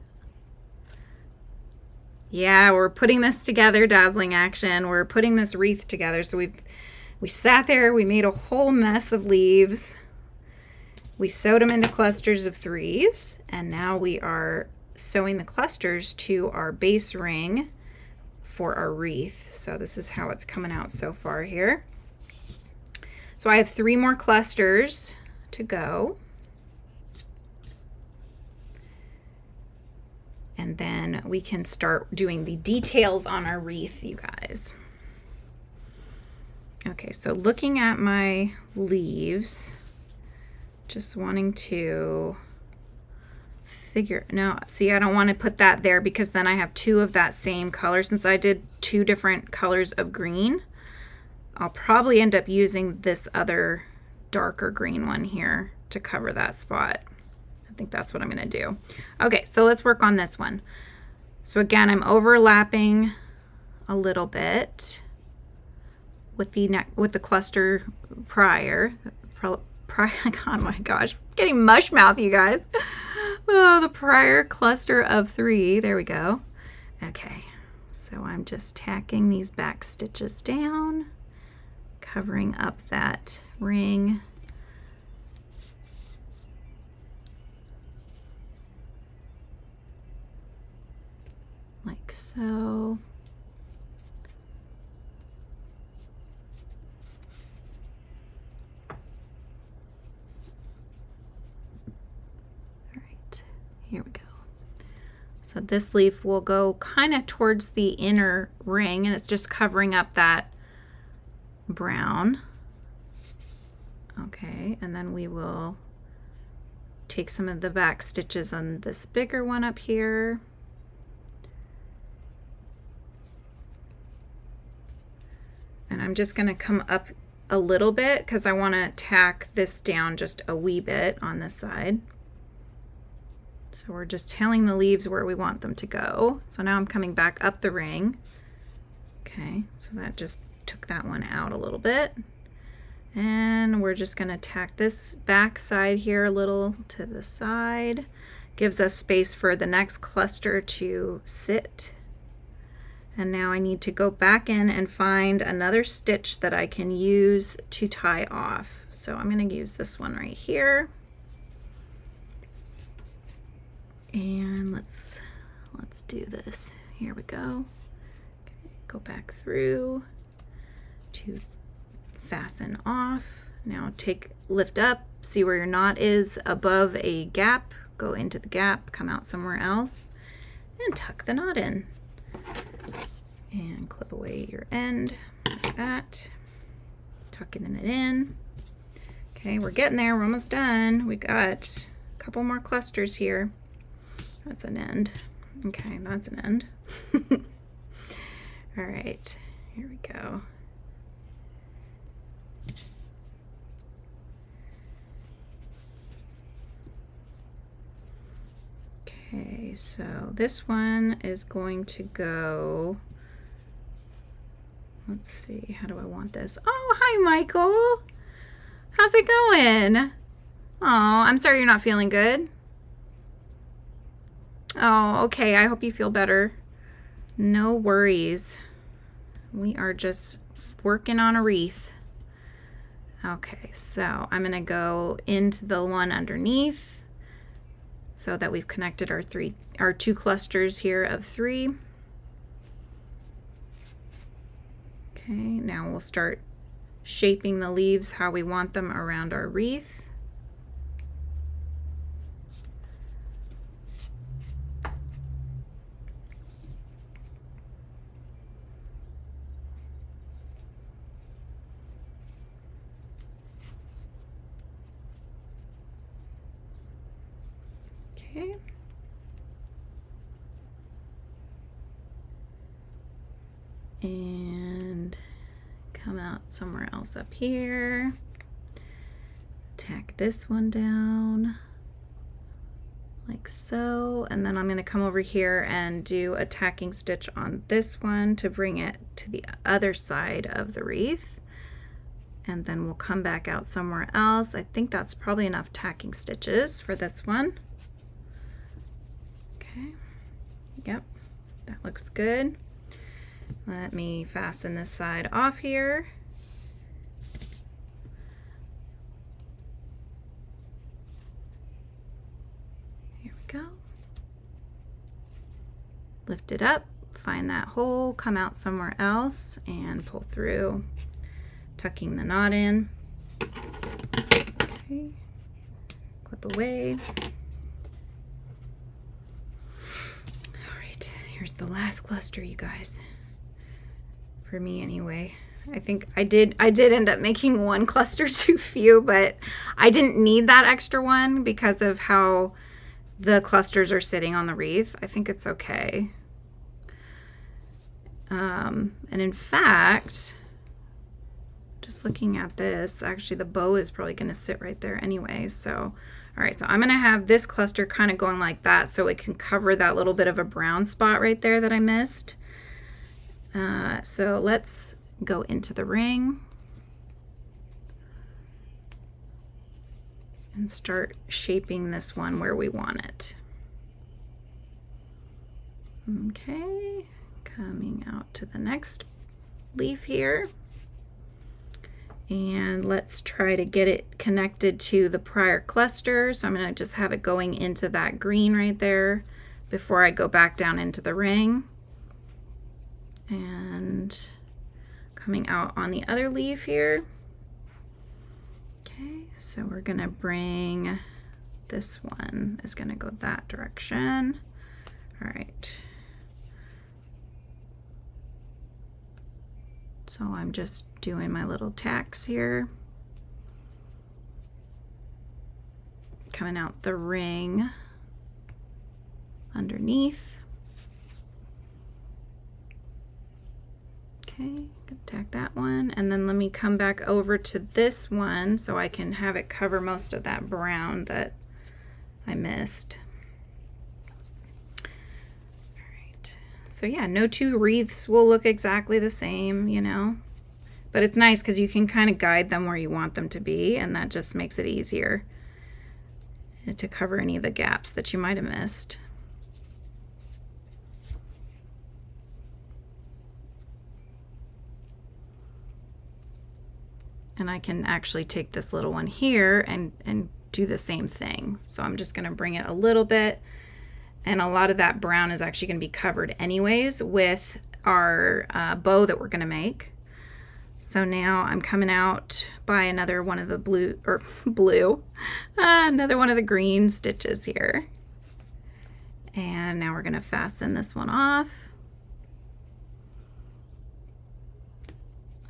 Yeah, we're putting this together, dazzling action. We're putting this wreath together. So we sat there, we made a whole mess of leaves. We sewed them into clusters of 3s, and now we are sewing the clusters to our base ring for our wreath. So this is how it's coming out so far here. So I have 3 more clusters to go. And then we can start doing the details on our wreath, you guys. Okay, so looking at my leaves, just wanting to figure, no, see, I don't want to put that there because then I have 2 of that same color. Since I did 2 different colors of green, I'll probably end up using this other darker green one here to cover that spot. I think that's what I'm going to do. Okay, so let's work on this one. So again, I'm overlapping a little bit with the cluster prior. Oh my gosh, I'm getting mush mouth, you guys. Oh, the prior cluster of 3. There we go. Okay, so I'm just tacking these back stitches down, covering up that ring. Like so. Here we go. So this leaf will go kind of towards the inner ring, and it's just covering up that brown. Okay, and then we will take some of the back stitches on this bigger one up here. And I'm just going to come up a little bit because I want to tack this down just a wee bit on this side. So we're just telling the leaves where we want them to go. So now I'm coming back up the ring. Okay, so that just took that one out a little bit. And we're just going to tack this back side here a little to the side. Gives us space for the next cluster to sit. And now I need to go back in and find another stitch that I can use to tie off. So I'm going to use this one right here. And let's do this. Here we go. Okay, go back through to fasten off. Now lift up, see where your knot is above a gap, go into the gap, come out somewhere else, and tuck the knot in. And clip away your end like that. Tucking it in. Okay, we're getting there. We're almost done. We got a couple more clusters here. That's an end. Okay, that's an end. All right, here we go. Okay, so this one is going to go, let's see, how do I want this? Oh, hi, Michael. How's it going? Oh, I'm sorry you're not feeling good. Oh, okay, I hope you feel better. No worries. We are just working on a wreath. Okay, so I'm gonna go into the one underneath so that we've connected our two clusters here of 3. Okay, now we'll start shaping the leaves how we want them around our wreath. Okay. And come out somewhere else up here. Tack this one down like so, and then I'm going to come over here and do a tacking stitch on this one to bring it to the other side of the wreath, and then we'll come back out somewhere else. I think that's probably enough tacking stitches for this one. Okay, yep, that looks good. Let me fasten this side off here. Here we go. Lift it up, find that hole, come out somewhere else, and pull through, tucking the knot in. Okay, clip away. All right, here's the last cluster, you guys. For me anyway. I think I did end up making one cluster too few, but I didn't need that extra one because of how the clusters are sitting on the wreath. I think it's okay. And in fact, just looking at this, actually the bow is probably going to sit right there anyway. So, all right, so I'm going to have this cluster kind of going like that so it can cover that little bit of a brown spot right there that I missed. So let's go into the ring and start shaping this one where we want it. Okay, coming out to the next leaf here. And let's try to get it connected to the prior cluster. So I'm going to just have it going into that green right there before I go back down into the ring. And coming out on the other leaf here. Okay, so we're gonna bring this one is gonna go that direction. All right. So I'm just doing my little tacks here. Coming out the ring underneath. Okay, gonna tack that one, and then let me come back over to this one so I can have it cover most of that brown that I missed. All right, so yeah, no two wreaths will look exactly the same, you know, but it's nice because you can kind of guide them where you want them to be, and that just makes it easier to cover any of the gaps that you might have missed. And I can actually take this little one here and do the same thing. So I'm just gonna bring it a little bit, and a lot of that brown is actually gonna be covered anyways with our bow that we're gonna make. So now I'm coming out by another one of the another one of the green stitches here. And now we're going to fasten this one off.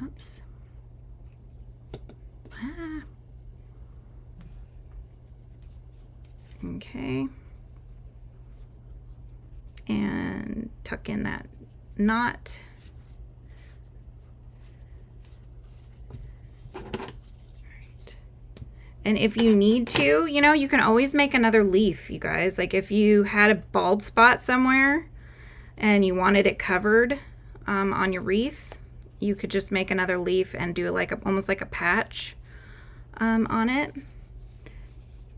Oops. Okay. And tuck in that knot. And if you need to, you know, you can always make another leaf, you guys. Like if you had a bald spot somewhere and you wanted it covered on your wreath, you could just make another leaf and do like almost like a patch on it,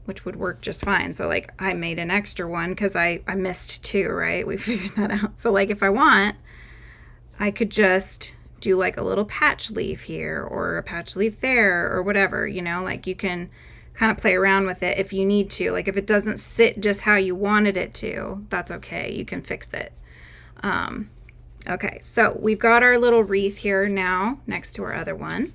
which would work just fine. So like I made an extra one because I missed two, right? We figured that out. So like if I want, I could just do like a little patch leaf here or a patch leaf there or whatever, you know, like you can kind of play around with it if you need to. Like if it doesn't sit just how you wanted it to, that's okay. You can fix it. Okay, so we've got our little wreath here now next to our other one.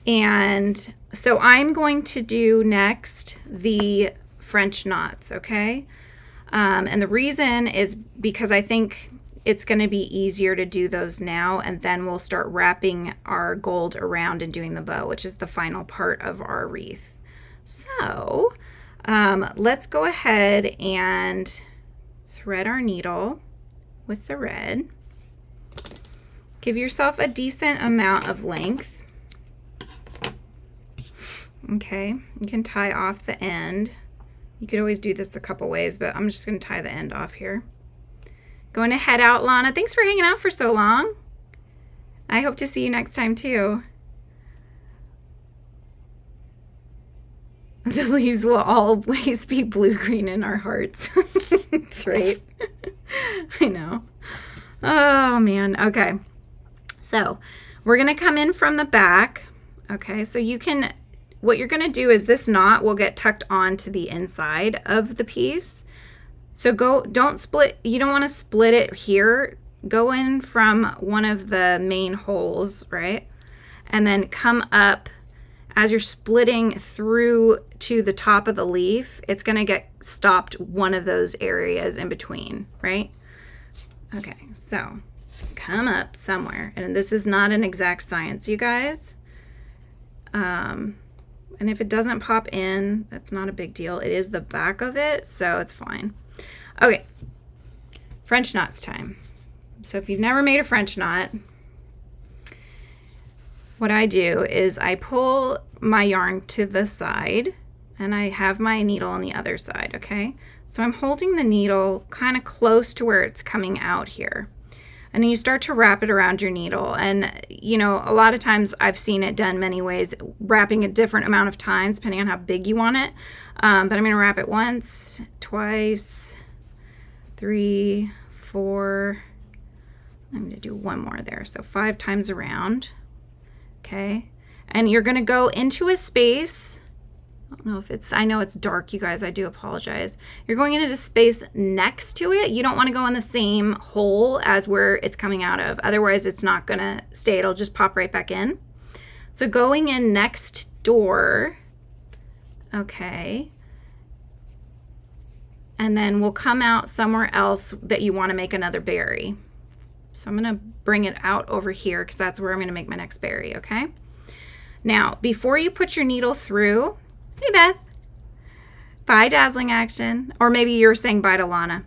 And so I'm going to do next the French knots, okay? And the reason is because I think it's going to be easier to do those now, and then we'll start wrapping our gold around and doing the bow, which is the final part of our wreath. So let's go ahead and thread our needle with the red. Give yourself a decent amount of length. Okay, you can tie off the end. You could always do this a couple ways, but I'm just going to tie the end off here. Going to head out, Lana. Thanks for hanging out for so long. I hope to see you next time too. The leaves will always be blue-green in our hearts. That's right. I know. Oh man. Okay. So we're going to come in from the back. Okay. So you can, what you're going to do is this knot will get tucked onto the inside of the piece. So don't split, you don't want to split it here. Go in from one of the main holes, right? And then come up as you're splitting through to the top of the leaf. It's going to get stopped one of those areas in between, right? Okay, so come up somewhere. And this is not an exact science, you guys. And if it doesn't pop in, that's not a big deal. It is the back of it, so it's fine. Okay, French knots time. So if you've never made a French knot, what I do is I pull my yarn to the side and I have my needle on the other side, okay? So I'm holding the needle kind of close to where it's coming out here. And then you start to wrap it around your needle. And, you know, a lot of times I've seen it done many ways, wrapping a different amount of times depending on how big you want it. But I'm going to wrap it once, twice, 3, 4. I'm going to do one more there. So 5 times around. Okay. And you're going to go into a space. I don't know if it's, I know it's dark, you guys. I do apologize. You're going into the space next to it. You don't want to go in the same hole as where it's coming out of. Otherwise, it's not going to stay. It'll just pop right back in. So going in next door. Okay. And then we'll come out somewhere else that you want to make another berry. So I'm going to bring it out over here because that's where I'm going to make my next berry, okay? Now, before you put your needle through, hey Beth, bye Dazzling Action, or maybe you're saying bye to Lana.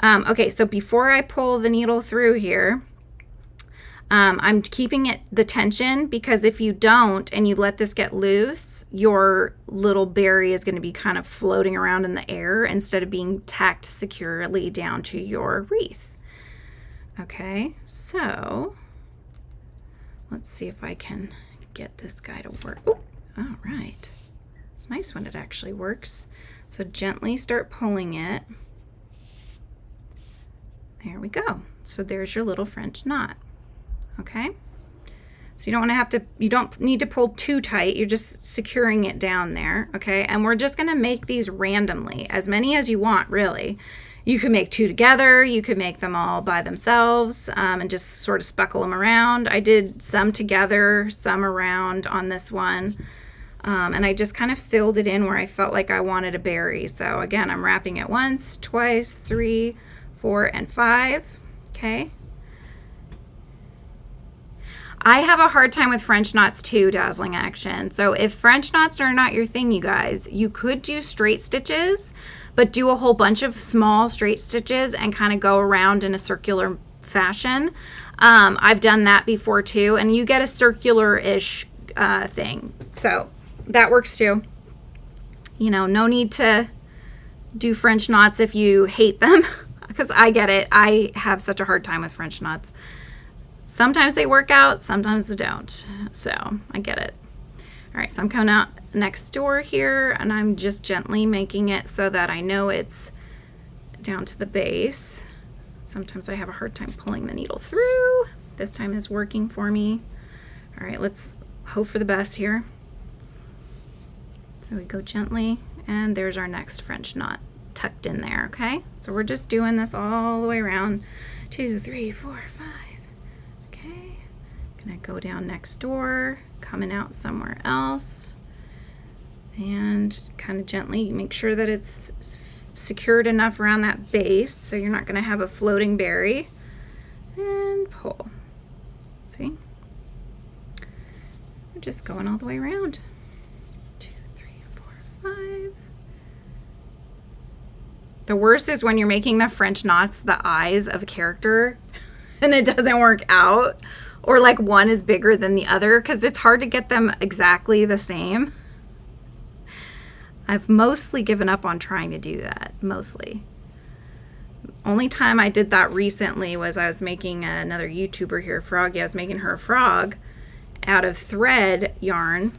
Okay, so before I pull the needle through here, I'm keeping the tension because if you don't and you let this get loose, your little berry is going to be kind of floating around in the air instead of being tacked securely down to your wreath. Okay, so let's see if I can get this guy to work. Oh, all right. It's nice when it actually works. So gently start pulling it. There we go. So there's your little French knot. Okay, so you don't want to have to, you don't need to pull too tight. You're just securing it down there. Okay, and we're just going to make these randomly, as many as you want, really. You could make two together. You could make them all by themselves and just sort of speckle them around. I did some together, some around on this one. And I just kind of filled it in where I felt like I wanted a berry. So again, I'm wrapping it once, twice, 3, 4, and 5. Okay. I have a hard time with French knots too, Dazzling Action. So if French knots are not your thing, you guys, you could do straight stitches, but do a whole bunch of small straight stitches and kind of go around in a circular fashion. I've done that before too, and you get a circular-ish thing. So that works too. You know, no need to do French knots if you hate them, because I get it. I have such a hard time with French knots. Sometimes they work out, sometimes they don't. So I get it. All right, so I'm coming out next door here, and I'm just gently making it so that I know it's down to the base. Sometimes I have a hard time pulling the needle through. This time is working for me. All right, let's hope for the best here. So we go gently, and there's our next French knot tucked in there, okay? So we're just doing this all the way around. 2, 3, 4, 5. Okay, gonna go down next door, coming out somewhere else, and kind of gently make sure that it's secured enough around that base so you're not gonna have a floating berry, and pull. See? We're just going all the way around. 2, 3, 4, 5. The worst is when you're making the French knots the eyes of a character and it doesn't work out, or like one is bigger than the other, because it's hard to get them exactly the same. I've mostly given up on trying to do that, mostly. Only time I did that recently was I was making another YouTuber here, Froggy. I was making her a frog out of thread yarn.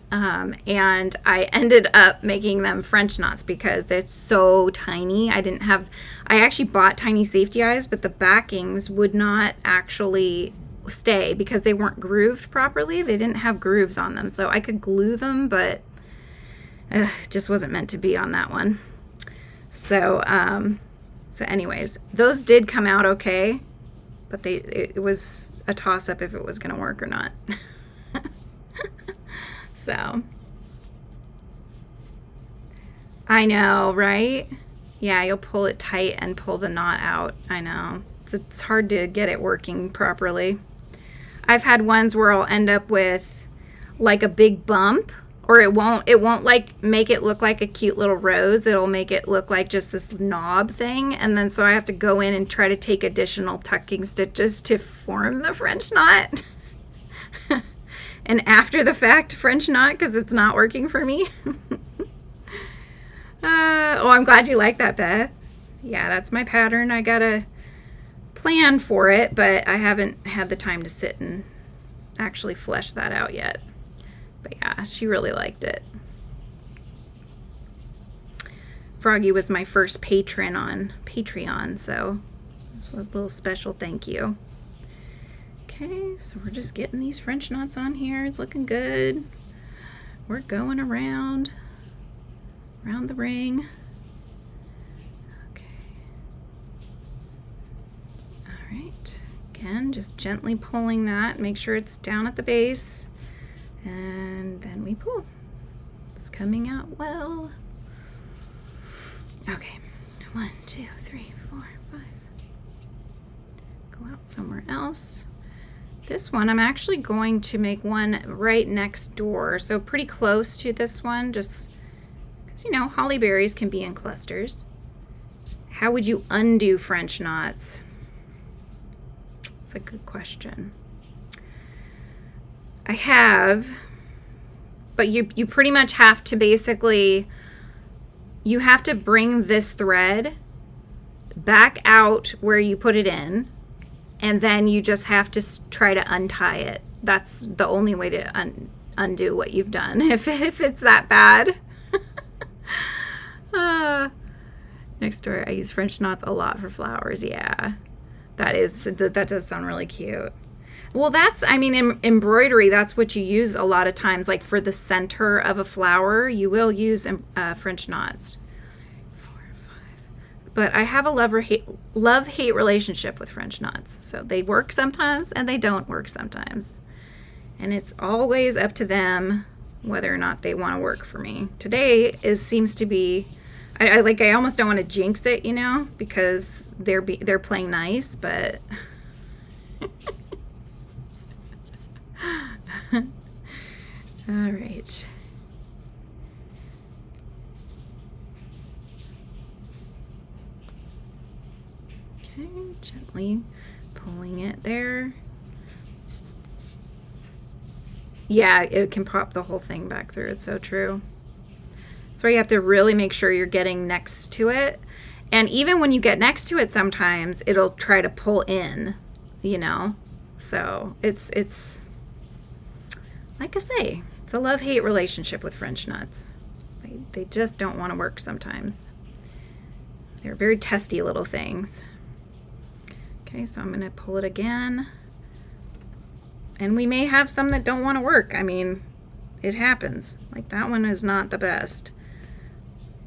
And I ended up making them French knots because they're so tiny. I actually bought tiny safety eyes, but the backings would not actually stay because they weren't grooved properly. They didn't have grooves on them. So I could glue them, but it just wasn't meant to be on that one. So, so anyways, those did come out okay, but it was a toss-up if it was going to work or not. So, I know, right? Yeah, you'll pull it tight and pull the knot out. I know. It's hard to get it working properly. I've had ones where I'll end up with like a big bump, or it won't like make it look like a cute little rose. It'll make it look like just this knob thing. And then so I have to go in and try to take additional tucking stitches to form the French knot. An after the fact French knot because it's not working for me. Oh, I'm glad you like that, Beth. Yeah, that's my pattern. I gotta plan for it, but I haven't had the time to sit and actually flesh that out yet. But yeah, she really liked it. Froggy was my first patron on Patreon, so it's a little special thank you. Okay, so we're just getting these French knots on here. It's looking good. We're going around the ring. Okay. All right. Again, just gently pulling that. Make sure it's down at the base. And then we pull. It's coming out well. Okay. 1, 2, 3, 4, 5. Go out somewhere else. This one, I'm actually going to make one right next door, so pretty close to this one, just because, you know, holly berries can be in clusters. How would you undo French knots? That's a good question. I have, but you pretty much have to basically, you have to bring this thread back out where you put it in, and then you just have to try to untie it. That's the only way to undo what you've done if it's that bad. Next door, I use French knots a lot for flowers. Yeah, that does sound really cute. Well, I mean, in embroidery, that's what you use a lot of times. Like for the center of a flower, you will use French knots. 4, 5. but I have a love-hate relationship with French knots. So they work sometimes and they don't work sometimes. And it's always up to them whether or not they want to work for me. Today seems to be, I almost don't want to jinx it, you know, because they're playing nice, but all right. Okay, gently pulling it there. Yeah, it can pop the whole thing back through. It's so true. So you have to really make sure you're getting next to it. And even when you get next to it, sometimes it'll try to pull in, you know. So it's like I say, it's a love-hate relationship with French knots. They just don't want to work sometimes. They're very testy little things. Okay, so I'm going to pull it again. And we may have some that don't want to work. I mean, it happens. Like that one is not the best.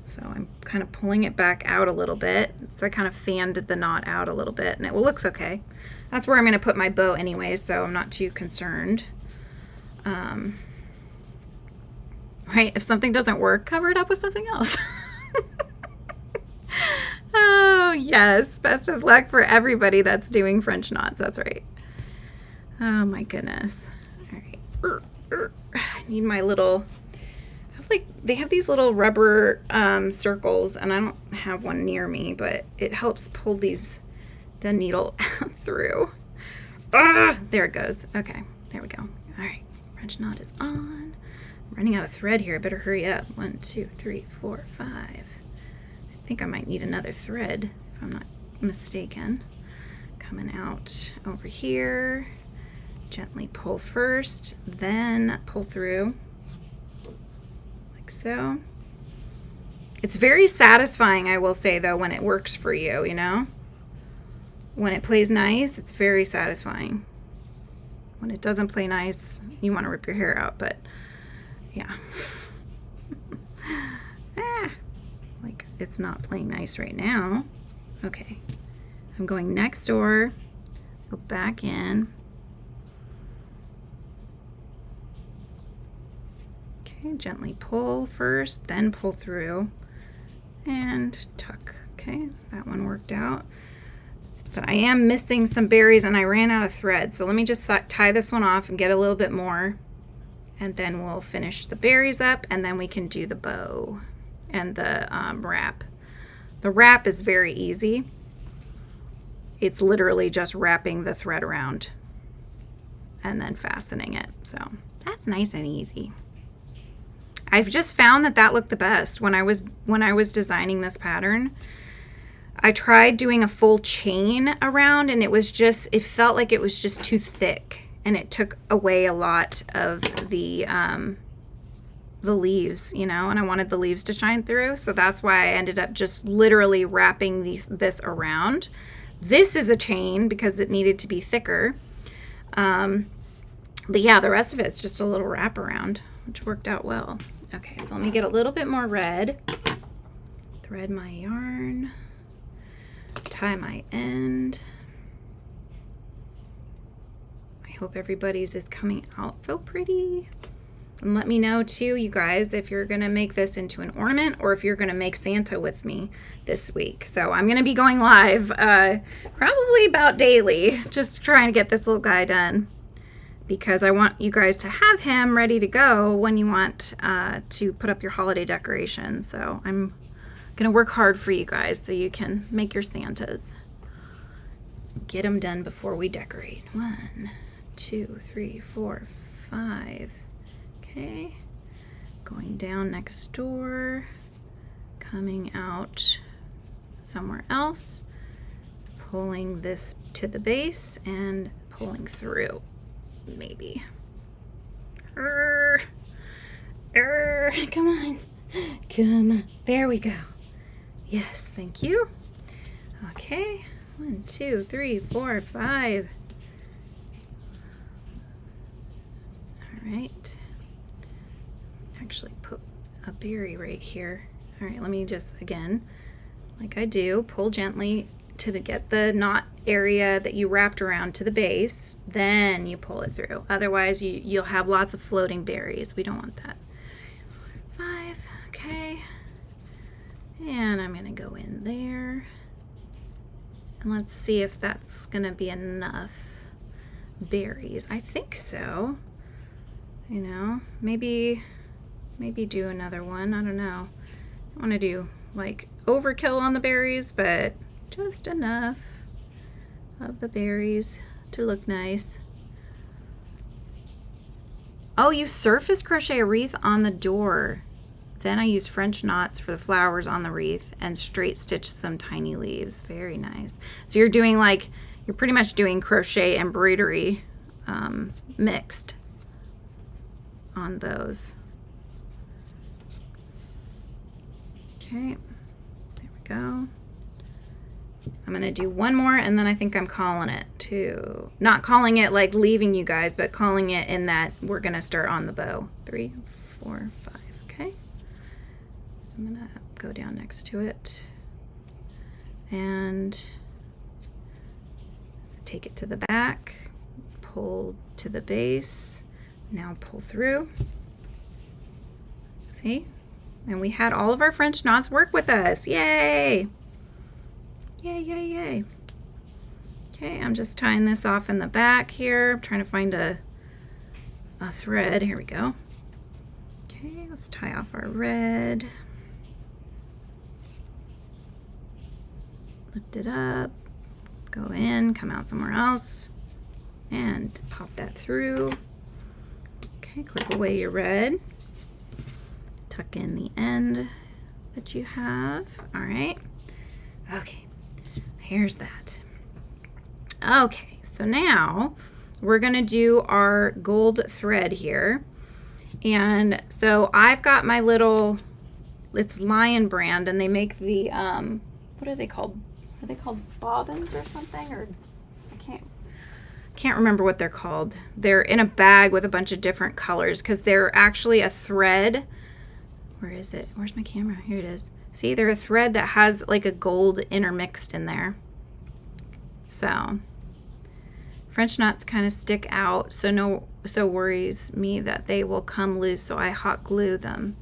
So I'm kind of pulling it back out a little bit. So I kind of fanned the knot out a little bit, and it looks okay. That's where I'm going to put my bow anyway, so I'm not too concerned. Right, if something doesn't work, cover it up with something else. Oh, yes. Best of luck for everybody that's doing French knots. That's right. Oh, my goodness. All right. I need my little, they have these little rubber circles, and I don't have one near me, but it helps pull the needle through. There it goes. Okay, there we go. All right, French knot is on. I'm running out of thread here. I better hurry up. 1, 2, 3, 4, 5. I think I might need another thread if I'm not mistaken. Coming out over here. Gently pull first, then pull through, like so. It's very satisfying, I will say, though, when it works for you, you know? When it plays nice, it's very satisfying. When it doesn't play nice, you want to rip your hair out, but yeah. Like, it's not playing nice right now. Okay, I'm going next door, go back in. Okay, gently pull first, then pull through and tuck. Okay, that one worked out. But I am missing some berries and I ran out of thread. So let me just tie this one off and get a little bit more. And then we'll finish the berries up, and then we can do the bow and the wrap. The wrap is very easy. It's literally just wrapping the thread around and then fastening it. So that's nice and easy. I've just found that looked the best when I was designing this pattern. I tried doing a full chain around, and it felt like it was just too thick, and it took away a lot of the leaves, you know, and I wanted the leaves to shine through. So that's why I ended up just literally wrapping this around. This is a chain because it needed to be thicker. But yeah, the rest of it's just a little wraparound, which worked out well. Okay, so let me get a little bit more red, thread my yarn, tie my end. I hope everybody's is coming out so pretty. And let me know too, you guys, if you're gonna make this into an ornament or if you're gonna make Santa with me this week. So I'm gonna be going live probably about daily, just trying to get this little guy done, because I want you guys to have him ready to go when you want to put up your holiday decorations. So I'm gonna work hard for you guys so you can make your Santas. Get them done before we decorate. 1, 2, 3, 4, 5. Okay, going down next door, coming out somewhere else, pulling this to the base and pulling through. Maybe. Come on. Come on. There we go. Yes, thank you. Okay. 1, 2, 3, 4, 5. All right. Actually put a berry right here. All right, let me just, again, like I do, pull gently to get the knot area that you wrapped around to the base, then you pull it through. Otherwise you'll have lots of floating berries. We don't want that. 5, okay. And I'm gonna go in there. And let's see if that's gonna be enough berries. I think so. You know, maybe do another one. I don't know. I don't want to do like overkill on the berries, but just enough of the berries to look nice. Oh, you surface crochet a wreath on the door. Then I use French knots for the flowers on the wreath and straight stitch some tiny leaves. Very nice. So you're doing like, you're pretty much doing crochet embroidery mixed on those. Okay, there we go. I'm gonna do one more and then I think I'm calling it too. Not calling it like leaving you guys, but calling it in that we're gonna start on the bow. 3, 4, 5, okay. So I'm gonna go down next to it and take it to the back, pull to the base, now pull through. See? And we had all of our French knots work with us. Yay! Yay, yay, yay. Okay, I'm just tying this off in the back here. I'm trying to find a thread. Here we go. Okay, let's tie off our red. Lift it up, go in, come out somewhere else, and pop that through. Okay, clip away your red. Tuck in the end that you have. All right. Okay, here's that. Okay, so now we're gonna do our gold thread here. And so I've got my little, it's Lion brand, and they make the, what are they called? Are they called bobbins or something? Or I can't remember what they're called. They're in a bag with a bunch of different colors because they're actually a thread. Where is it? Where's my camera? Here it is. See, they're a thread that has like a gold intermixed in there. So French knots kind of stick out, so worries me that they will come loose, so I hot glue them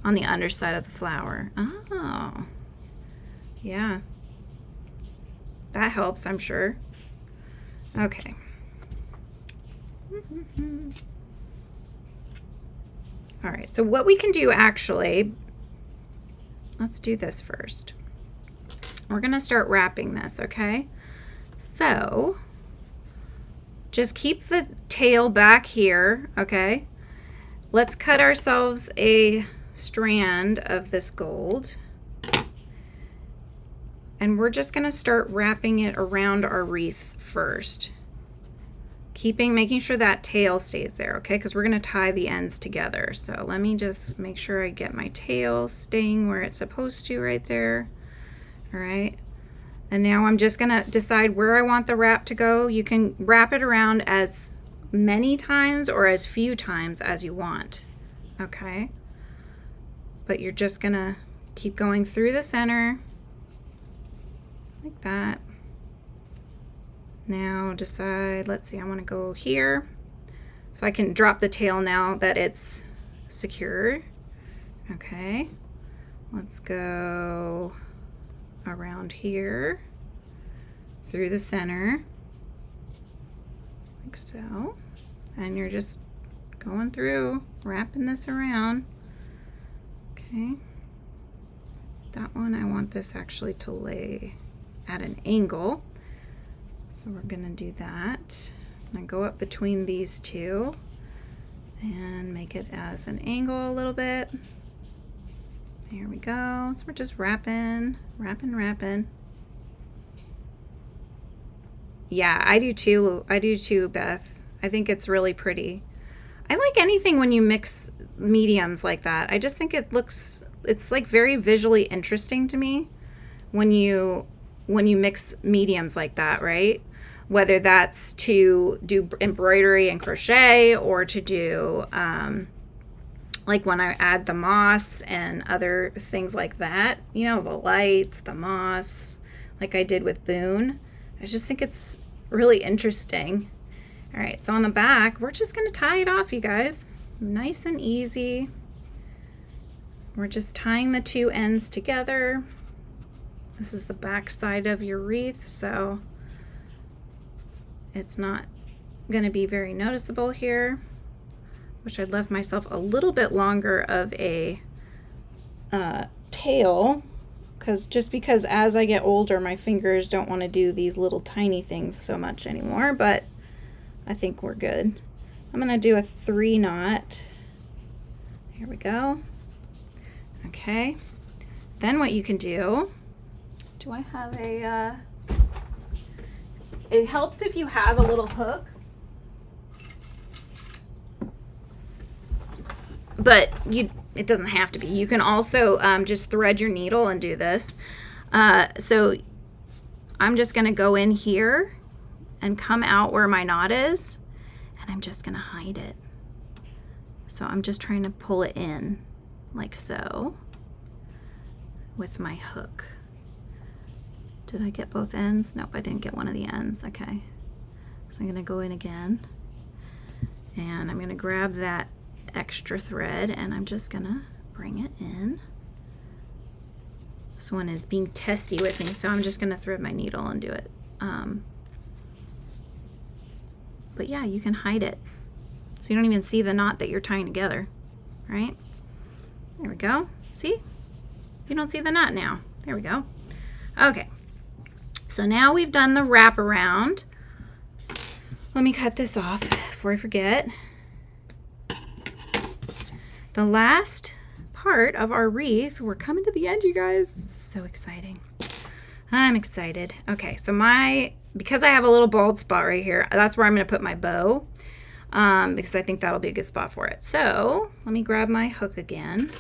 on the underside of the flower. Oh, yeah. That helps, I'm sure. Okay. All right, so what we can do actually, let's do this first. We're gonna start wrapping this, okay? So just keep the tail back here, okay? Let's cut ourselves a strand of this gold. And we're just gonna start wrapping it around our wreath first. Making sure that tail stays there, okay? Because we're gonna tie the ends together. So let me just make sure I get my tail staying where it's supposed to right there. All right. And now I'm just gonna decide where I want the wrap to go. You can wrap it around as many times or as few times as you want, okay? But you're just gonna keep going through the center like that. Now decide, let's see, I want to go here. So I can drop the tail now that it's secured. Okay, let's go around here through the center like so. And you're just going through, wrapping this around. Okay, that one I want this actually to lay at an angle. So we're gonna do that. I'm gonna go up between these two and make it as an angle a little bit. There we go. So we're just wrapping. Yeah, I do too, Beth. I think it's really pretty. I like anything when you mix mediums like that. I just think it's like very visually interesting to me when you mix mediums like that, right? Whether that's to do embroidery and crochet or to do like when I add the moss and other things like that, you know, the lights, the moss, like I did with Boone. I just think it's really interesting. All right, so on the back, we're just gonna tie it off, you guys. Nice and easy. We're just tying the two ends together. This is the back side of your wreath, so it's not gonna be very noticeable here. Wish I'd left myself a little bit longer of a tail, because as I get older, my fingers don't want to do these little tiny things so much anymore, but I think we're good. I'm gonna do a 3 knot. Here we go. Okay. Then what you can do I have a, it helps if you have a little hook, but it doesn't have to be. You can also just thread your needle and do this. So I'm just gonna go in here and come out where my knot is, and I'm just gonna hide it. So I'm just trying to pull it in like so with my hook. Did I get both ends? Nope, I didn't get one of the ends. Okay, so I'm gonna go in again, and I'm gonna grab that extra thread, and I'm just gonna bring it in. This one is being testy with me, so I'm just gonna thread my needle and do it. But yeah, you can hide it, so you don't even see the knot that you're tying together, right? There we go. See? You don't see the knot now. There we go. Okay. So now we've done the wraparound. Let me cut this off before I forget. The last part of our wreath, we're coming to the end, you guys. This is so exciting. I'm excited. Okay, so because I have a little bald spot right here, that's where I'm gonna put my bow, because I think that'll be a good spot for it. So let me grab my hook again.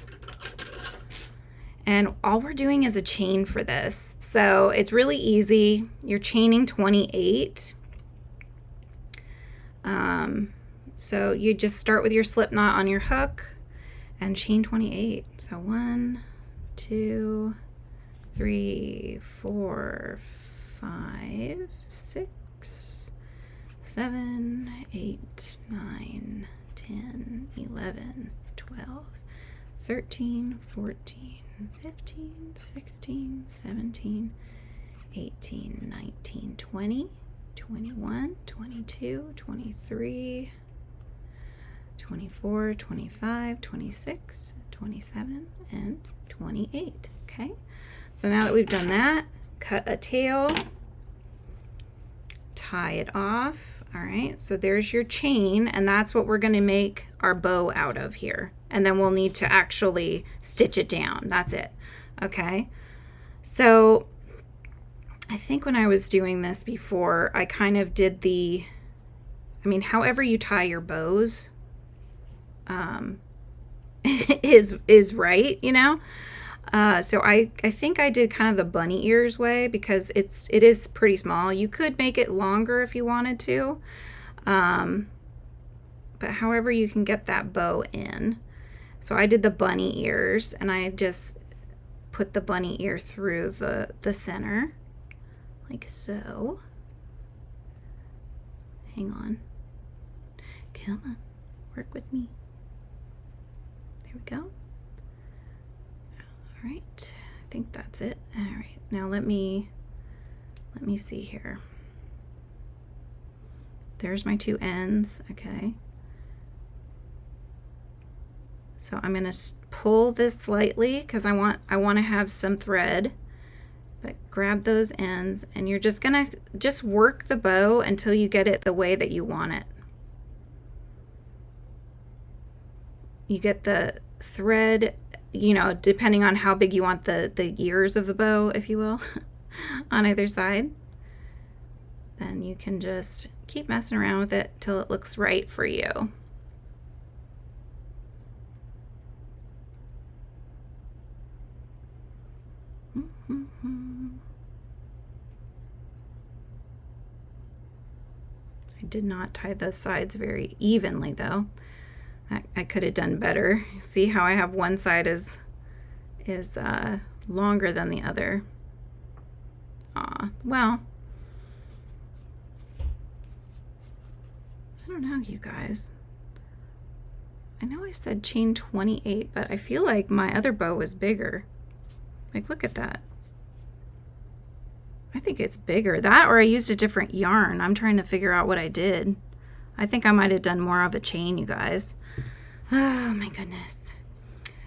And all we're doing is a chain for this. So it's really easy. You're chaining 28. So you just start with your slip knot on your hook and chain 28. So 1, 2, 3, 4, 5, 6, 7, 8, 9, 10, 11, 12, 13, 14, 15, 16, 17, 18, 19, 20, 21, 22, 23, 24, 25, 26, 27, and 28. Okay, so now that we've done that, cut a tail, tie it off. All right, so there's your chain, and that's what we're going to make our bow out of here. And then we'll need to actually stitch it down. That's it. Okay, so I think when I was doing this before, I kind of did however you tie your bows is right, you know. So I think I did kind of the bunny ears way, because it is pretty small. You could make it longer if you wanted to, but however you can get that bow in. So I did the bunny ears, and I just put the bunny ear through the center like so. Hang on, come on, work with me. There we go. All right, I think that's it. All right, now let me see here. There's my two ends. Okay, so I'm gonna pull this slightly because I want to have some thread, but grab those ends, and you're just gonna work the bow until you get it the way that you want it. You get the thread, you know, depending on how big you want the ears of the bow, if you will, on either side. Then you can just keep messing around with it till it looks right for you. I did not tie the sides very evenly though. I could have done better. See how I have one side is longer than the other. Well, I don't know, you guys. I know I said chain 28, but I feel like my other bow was bigger. Like, look at that. I think it's bigger. That, or I used a different yarn. I'm trying to figure out what I did. I think I might have done more of a chain, you guys. Oh my goodness.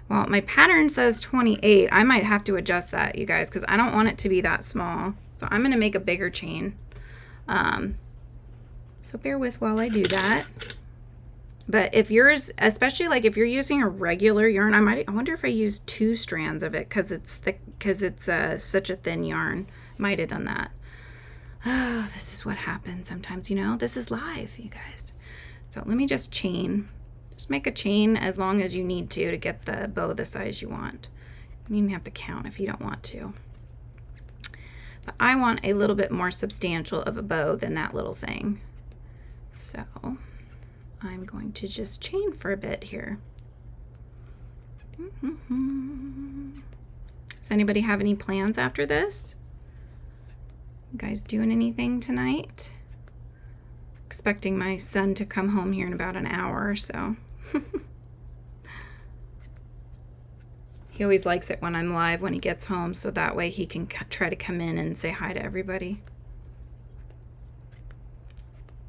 Well, my pattern says 28. I might have to adjust that, you guys, because I don't want it to be that small. So I'm going to make a bigger chain. So bear with while I do that. But if yours, especially like if you're using a regular yarn, I wonder if I use 2 strands of it because it's thick, because it's such a thin yarn. Might have done that. Oh, this is what happens sometimes, you know. This is live, you guys. So let me just chain. Just make a chain as long as you need to get the bow the size you want. You don't have to count if you don't want to. But I want a little bit more substantial of a bow than that little thing. So I'm going to just chain for a bit here. Does anybody have any plans after this? You guys doing anything tonight? Expecting my son to come home here in about an hour or so. He always likes it when I'm live when he gets home, so that way he can try to come in and say hi to everybody,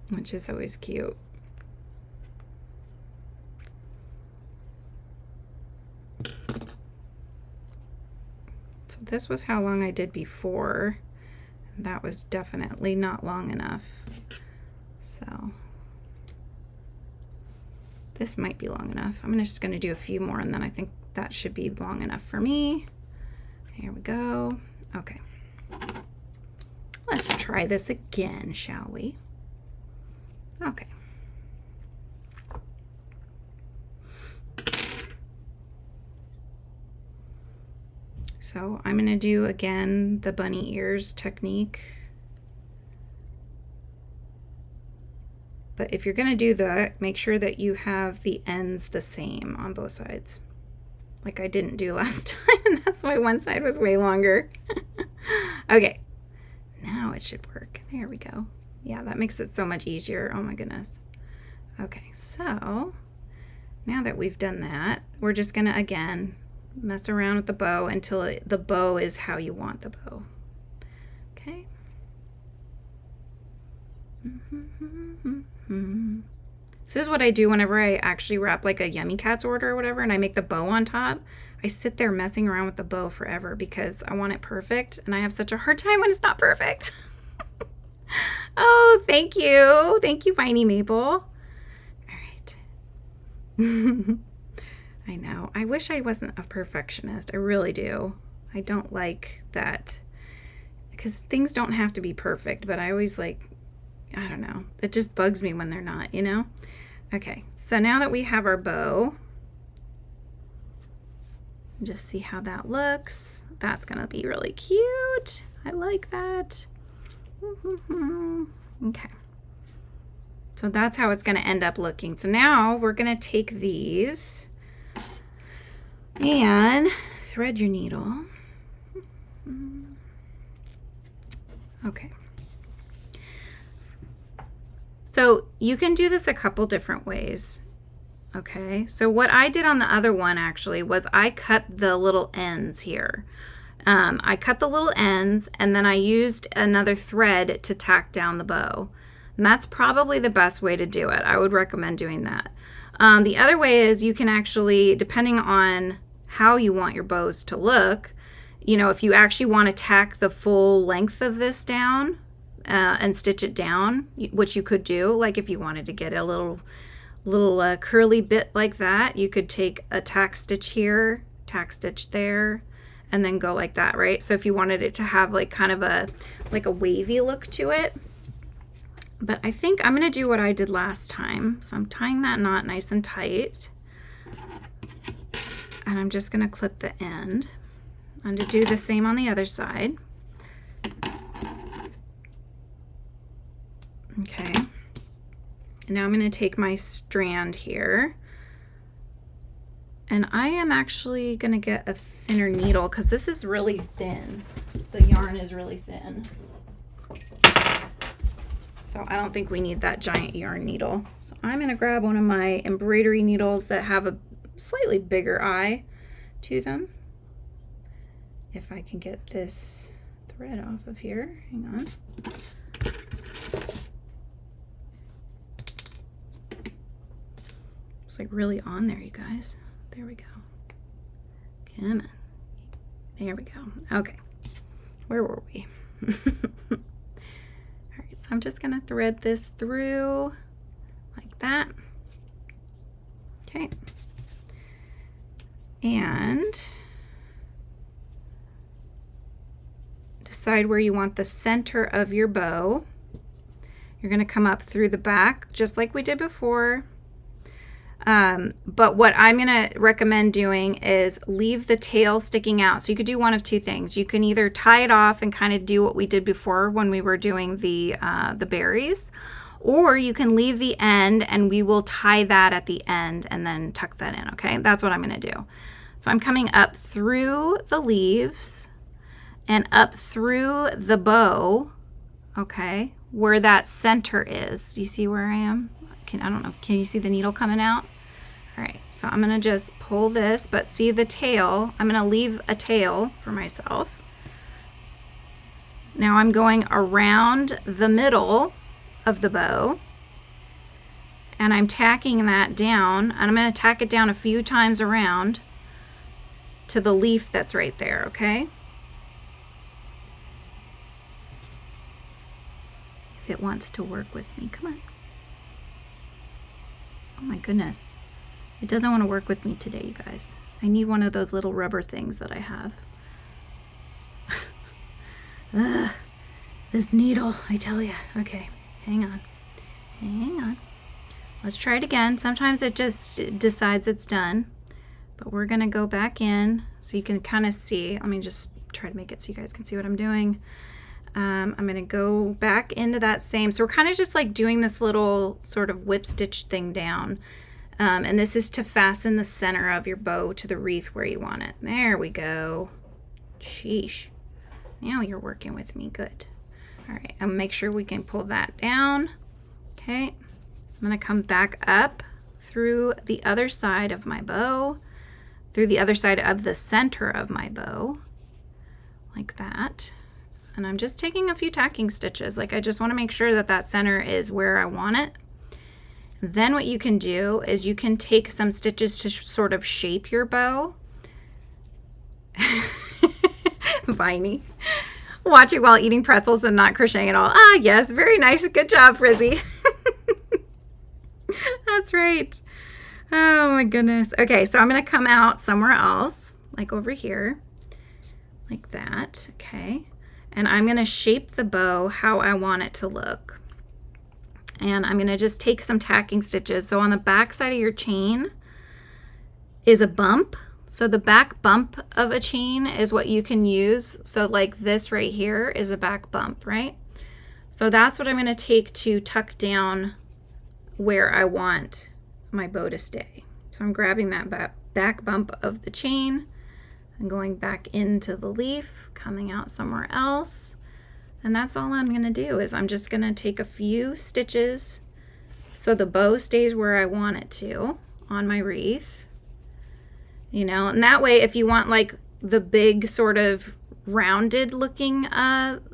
which is always cute. So this was how long I did before. That was definitely not long enough. So this might be long enough. I'm just going to do a few more, and then I think that should be long enough for me. Here we go. Okay. Let's try this again, shall we? Okay. So I'm going to do again the bunny ears technique. But if you're going to do that, make sure that you have the ends the same on both sides. Like I didn't do last time, and that's why one side was way longer. Okay, now it should work. There we go. Yeah, that makes it so much easier. Oh my goodness. Okay, so now that we've done that, we're just going to, again, mess around with the bow until the bow is how you want the bow. Okay. This is what I do whenever I actually wrap like a Yummy Cats order or whatever, and I make the bow on top. I sit there messing around with the bow forever because I want it perfect, and I have such a hard time when it's not perfect. Oh, thank you. Thank you, Viney Maple. All right. I know. I wish I wasn't a perfectionist. I really do. I don't like that because things don't have to be perfect, but I always like, I don't know. It just bugs me when they're not, you know? Okay, so now that we have our bow, just see how that looks. That's gonna be really cute. I like that. Okay. So that's how it's gonna end up looking. So now we're gonna take these and thread your needle. Okay. So you can do this a couple different ways. Okay, so what I did on the other one actually was I cut the little ends here. I cut the little ends and then I used another thread to tack down the bow. And that's probably the best way to do it. I would recommend doing that. The other way is you can actually, depending on how you want your bows to look, you know, if you actually want to tack the full length of this down, and stitch it down, which you could do. Like if you wanted to get a little curly bit like that, you could take a tack stitch here, tack stitch there, and then go like that, right? So if you wanted it to have like kind of a wavy look to it. But I think I'm gonna do what I did last time. So I'm tying that knot nice and tight, and I'm just gonna clip the end. I'm gonna do the same on the other side. Okay, now I'm going to take my strand here. And I am actually going to get a thinner needle because this is really thin. The yarn is really thin. So I don't think we need that giant yarn needle. So I'm going to grab one of my embroidery needles that have a slightly bigger eye to them. If I can get this thread off of here. Hang on. It's like really on there, you guys. There we go. Come on. There we go. Okay. Where were we? All right, so I'm just going to thread this through like that. Okay. And decide where you want the center of your bow. You're going to come up through the back just like we did before. But what I'm going to recommend doing is leave the tail sticking out. So you could do one of two things. You can either tie it off and kind of do what we did before when we were doing the berries, or you can leave the end and we will tie that at the end and then tuck that in. Okay, that's what I'm going to do. So I'm coming up through the leaves and up through the bow. Okay, where that center is. Do you see where I am? I don't know. Can you see the needle coming out? All right, so I'm gonna just pull this, but see the tail. I'm gonna leave a tail for myself. Now I'm going around the middle of the bow and I'm tacking that down. And I'm gonna tack it down a few times around to the leaf that's right there, okay? If it wants to work with me, come on. Oh my goodness. It doesn't want to work with me today, you guys. I need one of those little rubber things that I have. This needle, I tell you. Okay, hang on. Hang on. Let's try it again. Sometimes it just decides it's done. But we're going to go back in so you can kind of see. Let me just try to make it so you guys can see what I'm doing. I'm going to go back into that same. So we're kind of just like doing this little sort of whip stitch thing down. And this is to fasten the center of your bow to the wreath where you want it. There we go. Sheesh. Now you're working with me. Good. All right. I'll make sure we can pull that down. Okay. I'm going to come back up through the other side of my bow, through the other side of the center of my bow, like that. And I'm just taking a few tacking stitches. Like I just want to make sure that that center is where I want it. Then what you can do is you can take some stitches to sort of shape your bow. Viney. Watching while eating pretzels and not crocheting at all. Ah, yes, very nice. Good job, Frizzy. That's right. Oh my goodness. Okay, so I'm going to come out somewhere else, like over here, like that. Okay. And I'm going to shape the bow how I want it to look. And I'm going to just take some tacking stitches. So on the back side of your chain is a bump. So the back bump of a chain is what you can use. So like this right here is a back bump, right? So that's what I'm going to take to tuck down where I want my bow to stay. So I'm grabbing that back bump of the chain and going back into the leaf, coming out somewhere else. And that's all I'm going to do is I'm just going to take a few stitches so the bow stays where I want it to on my wreath. You know, and that way if you want like the big sort of rounded looking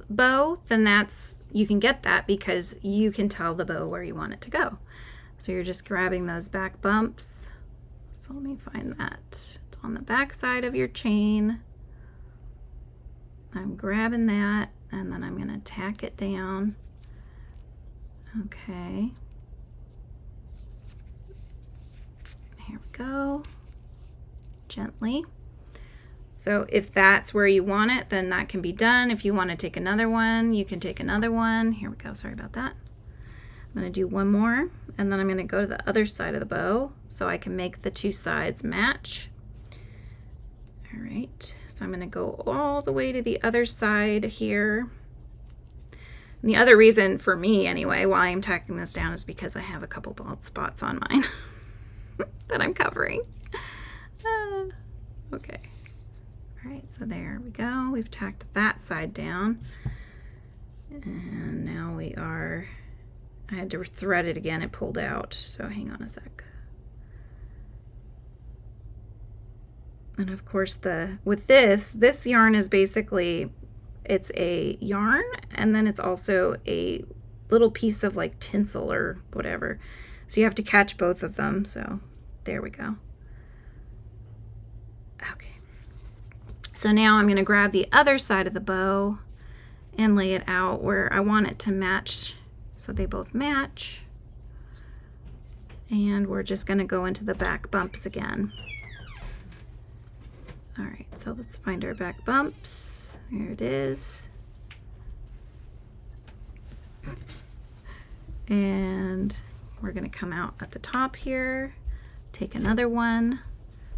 bow, then you can get that because you can tell the bow where you want it to go. So you're just grabbing those back bumps. So let me find that. It's on the back side of your chain. I'm grabbing that and then I'm going to tack it down. Okay. Here we go. Gently. So if that's where you want it, then that can be done. If you want to take another one, you can take another one. Here we go. Sorry about that. I'm going to do one more and then I'm going to go to the other side of the bow so I can make the two sides match. All right. So I'm going to go all the way to the other side here. And the other reason for me anyway, why I'm tacking this down is because I have a couple bald spots on mine that I'm covering. Okay. All right, so there we go. We've tacked that side down. And now we are, I had to thread it again. It pulled out. So hang on a sec. And of course with this yarn is basically, it's a yarn and then it's also a little piece of like tinsel or whatever. So you have to catch both of them. So there we go. Okay. So now I'm going to grab the other side of the bow and lay it out where I want it to match. So they both match. And we're just going to go into the back bumps again. All right, so let's find our back bumps. Here it is. And we're going to come out at the top here, take another one.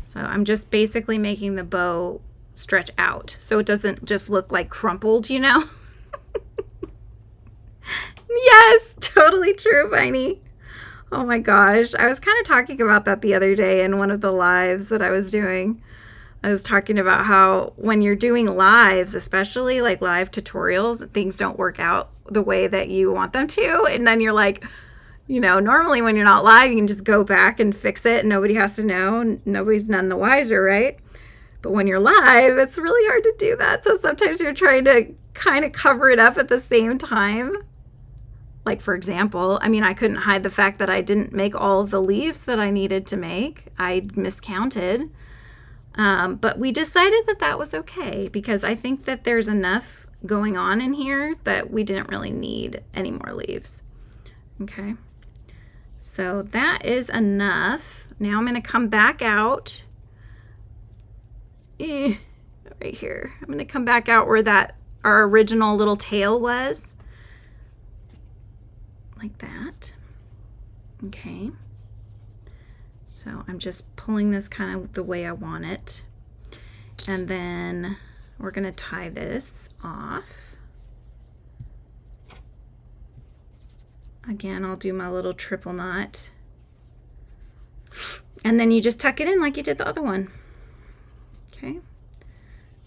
So I'm just basically making the bow stretch out so it doesn't just look like crumpled, you know? Yes, totally true, Viney. Oh my gosh. I was kind of talking about that the other day in one of the lives that I was doing. I was talking about how when you're doing lives, especially like live tutorials, things don't work out the way that you want them to. And then you're like, you know, normally when you're not live, you can just go back and fix it and nobody has to know. Nobody's none the wiser, right? But when you're live, it's really hard to do that. So sometimes you're trying to kind of cover it up at the same time. Like, for example, I mean, I couldn't hide the fact that I didn't make all of the leaves that I needed to make. I miscounted. But we decided that that was okay because I think that there's enough going on in here that we didn't really need any more leaves. Okay. So that is enough. Now I'm going to come back out. Right here. I'm going to come back out where our original little tail was. Like that. Okay. So I'm just pulling this kind of the way I want it. And then we're going to tie this off. Again, I'll do my little triple knot. And then you just tuck it in like you did the other one. Okay.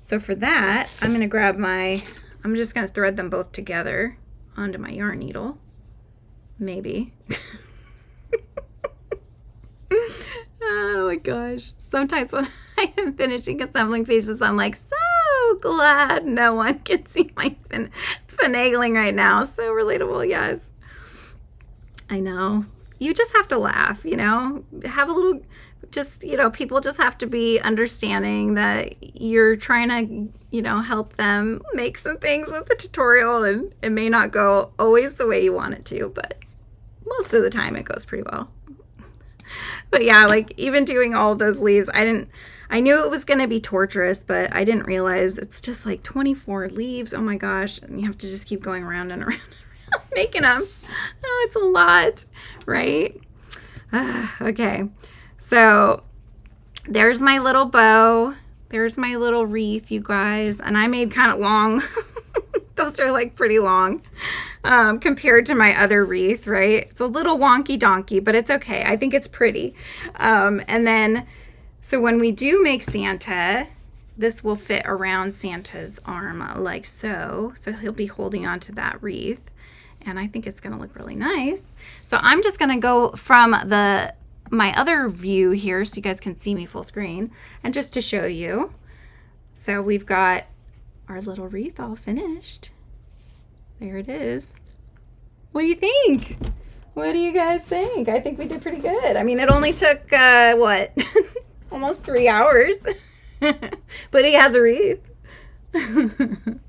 So for that, I'm going to grab I'm just going to thread them both together onto my yarn needle. Maybe. Oh my gosh. Sometimes when I am finishing assembling pieces, I'm like, so glad no one can see my finagling right now. So relatable, yes. I know. You just have to laugh, you know, have a little, just, you know, people just have to be understanding that you're trying to, you know, help them make some things with the tutorial, and it may not go always the way you want it to, but most of the time it goes pretty well. But yeah, like even doing all of those leaves, I knew it was going to be torturous, but I didn't realize it's just like 24 leaves. Oh my gosh. And you have to just keep going around and around and around making them. Oh, it's a lot, right? Okay. So there's my little bow. There's my little wreath, you guys. And I made kind of long. Those are like pretty long compared to my other wreath, right? It's a little wonky donkey, but it's okay. I think it's pretty. And then, so when we do make Santa, this will fit around Santa's arm like so. So he'll be holding on to that wreath. And I think it's going to look really nice. So I'm just going to go from my other view here so you guys can see me full screen. And just to show you. So we've got our little wreath all finished. There it is. What do you think? What do you guys think? I think we did pretty good. I mean, it only took, what? Almost 3 hours. But he has a wreath. And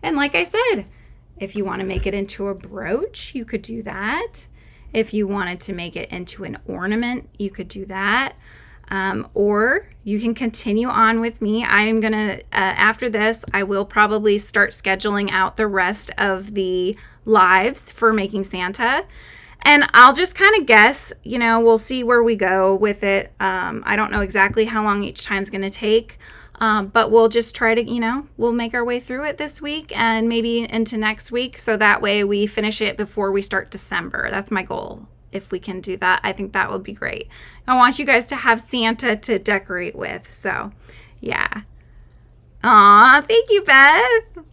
like I said, if you want to make it into a brooch, you could do that. If you wanted to make it into an ornament, you could do that. Or you can continue on with me. I'm going to, after this, I will probably start scheduling out the rest of the lives for making Santa. And I'll just kind of guess, you know, we'll see where we go with it. I don't know exactly how long each time's going to take, but we'll just try to, you know, we'll make our way through it this week and maybe into next week. So that way we finish it before we start December. That's my goal. if we can do that. I think that would be great. I want you guys to have Santa to decorate with. So, yeah. Aw, thank you, Beth.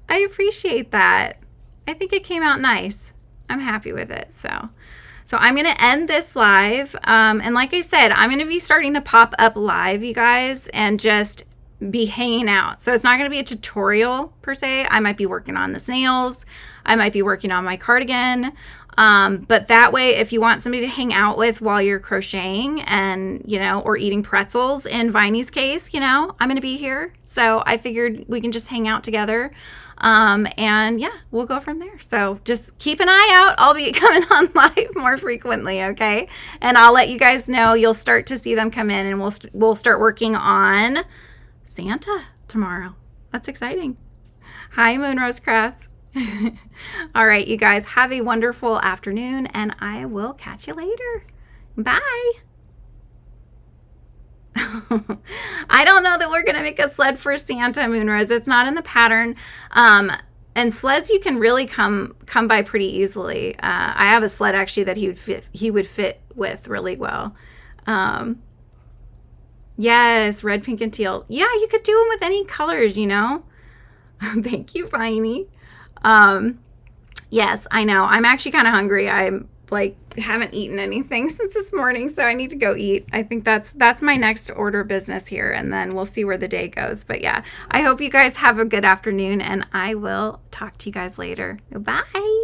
I appreciate that. I think it came out nice. I'm happy with it. So I'm going to end this live. And like I said, I'm going to be starting to pop up live, you guys, and just be hanging out. So it's not going to be a tutorial per se. I might be working on the snails. I might be working on my cardigan. But that way, if you want somebody to hang out with while you're crocheting and, you know, or eating pretzels in Viney's case, you know, I'm going to be here. So I figured we can just hang out together. And yeah, we'll go from there. So just keep an eye out. I'll be coming on live more frequently. Okay. And I'll let you guys know. You'll start to see them come in, and we'll start working on Santa tomorrow. That's exciting. Hi, Moonrose Crafts. All right, you guys, have a wonderful afternoon, and I will catch you later. Bye. I don't know that we're going to make a sled for Santa, Moonrose. It's not in the pattern. And sleds you can really come by pretty easily. I have a sled actually that he would fit with really well. Yes, red, pink, and teal. Yeah, you could do them with any colors, you know. Thank you, Viney. Yes, I know. I'm actually kind of hungry. I'm like haven't eaten anything since this morning, so I need to go eat. I think that's my next order of business here, and then we'll see where the day goes. But yeah, I hope you guys have a good afternoon, and I will talk to you guys later. Bye.